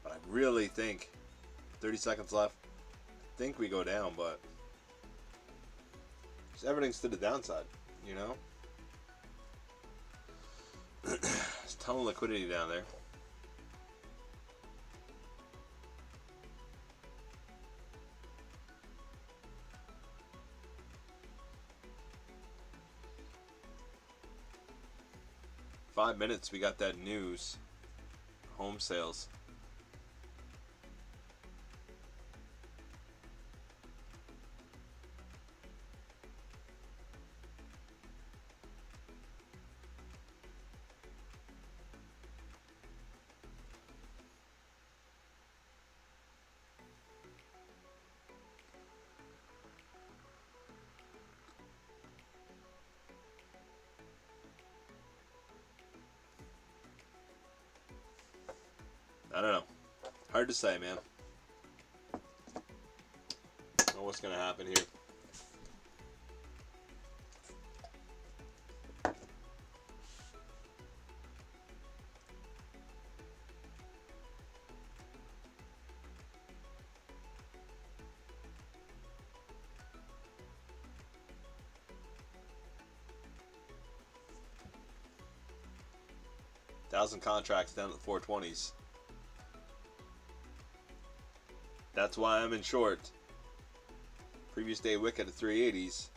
But I really think 30 seconds left. I think we go down, but everything's to the downside, you know? There's a ton of liquidity down there. Five minutes, we got that news. Home sales. I don't know. Hard to say, man. I don't know what's going to happen here. 1,000 contracts down at the 420s. That's why I'm in short. Previous day wick at the 380s.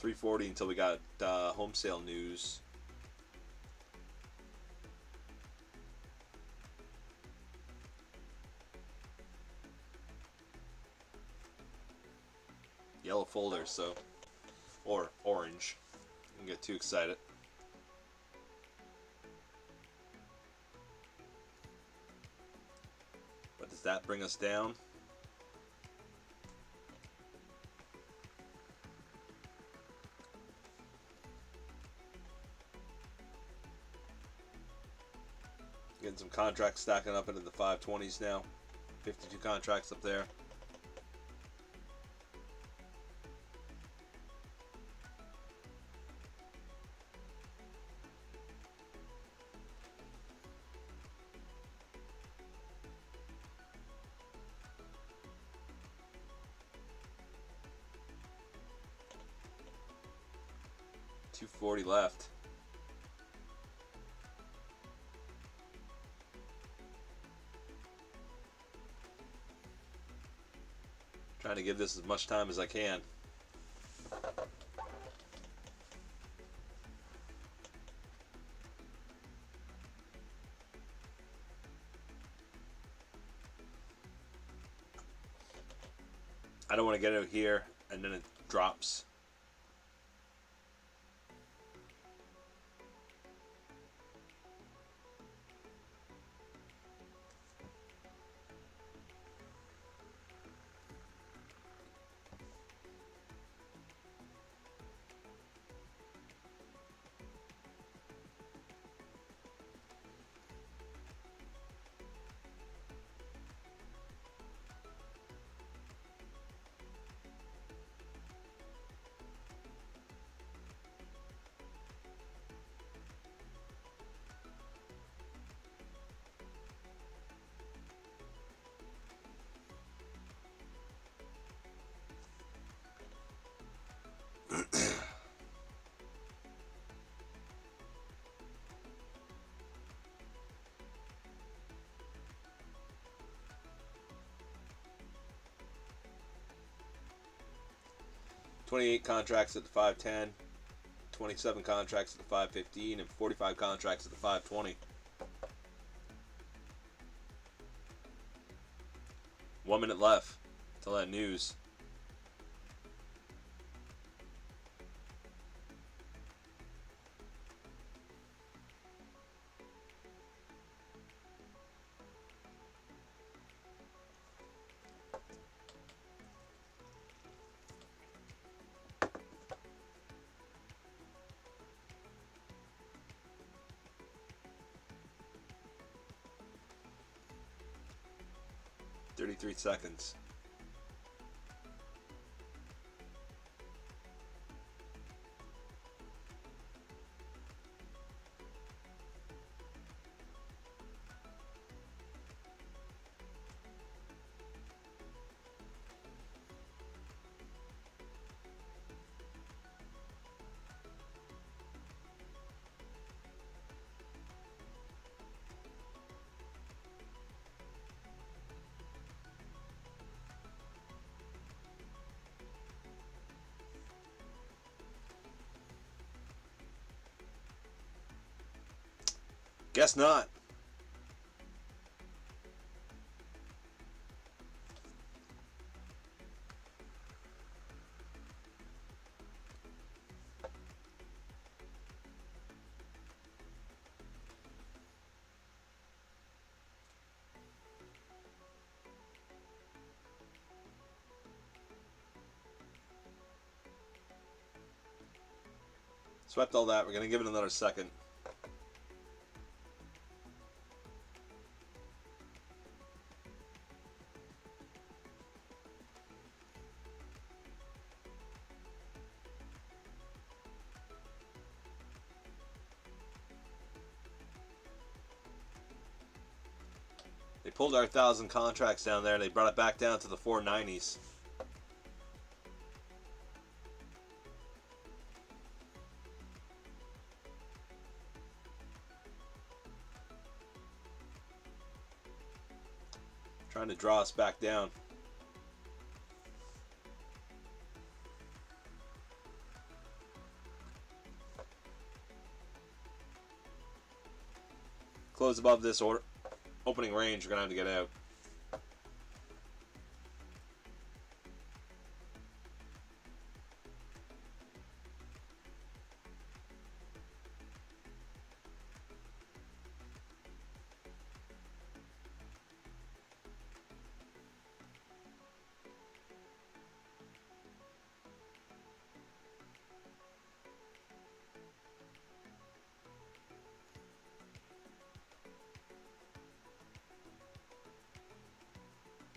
$340 until we got home sale news. Yellow folder, so, or orange. Don't get too excited. But does that bring us down? Getting some contracts stacking up into the 520s now. 52 contracts up there. $240 left. Trying to give this as much time as I can. I don't want to get it here and then it drops. $28 contracts at the 510, 27 contracts at the 515, and 45 contracts at the 520. 1 minute left till that news. $33 seconds. Guess not. Swept all that. We're going to give it another second. pulled our 1,000 contracts down there. They brought it back down to the 490s. Trying to draw us back down. Close above this order opening range, we're gonna have to get out.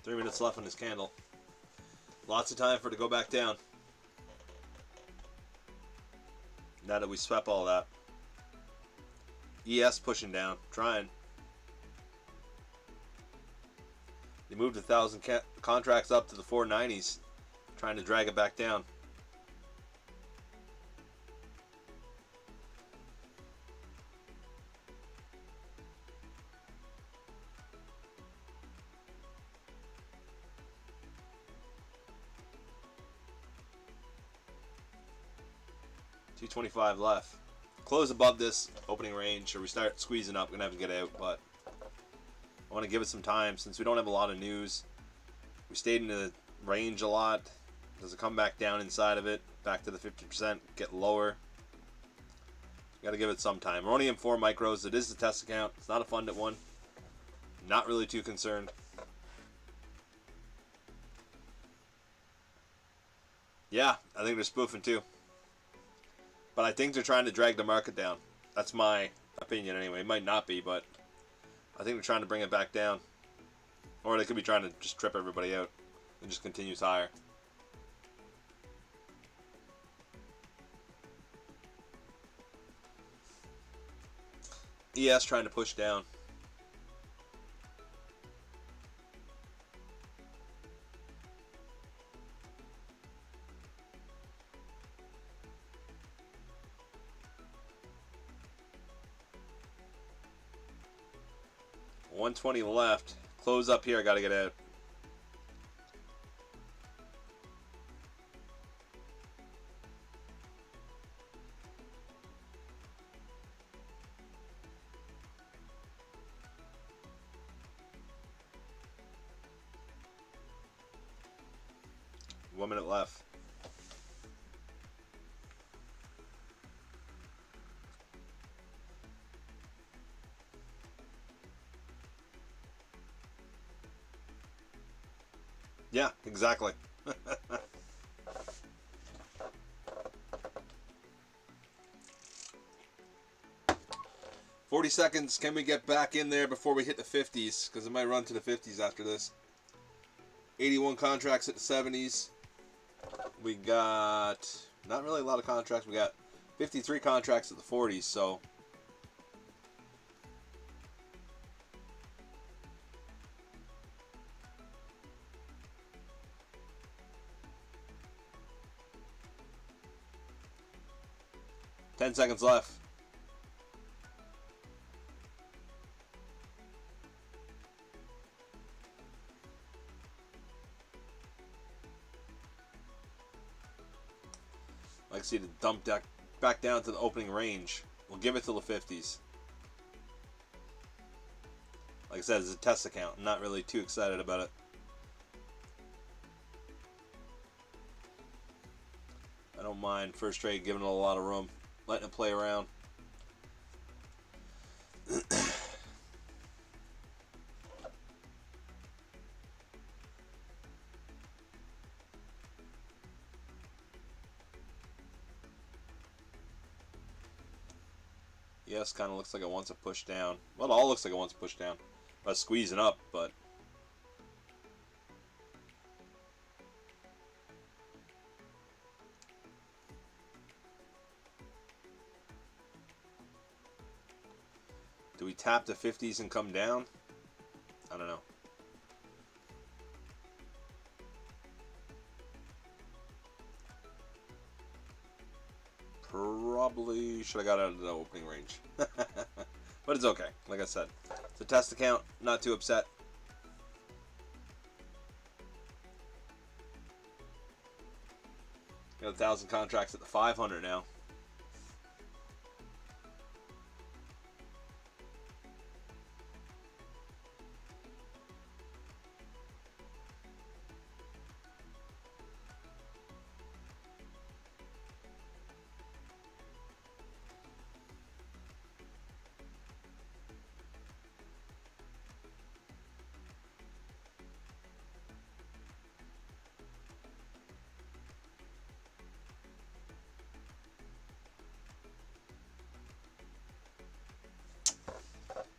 Three minutes left on this candle. Lots of time for it to go back down. Now that we swept all that. ES pushing down, trying. They moved 1,000 contracts up to the 490s, trying to drag it back down. $225 left. Close above this opening range, or we start squeezing up. We're gonna have to get out, but I want to give it some time since we don't have a lot of news. We stayed in the range a lot. Does it come back down inside of it, back to the 50%, get lower? Got to give it some time. We're only in 4 micros. It is the test account. It's not a funded one. Not really too concerned. Yeah, I think they're spoofing too. But I think they're trying to drag the market down. That's my opinion anyway. It might not be, but I think they're trying to bring it back down. Or they could be trying to just trip everybody out and just continues higher. ES trying to push down. $120 left. Close up here. I gotta get out. One minute left. Yeah, exactly. 40 seconds. Can we get back in there before we hit the 50s? Because it might run to the 50s after this. 81 contracts at the 70s. We got not really a lot of contracts. We got 53 contracts at the 40s, so $10 seconds left. I like to see the dump deck back down to the opening range. We'll give it till the 50s. Like I said, it's a test account. I'm not really too excited about it. I don't mind first trade giving it a lot of room, letting it play around. Yes, kind of looks like it wants to push down. Well, it all looks like it wants to push down. By squeezing up, but do we tap the 50s and come down? I don't know. should have got out of the opening range. But it's okay. Like I said, it's a test account. Not too upset. Got 1,000 contracts at the 500 now.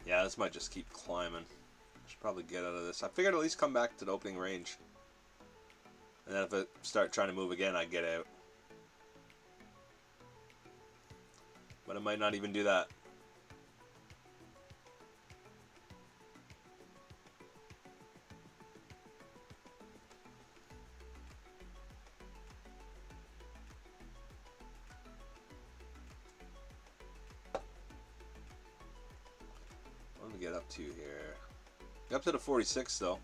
Yeah, this might just keep climbing. I should probably get out of this. I figured at least come back to the opening range. And then if it start trying to move again, I'd get out. But it might not even do that. What do we get up to here? Get up to the 46 though.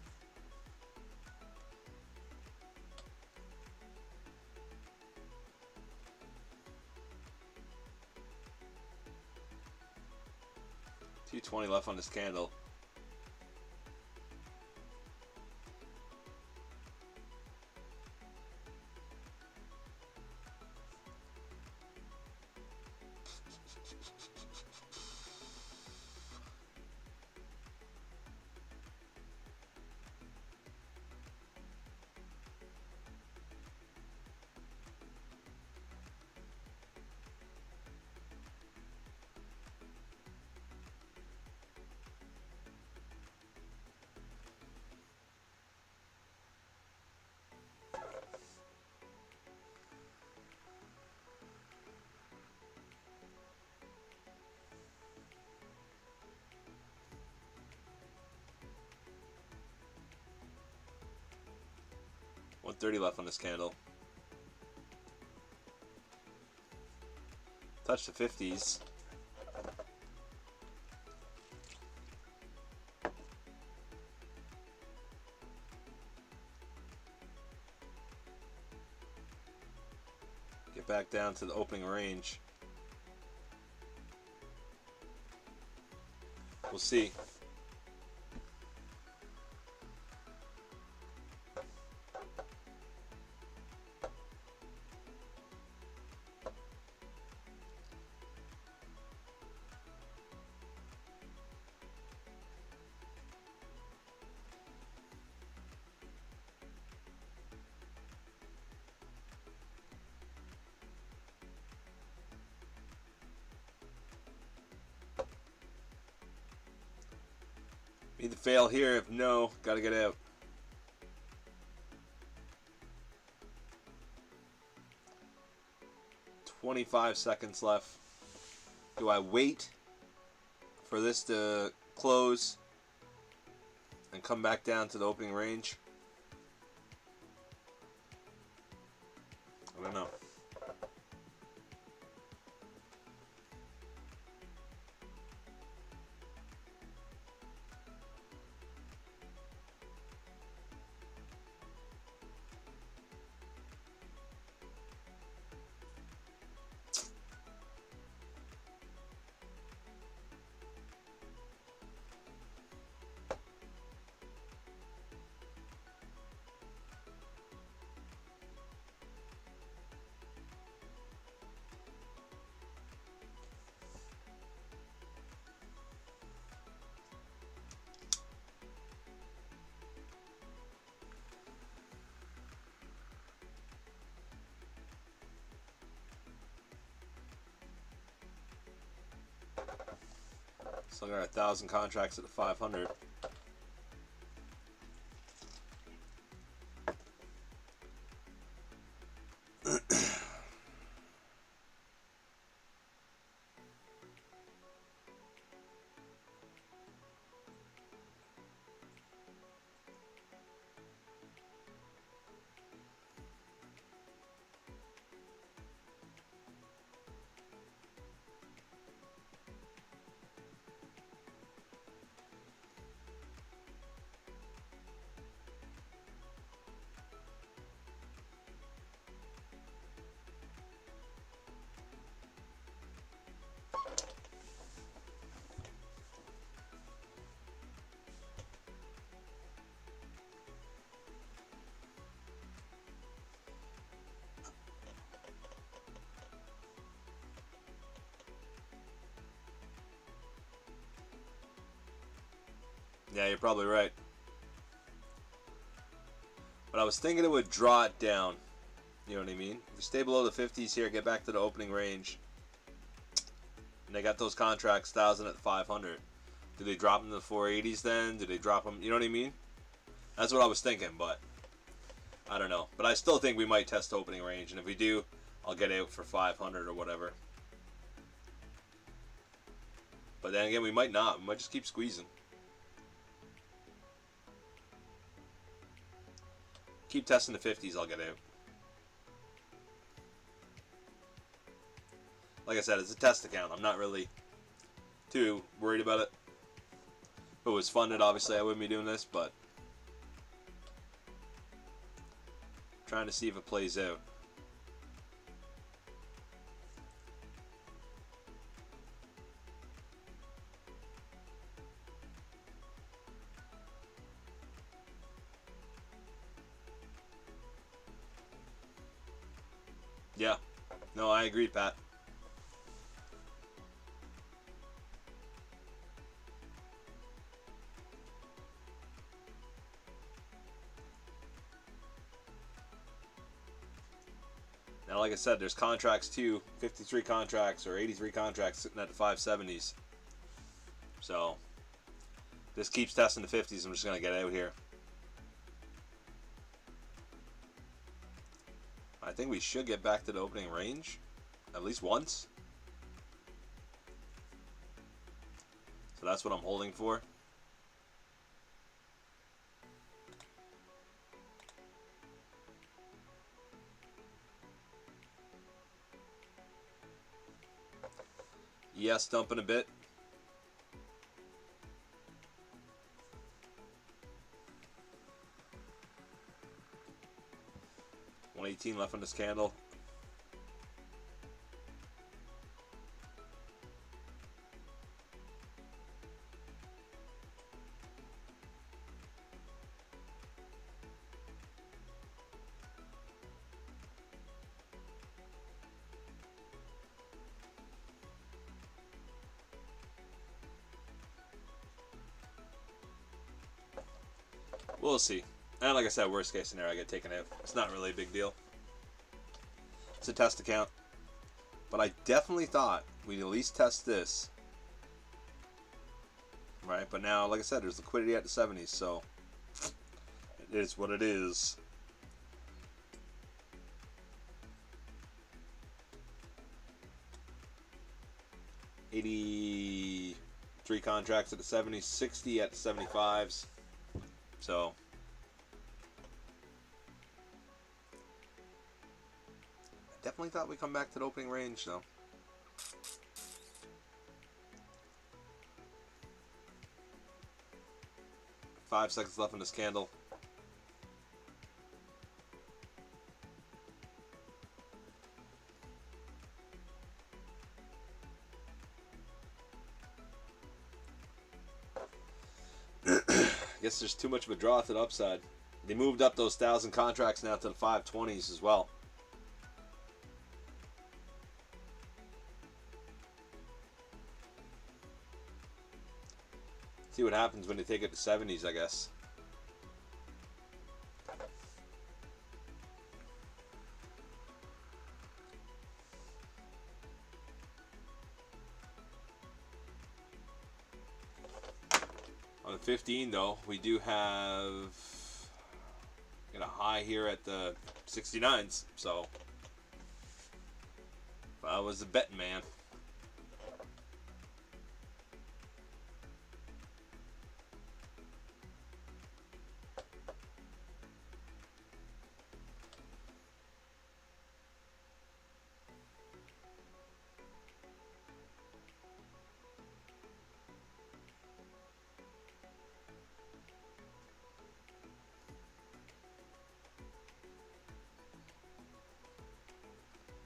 $220 left on this candle. $130 left on this candle. Touch the 50s. Get back down to the opening range. We'll see. Need to fail here. If no, gotta get out. $25 seconds left. Do I wait for this to close and come back down to the opening range? I don't know. So I got 1,000 contracts at the 500. Yeah, you're probably right. But I was thinking it would draw it down. You know what I mean? If you stay below the 50s here, get back to the opening range. And they got those contracts 1,000 at 500. Do they drop them to the 480s then? Do they drop them? You know what I mean? That's what I was thinking, but I don't know. But I still think we might test opening range. And if we do, I'll get out for 500 or whatever. But then again, we might not. We might just keep squeezing. Keep testing the 50s, I'll get out. Like I said, it's a test account. I'm not really too worried about it. If it was funded, obviously I wouldn't be doing this, but trying to see if it plays out. Yeah. No, I agree, Pat. Now, like I said, there's contracts too, 53 contracts or 83 contracts sitting at the 570s. So, this keeps testing the 50s. I'm just going to get out here. I think we should get back to the opening range, at least once. So that's what I'm holding for. Yes, dumping a bit. $118 left on this candle. We'll see. And like I said, worst case scenario, I get taken out. It's not really a big deal. It's a test account. But I definitely thought we'd at least test this. Right? But now, like I said, there's liquidity at the 70s, so it is what it is. $83 contracts at the 70s, 60 at the 75s. So I definitely thought we'd come back to the opening range, though. Five seconds left in this candle. I guess there's too much of a draw to the upside. They moved up those 1,000 contracts now to the 520s as well. See what happens when they take it to 70s, I guess. On the 15, though, we do have a high here at the 69s, so I was a betting man.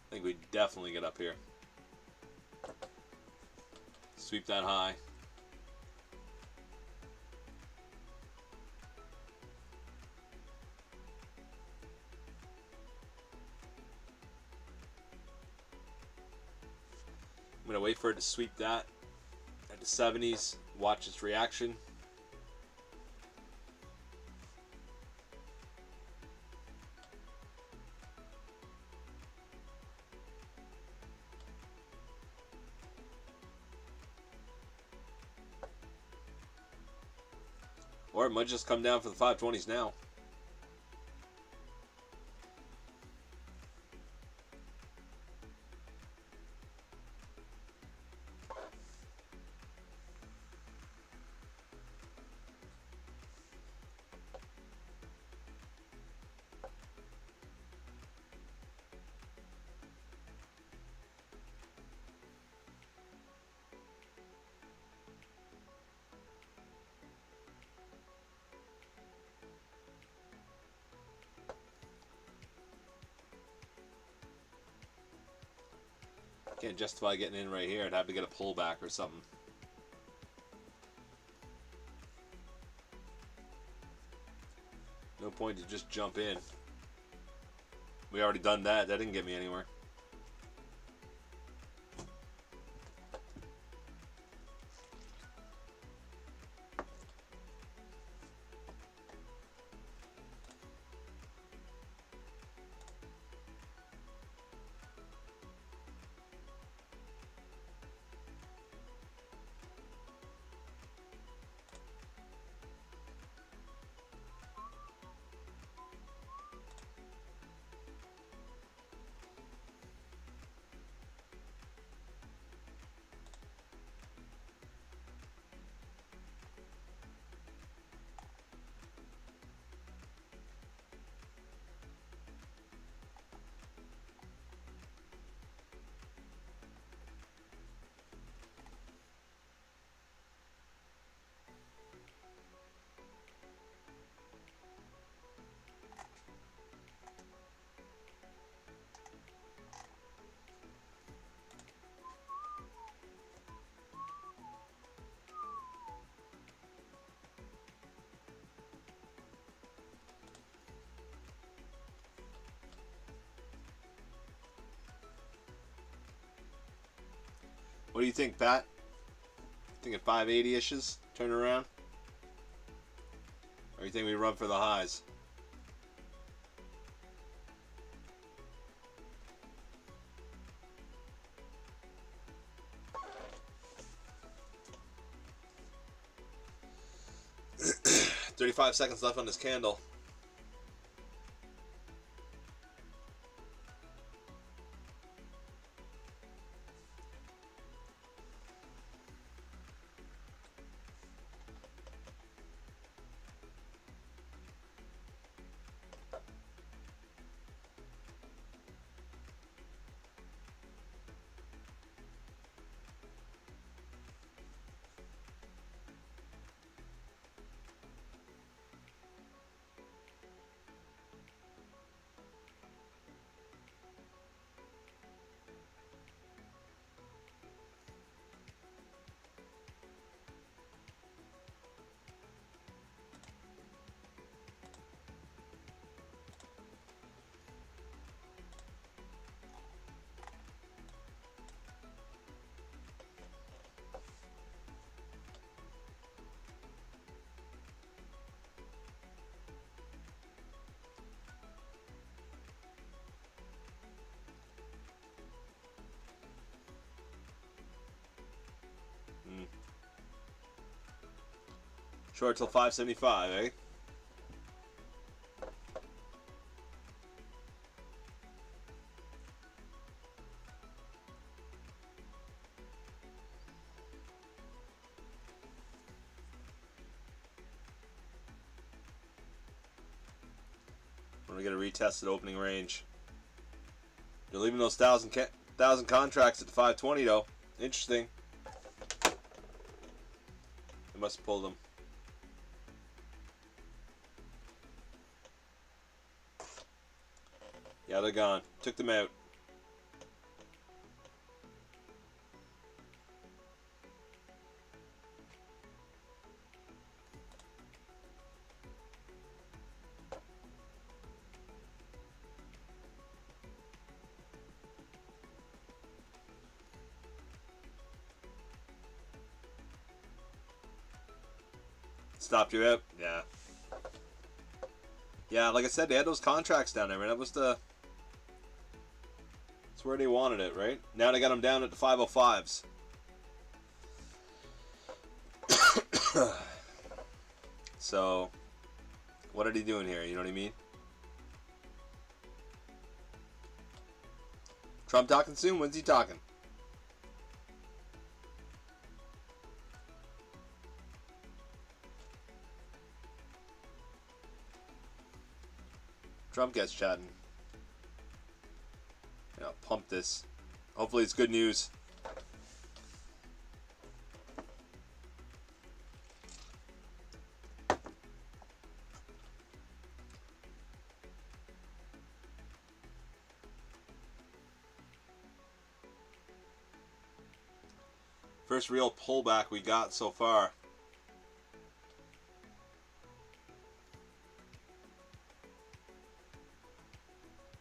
I think we definitely get up here. Sweep that high. I'm going to wait for it to sweep that at the 70s. Watch its reaction. Or it might just come down for the 520s now. Can't justify getting in right here. I'd have to get a pullback or something. No point to just jump in. We already done that. That didn't get me anywhere. What do you think, Pat? Think at 580-ishes, turn around? Or you think we run for the highs? $35 seconds left on this candle. Short till 575, eh? When we get a retested opening range. You're leaving those thousand contracts at the 520 though. Interesting. They must have pulled them. Yeah, they're gone. Took them out. Stopped you out? Yeah. Yeah, like I said, they had those contracts down there, man. That was the... That's where they wanted it, right? Now they got them down at the 505s. So, what are they doing here? You know what I mean? Trump talking soon? When's he talking? Trump gets chatting. Yeah, pump this. Hopefully it's good news. First real pullback we got so far.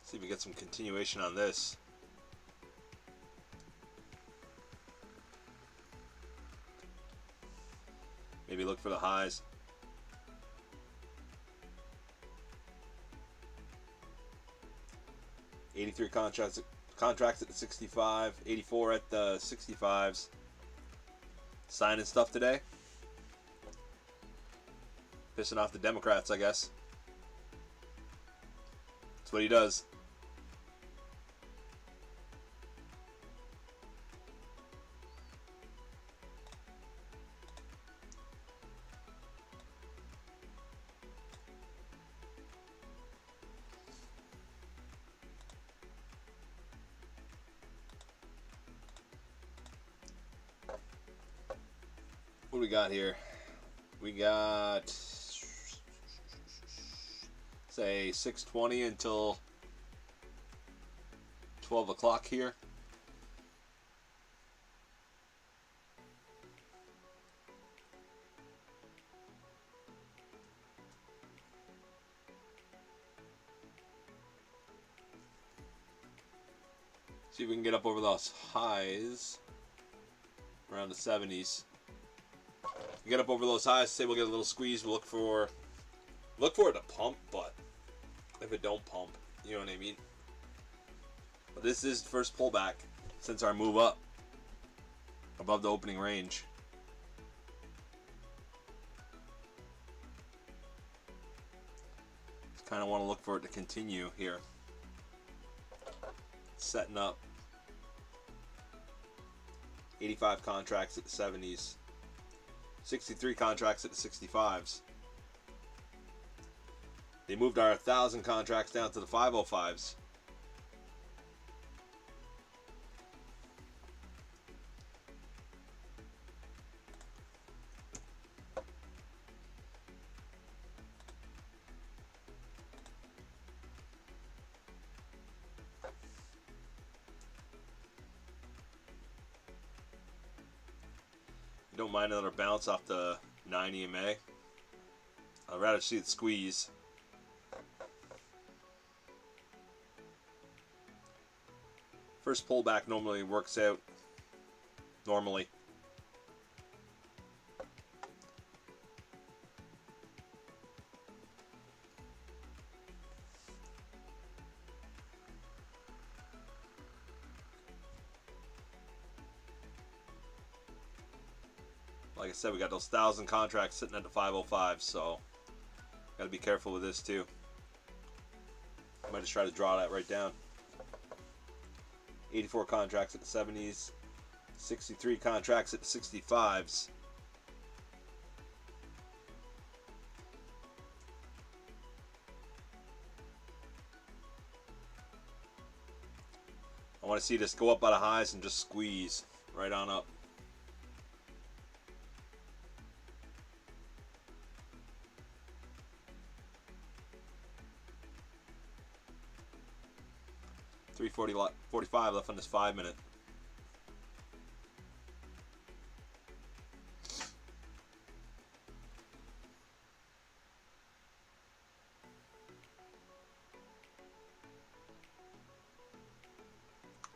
See if we get some continuation on this. Maybe look for the highs. $83 contracts at the 65, 84 at the 65s. Signing stuff today. Pissing off the Democrats, I guess. That's what he does. What do we got here? We got, say, 6:20 until 12 o'clock here. See if we can get up over those highs around the 70s. Get up over those highs, say we'll get a little squeeze. We'll look for it to pump, but if it don't pump, you know what I mean. But this is the first pullback since our move up above the opening range. Just kind of want to look for it to continue here. Setting up 85 contracts at the 70s. 63 contracts at the 65s. They moved our 1,000 contracts down to the 505s. Don't mind another bounce off the 9 EMA. I'd rather see it squeeze. First pullback normally works out. Normally. Like I said, we got those 1,000 contracts sitting at the 505, so got to be careful with this too. Might just try to draw that right down. 84 contracts at the 70s, 63 contracts at the 65s. I want to see this go up by the highs and just squeeze right on up. $3:45 left on this 5 minute.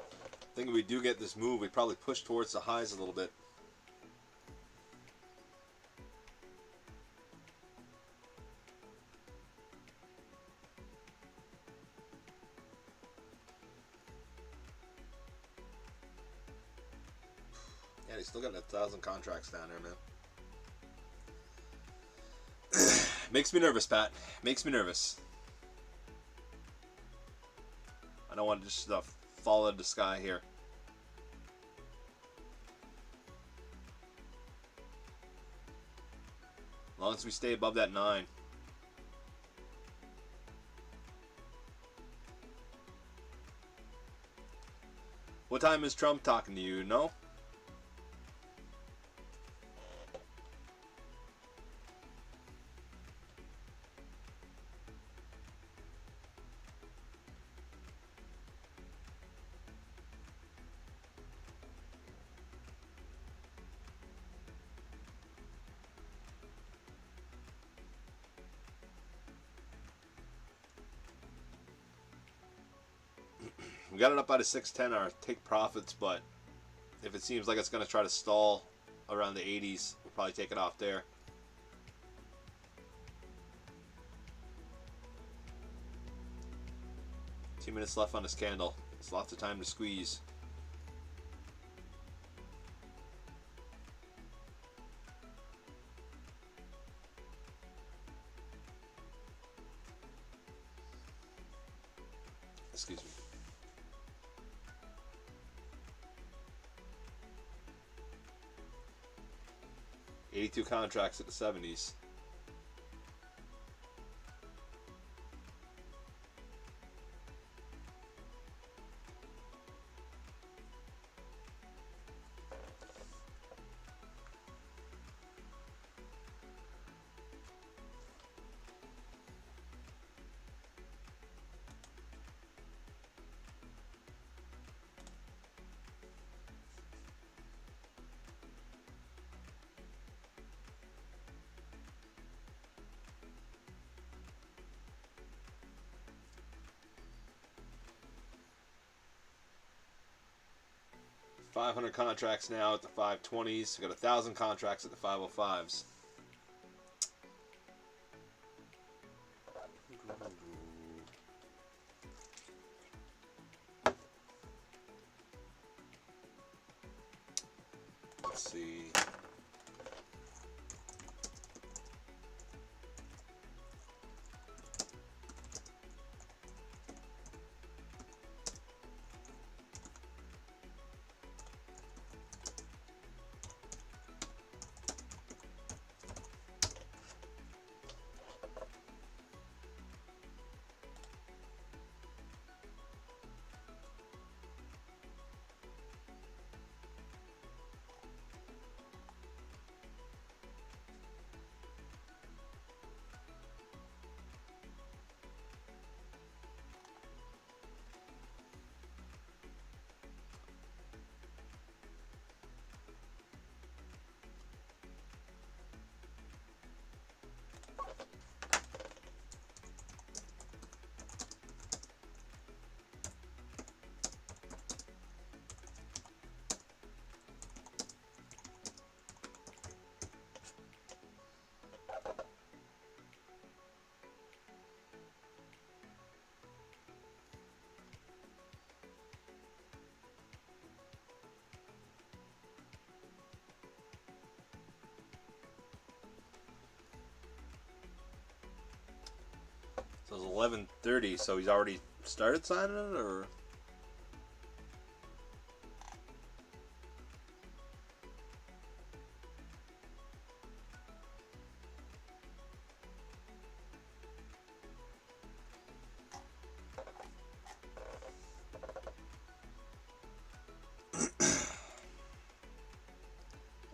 I think if we do get this move, we probably push towards the highs a little bit. Yeah, they still got 1,000 contracts down there, man. Makes me nervous, Pat. Makes me nervous. I don't want to just fall into the sky here. As long as we stay above that 9. What time is Trump talking to you? No? We got it up out of 610 our take profits, but if it seems like it's going to try to stall around the 80s, we'll probably take it off there. Two minutes left on this candle. It's lots of time to squeeze. Excuse me. $82 contracts at the 70s. $500 contracts now at the 520s. We got 1,000 contracts at the 505s. Let's see. So it's 11:30, so he's already started signing it, or?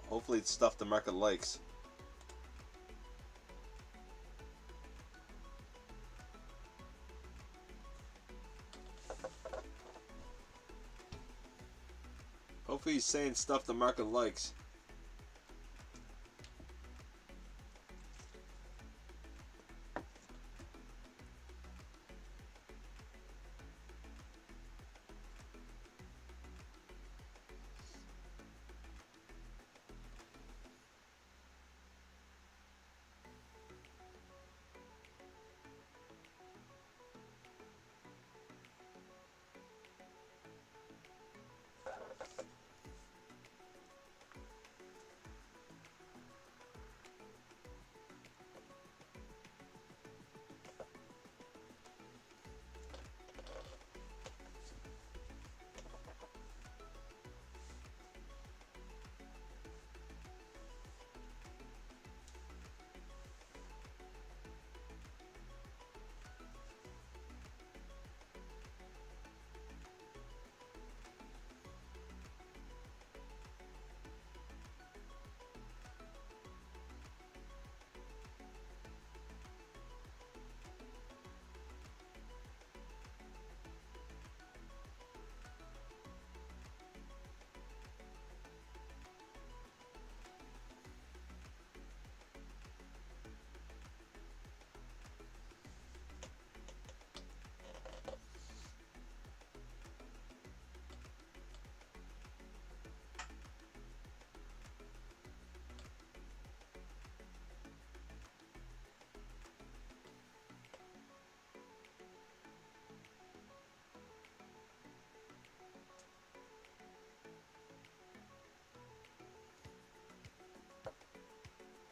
Hopefully it's stuff the market likes. Hopefully he's saying stuff the market likes.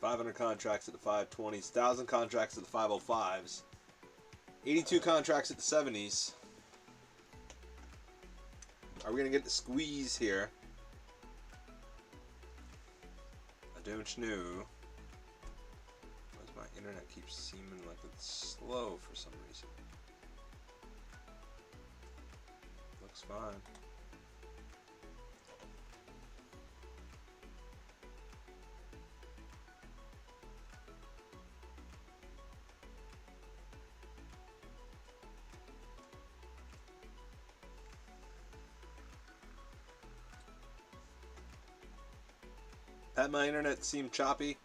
500 contracts at the 520s, 1,000 contracts at the 505s, 82 contracts at the 70s. Are we going to get the squeeze here? I don't know. Why my internet keeps seeming like it's slow for some reason? Looks fine. Had my internet seem choppy?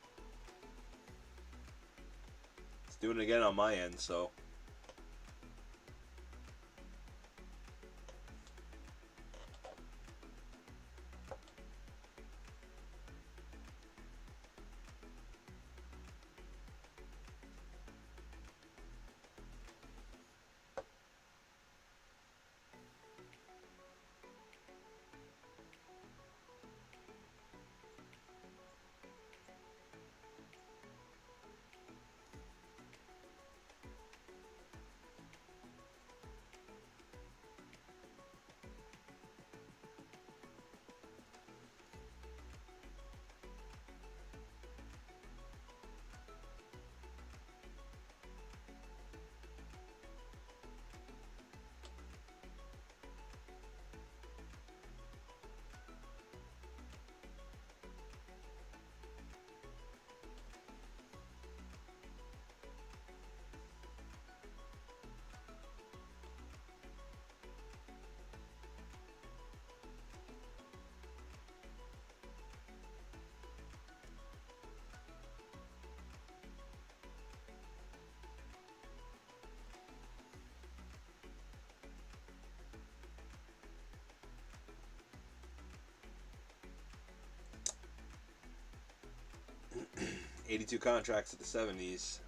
It's doing it again on my end, so. $82 contracts at the 70s.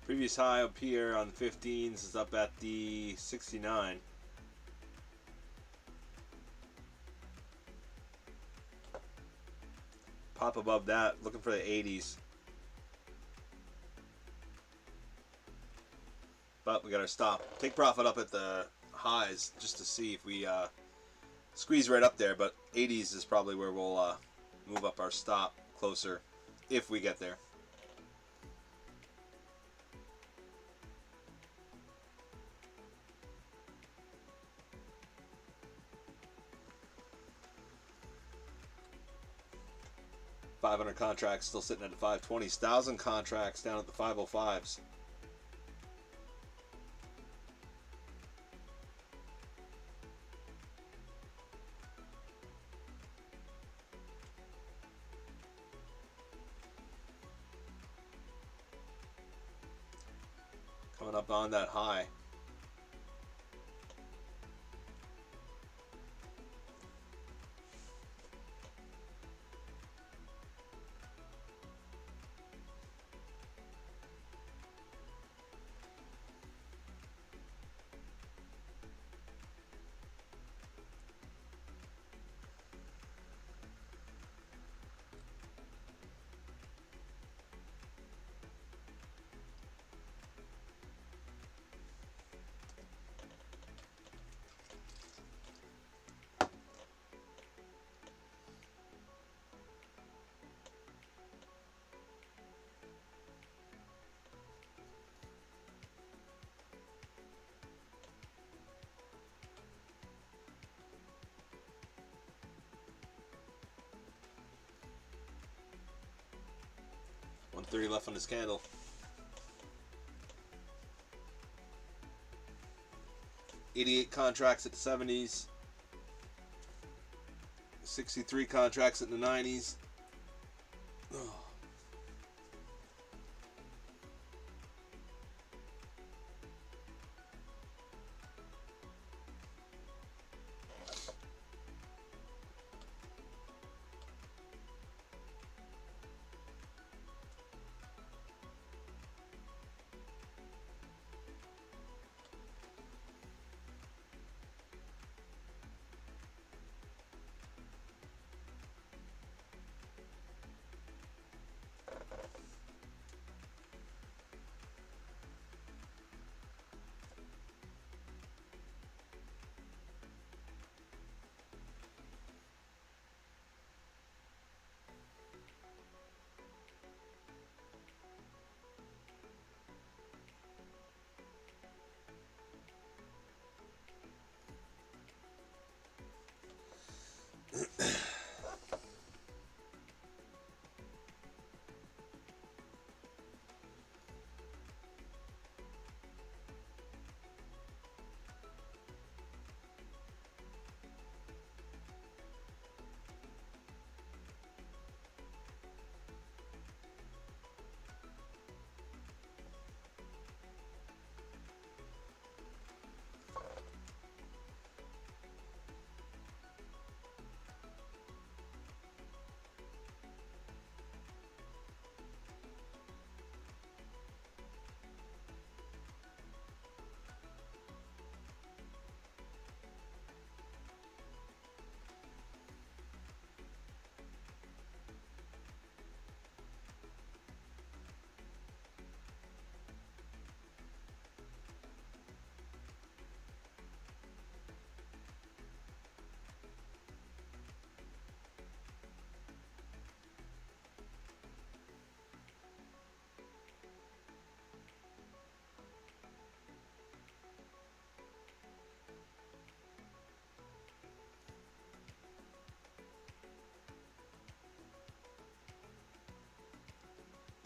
Previous high up here on the 15s is up at the 69. Pop above that, looking for the 80s. But we got our stop. Take profit up at the highs just to see if we squeeze right up there. But 80s is probably where we'll move up our stop closer if we get there. $500 contracts still sitting at the 520s. 1,000 contracts down at the 505s. Coming up on that high. 130 left on this candle. $88 contracts at the 70s. 63 contracts in the 90s. Oh.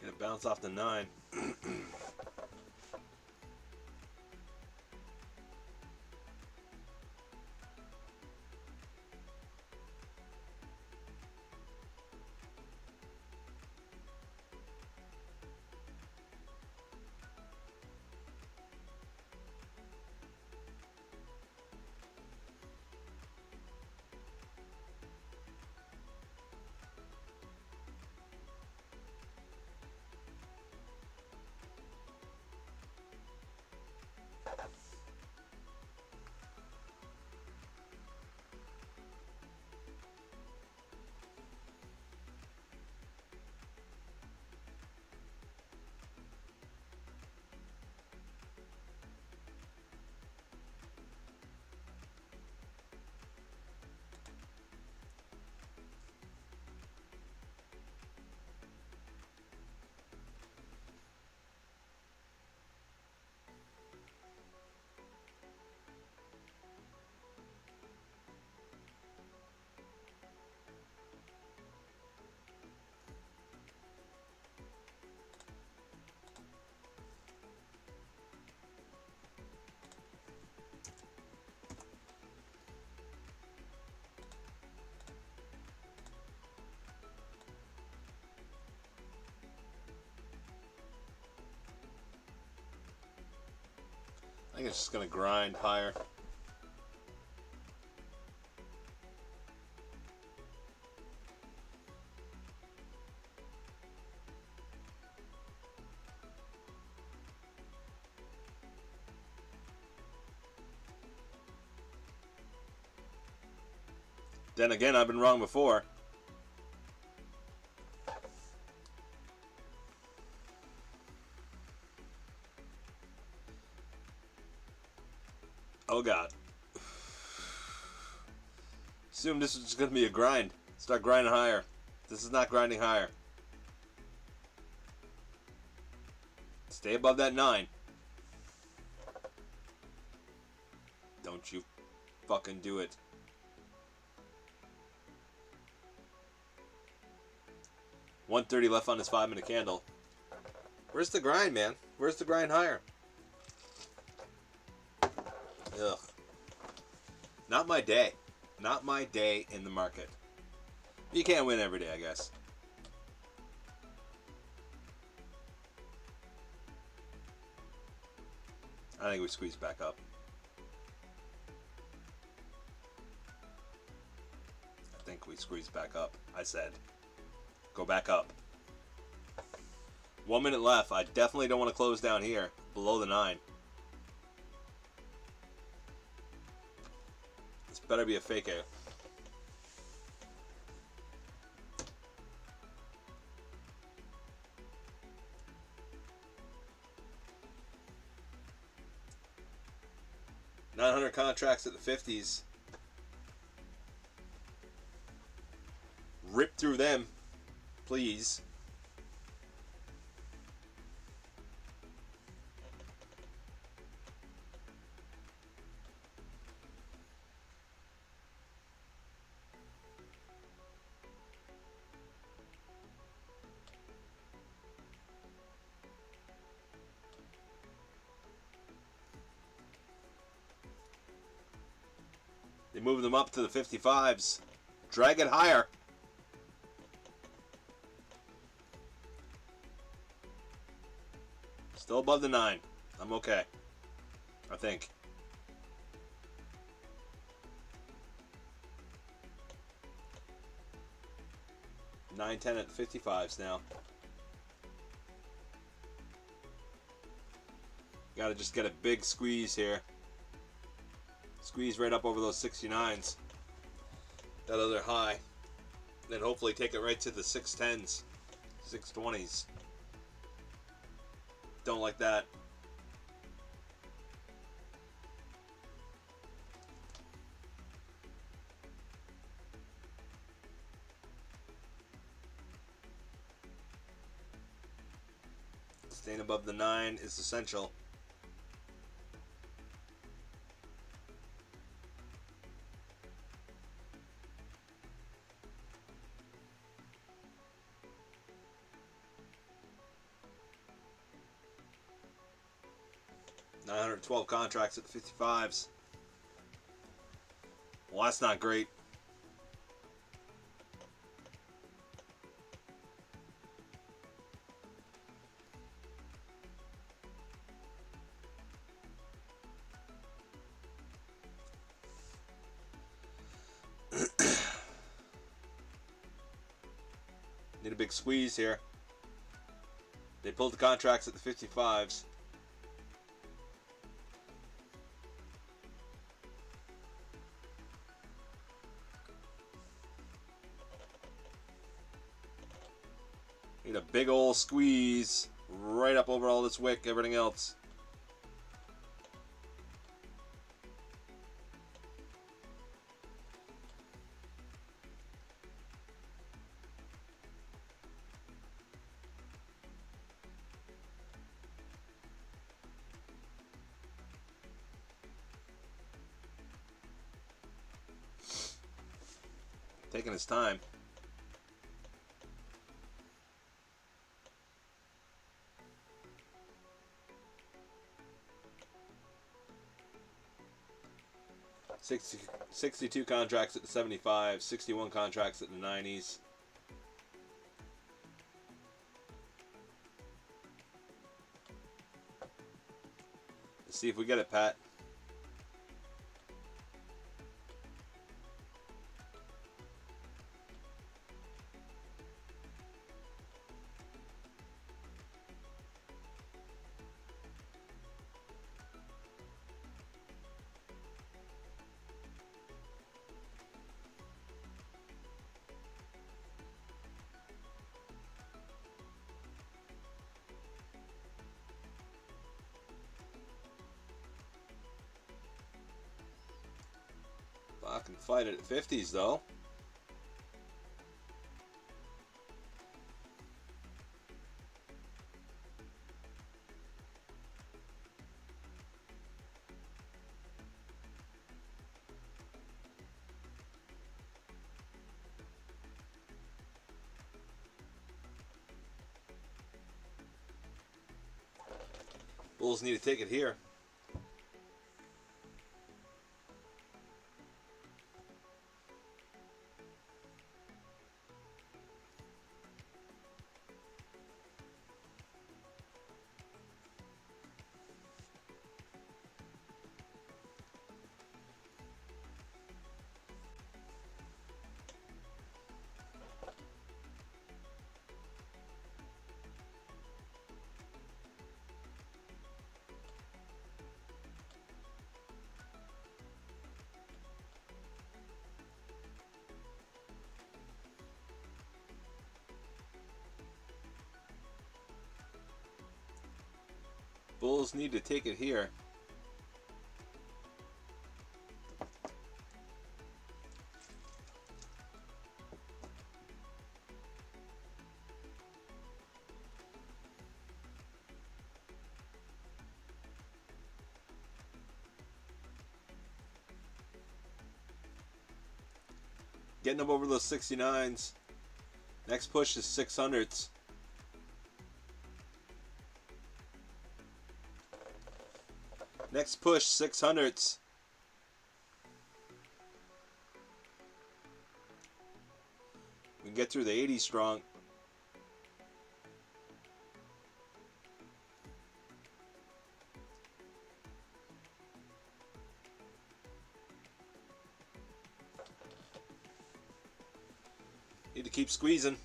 Gonna bounce off the 9. I think it's just gonna grind higher. Then again, I've been wrong before. Oh god. Assume this is just gonna be a grind. Start grinding higher. This is not grinding higher. Stay above that 9. Don't you fucking do it. $130 left on this 5-minute candle. Where's the grind, man? Where's the grind higher? Ugh. Not my day. Not my day in the market. You can't win every day, I guess. I think we squeeze back up. I think we squeeze back up. I said, go back up. 1 minute left. I definitely don't want to close down here below the 9. This better be a fake out. $900 contracts at the 50s. Rip through them, please. They move them up to the 55s. Drag it higher. Still above the 9. I'm okay. I think. 9-10 at the 55s now. Gotta just get a big squeeze here. Squeeze right up over those 69s. That other high. Then hopefully take it right to the 610s. 620s. Don't like that. Staying above the 9 is essential. $912 contracts at the 55s. Well, that's not great. Need a big squeeze here. They pulled the contracts at the 55s. Need a big old squeeze right up over all this wick, everything else. Taking his time. $62 contracts at the 75, 61 contracts at the 90s. Let's see if we get it, Pat. I can fight it at 50s though. Bulls need to take it here. Bulls need to take it here. Getting up over those 69s. Next push is 600s. Next push, 600s. We can get through the 80s strong. Need to keep squeezing.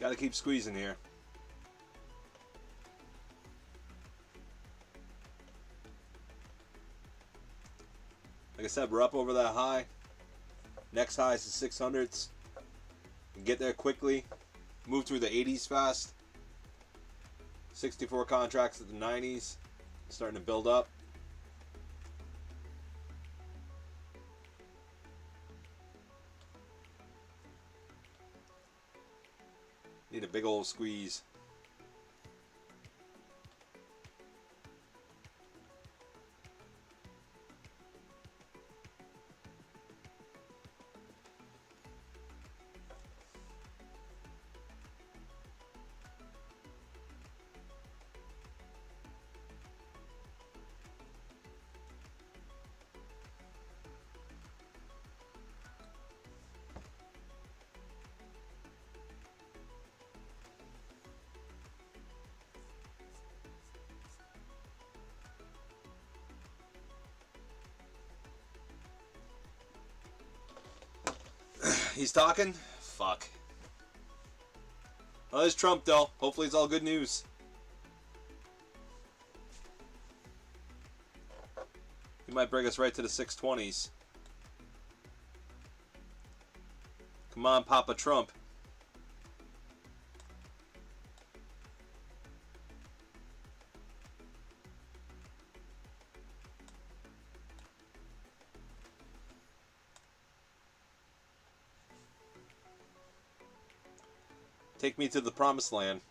Got to keep squeezing here. Like I said, we're up over that high. Next high is the 600s. Get there quickly. Move through the 80s fast. 64 contracts at the 90s. Starting to build up. Need a big old squeeze. He's talking? Fuck. Well, there's Trump, though. Hopefully it's all good news. He might bring us right to the 620s. Come on, Papa Trump. Take me to the promised land.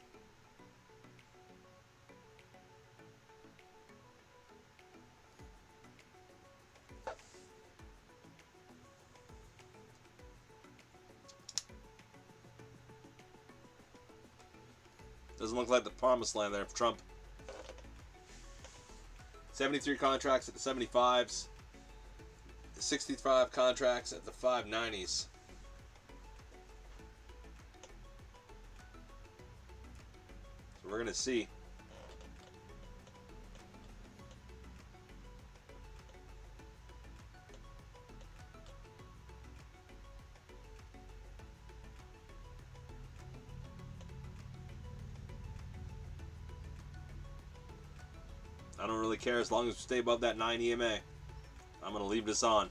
Doesn't look like the promised land there for Trump. 73 contracts at the 75s. 65 contracts at the 590s. So we're going to see. I don't really care as long as we stay above that 9 EMA. I'm going to leave this on.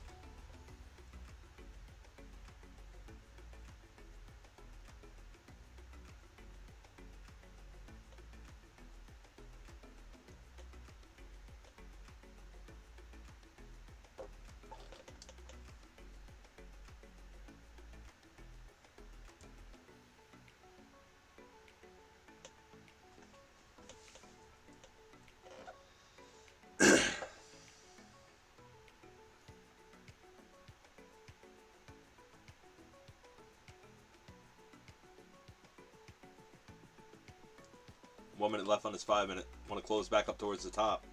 1 minute left on this 5 minute. Want to close back up towards the top.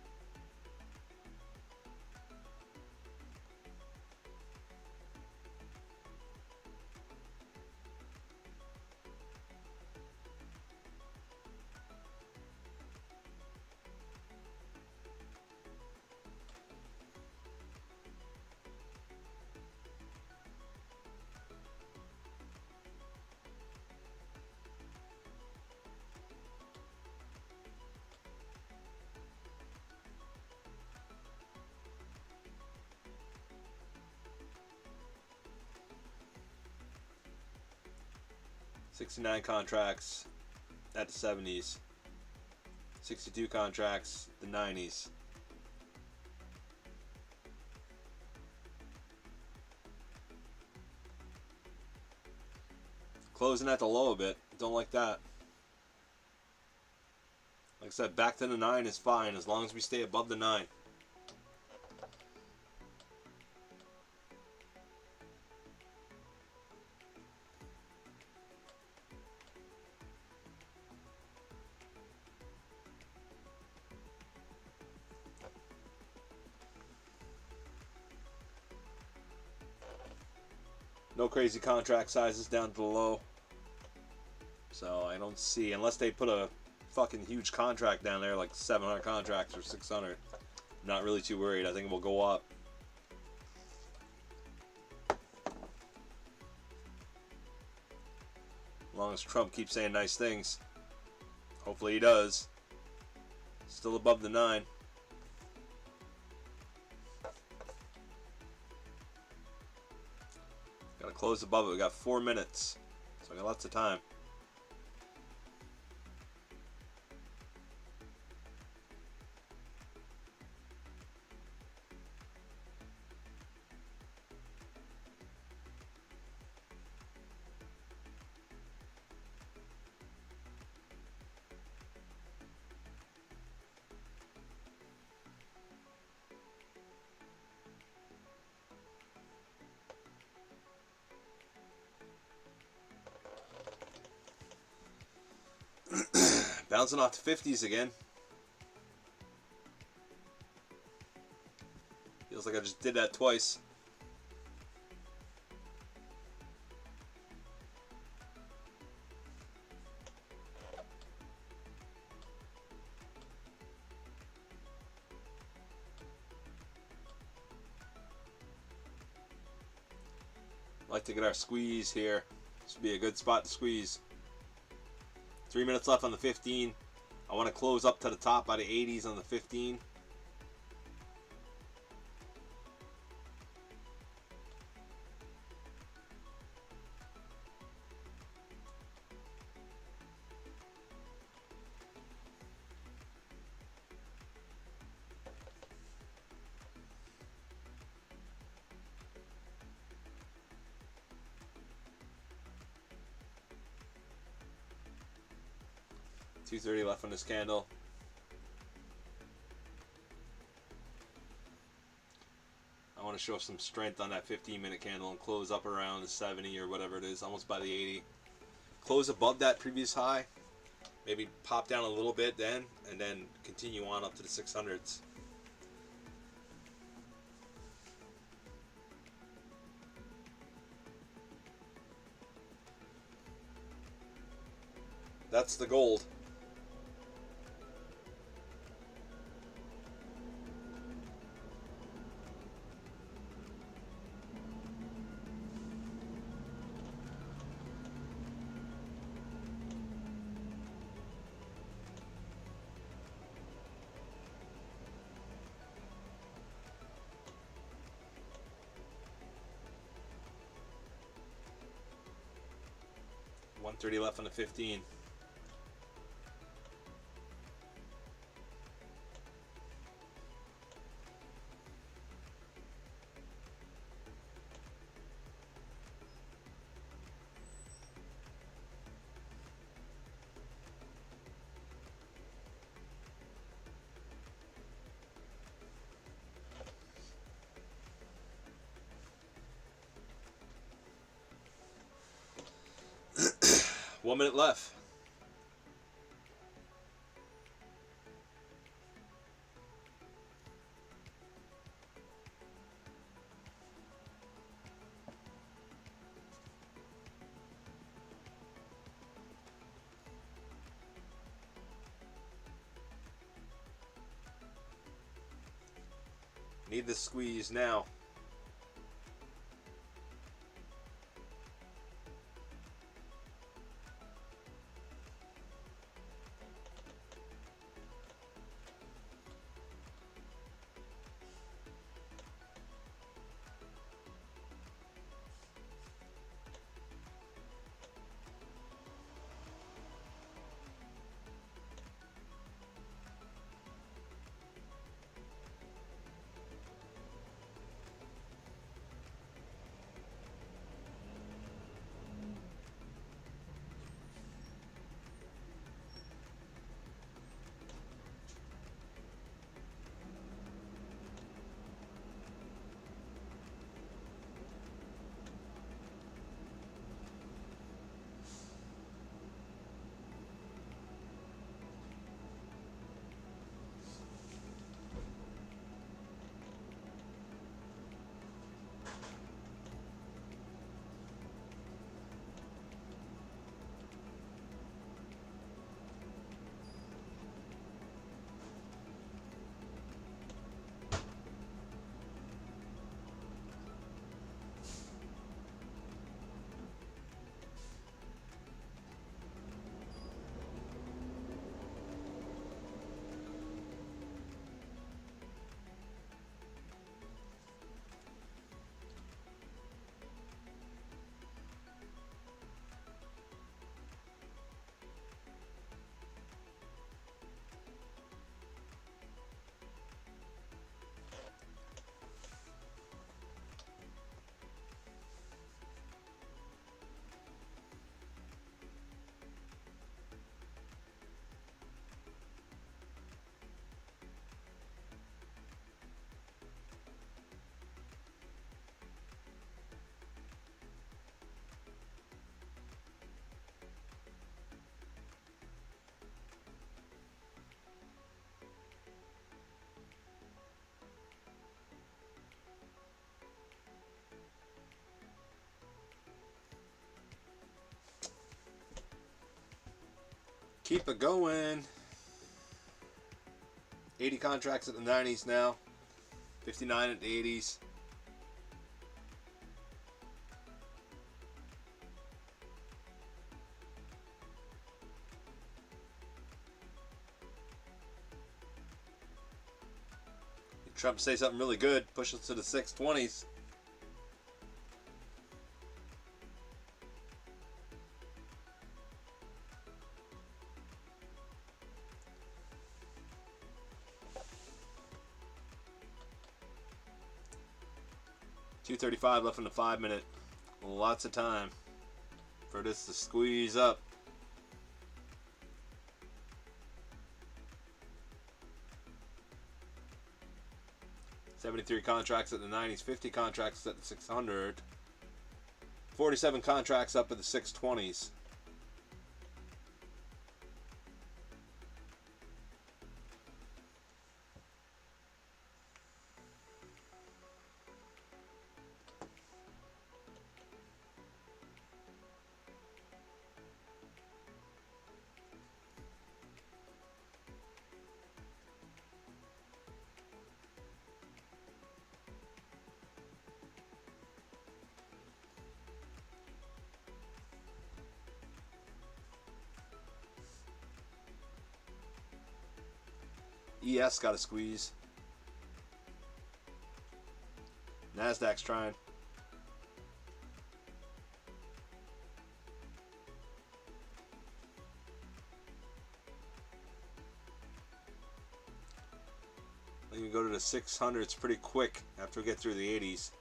$69 contracts at the 70s. 62 contracts, the 90s. Closing at the low a bit. Don't like that. Like I said, back to the 9 is fine as long as we stay above the 9. No crazy contract sizes down to the low. So I don't see, unless they put a fucking huge contract down there, like 700 contracts or 600. I'm not really too worried. I think it will go up. As long as Trump keeps saying nice things. Hopefully he does. Still above the 9. Gotta close above it. We got 4 minutes. So I got lots of time. Bouncing off the 50s again. Feels like I just did that twice. Like to get our squeeze here. This would be a good spot to squeeze. 3 minutes left on the 15. I want to close up to the top by the 80s on the 15. $2.30 left on this candle. I want to show some strength on that 15-minute candle and close up around the 70 or whatever it is, almost by the 80. Close above that previous high. Maybe pop down a little bit then, and then continue on up to the 600s. That's the gold. $1.30 left on the 15. One minute left. Need the squeeze now. Keep it going. 80 contracts at the 90s now. 59 at the 80s. Trump say something really good, push us to the 620s. $2:35 left in the 5 minute. Lots of time for this to squeeze up. $73 contracts at the 90s, 50 contracts at the 600, 47 contracts up at the 620s. ES got a squeeze. NASDAQ's trying. We can go to the 600s pretty quick after we get through the 80s.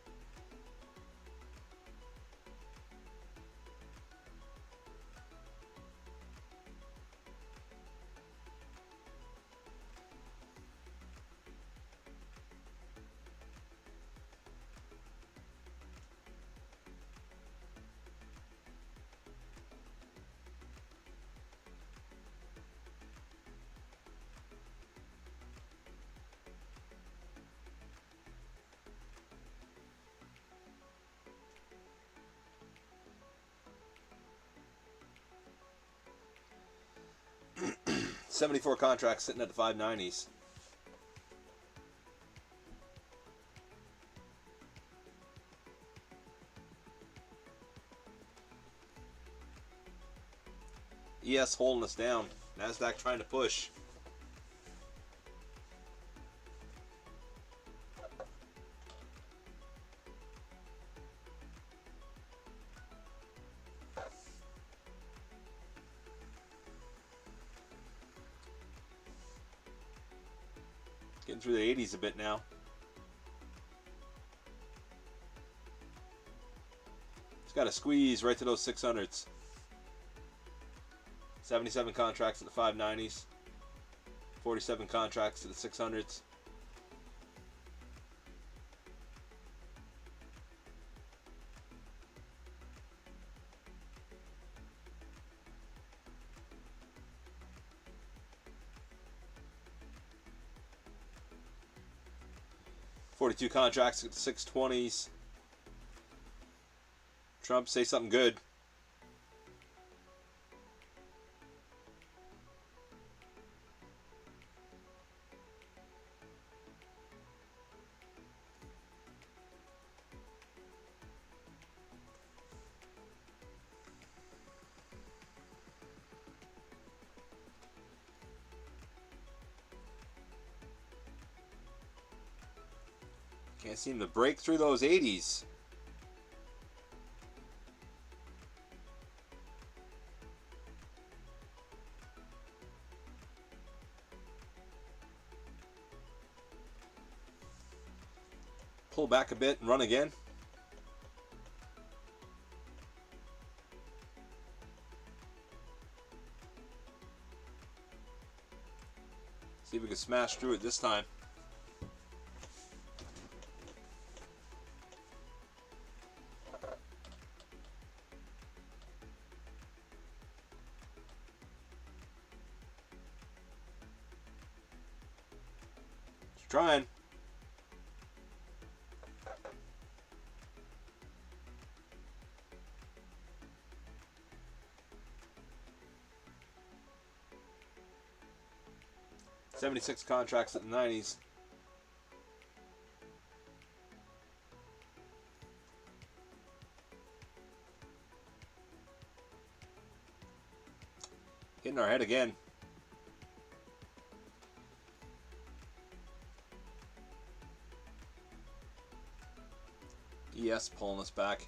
$74 contracts sitting at the 590s. ES holding us down. NASDAQ trying to push. Getting through the 80s a bit now. It's got to squeeze right to those 600s. 77 contracts at the 590s. 47 contracts to the 600s. $42 contracts at the 620s. Trump, say something good. Can't seem to break through those 80s. Pull back a bit and run again. See if we can smash through it this time. Just trying. $76 contracts at the 90s. Hitting our head again. ES pulling us back.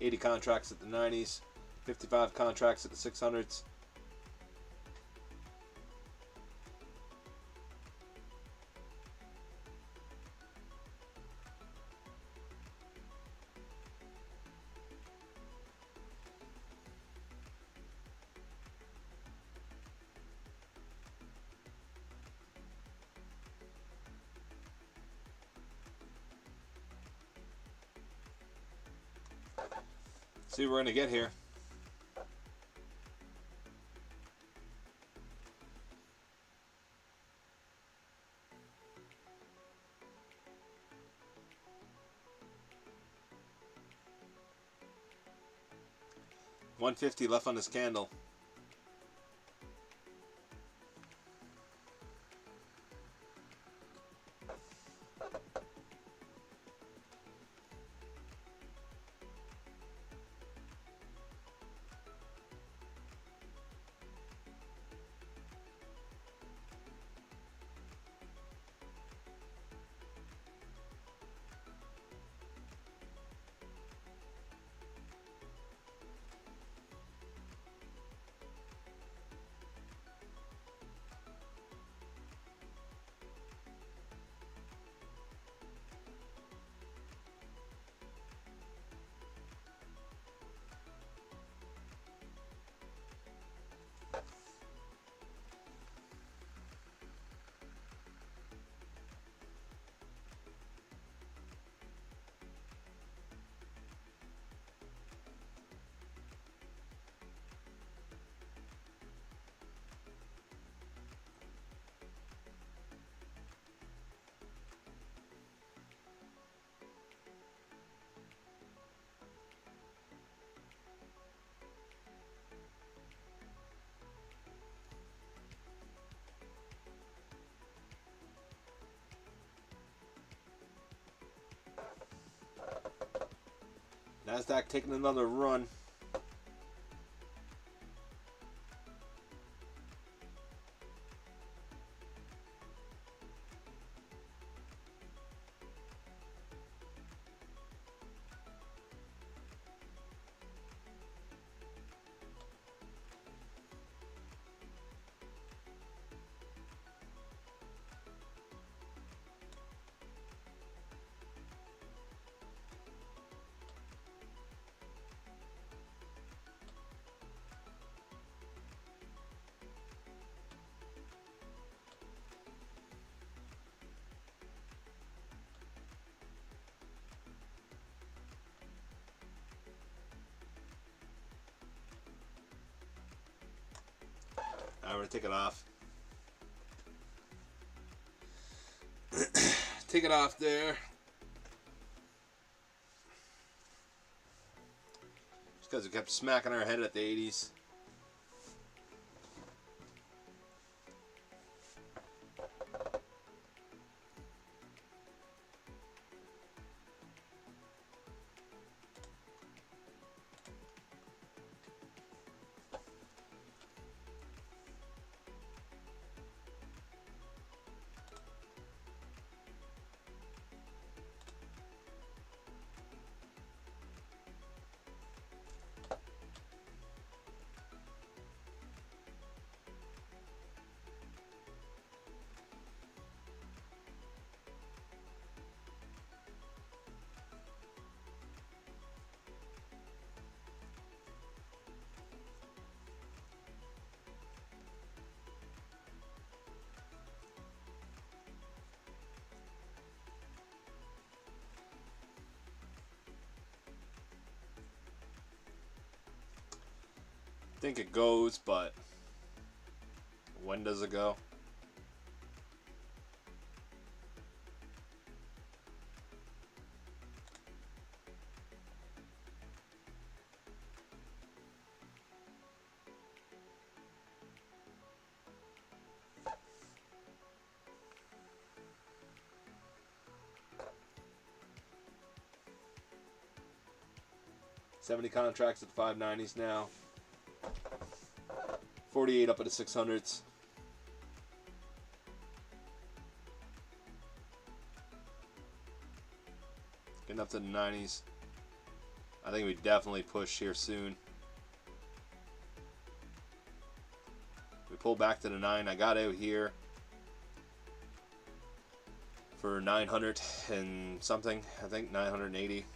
$80 contracts at the 90s, 55 contracts at the 600s. See what we're going to get here. $150 left on this candle. NASDAQ taking another run. I'm going to take it off. Take it off there. Just because it kept smacking our head at the 80s. I think it goes, but when does it go? $70 contracts at 590s now. 48 up at the 600s. Getting up to the 90s. I think we definitely push here soon. We pull back to the 9. I got out here for 900 and something. I think 980.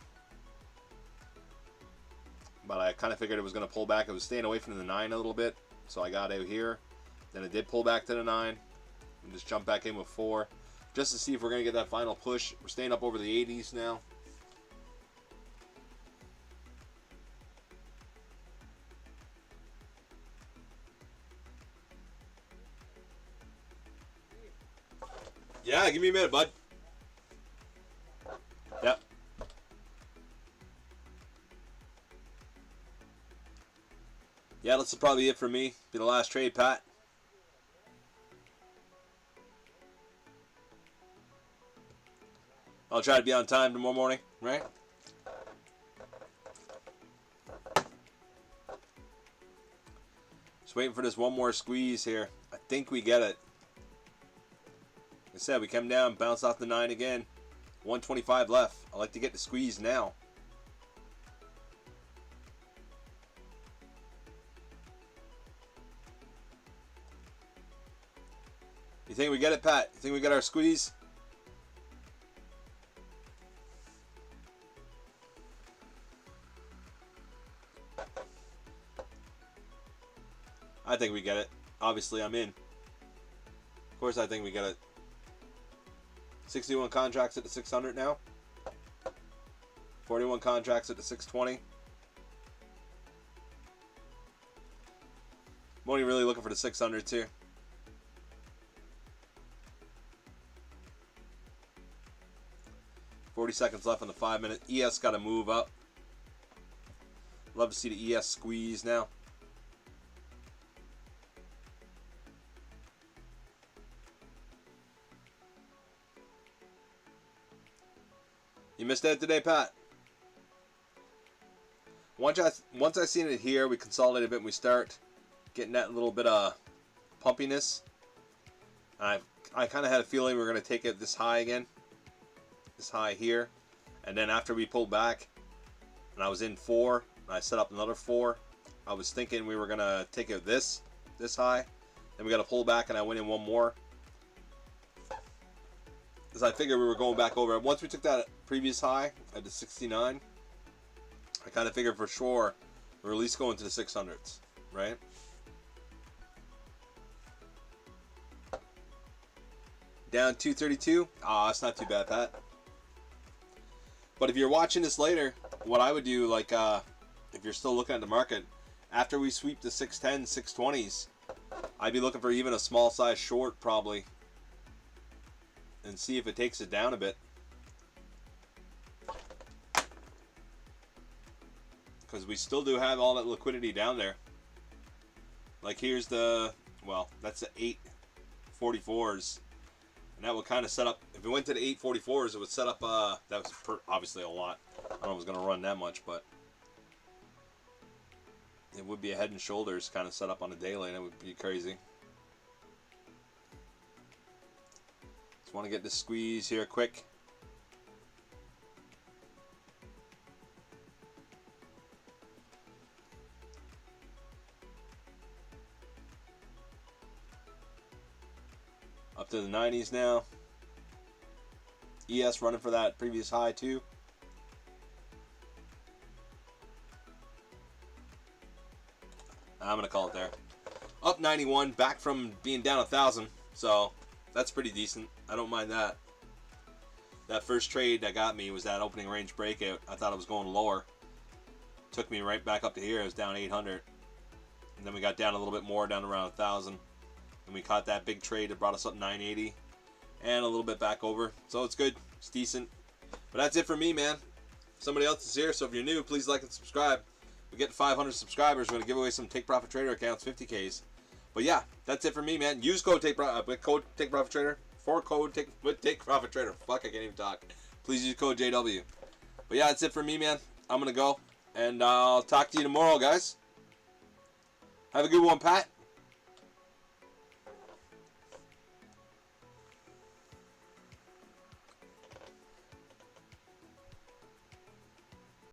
But I kind of figured it was going to pull back. It was staying away from the 9 a little bit. So I got out here. Then it did pull back to the 9. And just jump back in with 4. Just to see if we're going to get that final push. We're staying up over the 80s now. Yeah, give me a minute, bud. Yep. Yeah, that's probably it for me. Be the last trade, Pat. I'll try to be on time tomorrow morning, right? Just waiting for this one more squeeze here. I think we get it. Like I said, we come down, bounce off the 9 again. 125 left. I like to get the squeeze now. You think we get it, Pat? You think we get our squeeze? I think we get it. Obviously, I'm in. Of course, I think we get it. 61 contracts at the 600 now. 41 contracts at the 620. I'm only really looking for the 600 too. $40 left on the 5-minute. ES got to move up. Love to see the ES squeeze now. You missed that today, Pat? Once I seen it here, we consolidate a bit and we start getting that little bit of pumpiness. I kind of had a feeling we were going to take it this high again. This high here. And then after we pulled back, and I was in 4, and I set up another 4, I was thinking we were going to take it this high. Then we got to pull back, and I went in one more. Because I figured we were going back over. Once we took that previous high at the 69, I kind of figured for sure we're at least going to the 600s, right? Down 232. Ah, it's not too bad, Pat. But if you're watching this later, what I would do, like, if you're still looking at the market, after we sweep the 610s, 620s, I'd be looking for even a small size short, probably, and see if it takes it down a bit. Because we still do have all that liquidity down there. Like, here's the, well, that's the 844s. And that would kind of set up, if it went to the 844s, it would set up, that was obviously a lot. I don't know if it was going to run that much, but it would be a head and shoulders kind of set up on the daily, and it would be crazy. Just want to get this squeeze here quick. Up to the 90s now. ES running for that previous high too. I'm going to call it there. Up 91, back from being down 1,000. So that's pretty decent. I don't mind that. That first trade that got me was that opening range breakout. I thought it was going lower. Took me right back up to here. It was down 800. And then we got down a little bit more, down around 1,000. And we caught that big trade that brought us up 980 and a little bit back over. So it's good. It's decent. But that's it for me, man. Somebody else is here, so if you're new, please like and subscribe. We get 500 subscribers. We're going to give away some Take Profit Trader accounts, 50Ks. But yeah, that's it for me, man. Use code Take Profit Trader for code Take Profit Trader. Fuck, I can't even talk. Please use code JW. But yeah, that's it for me, man. I'm going to go. And I'll talk to you tomorrow, guys. Have a good one, Pat.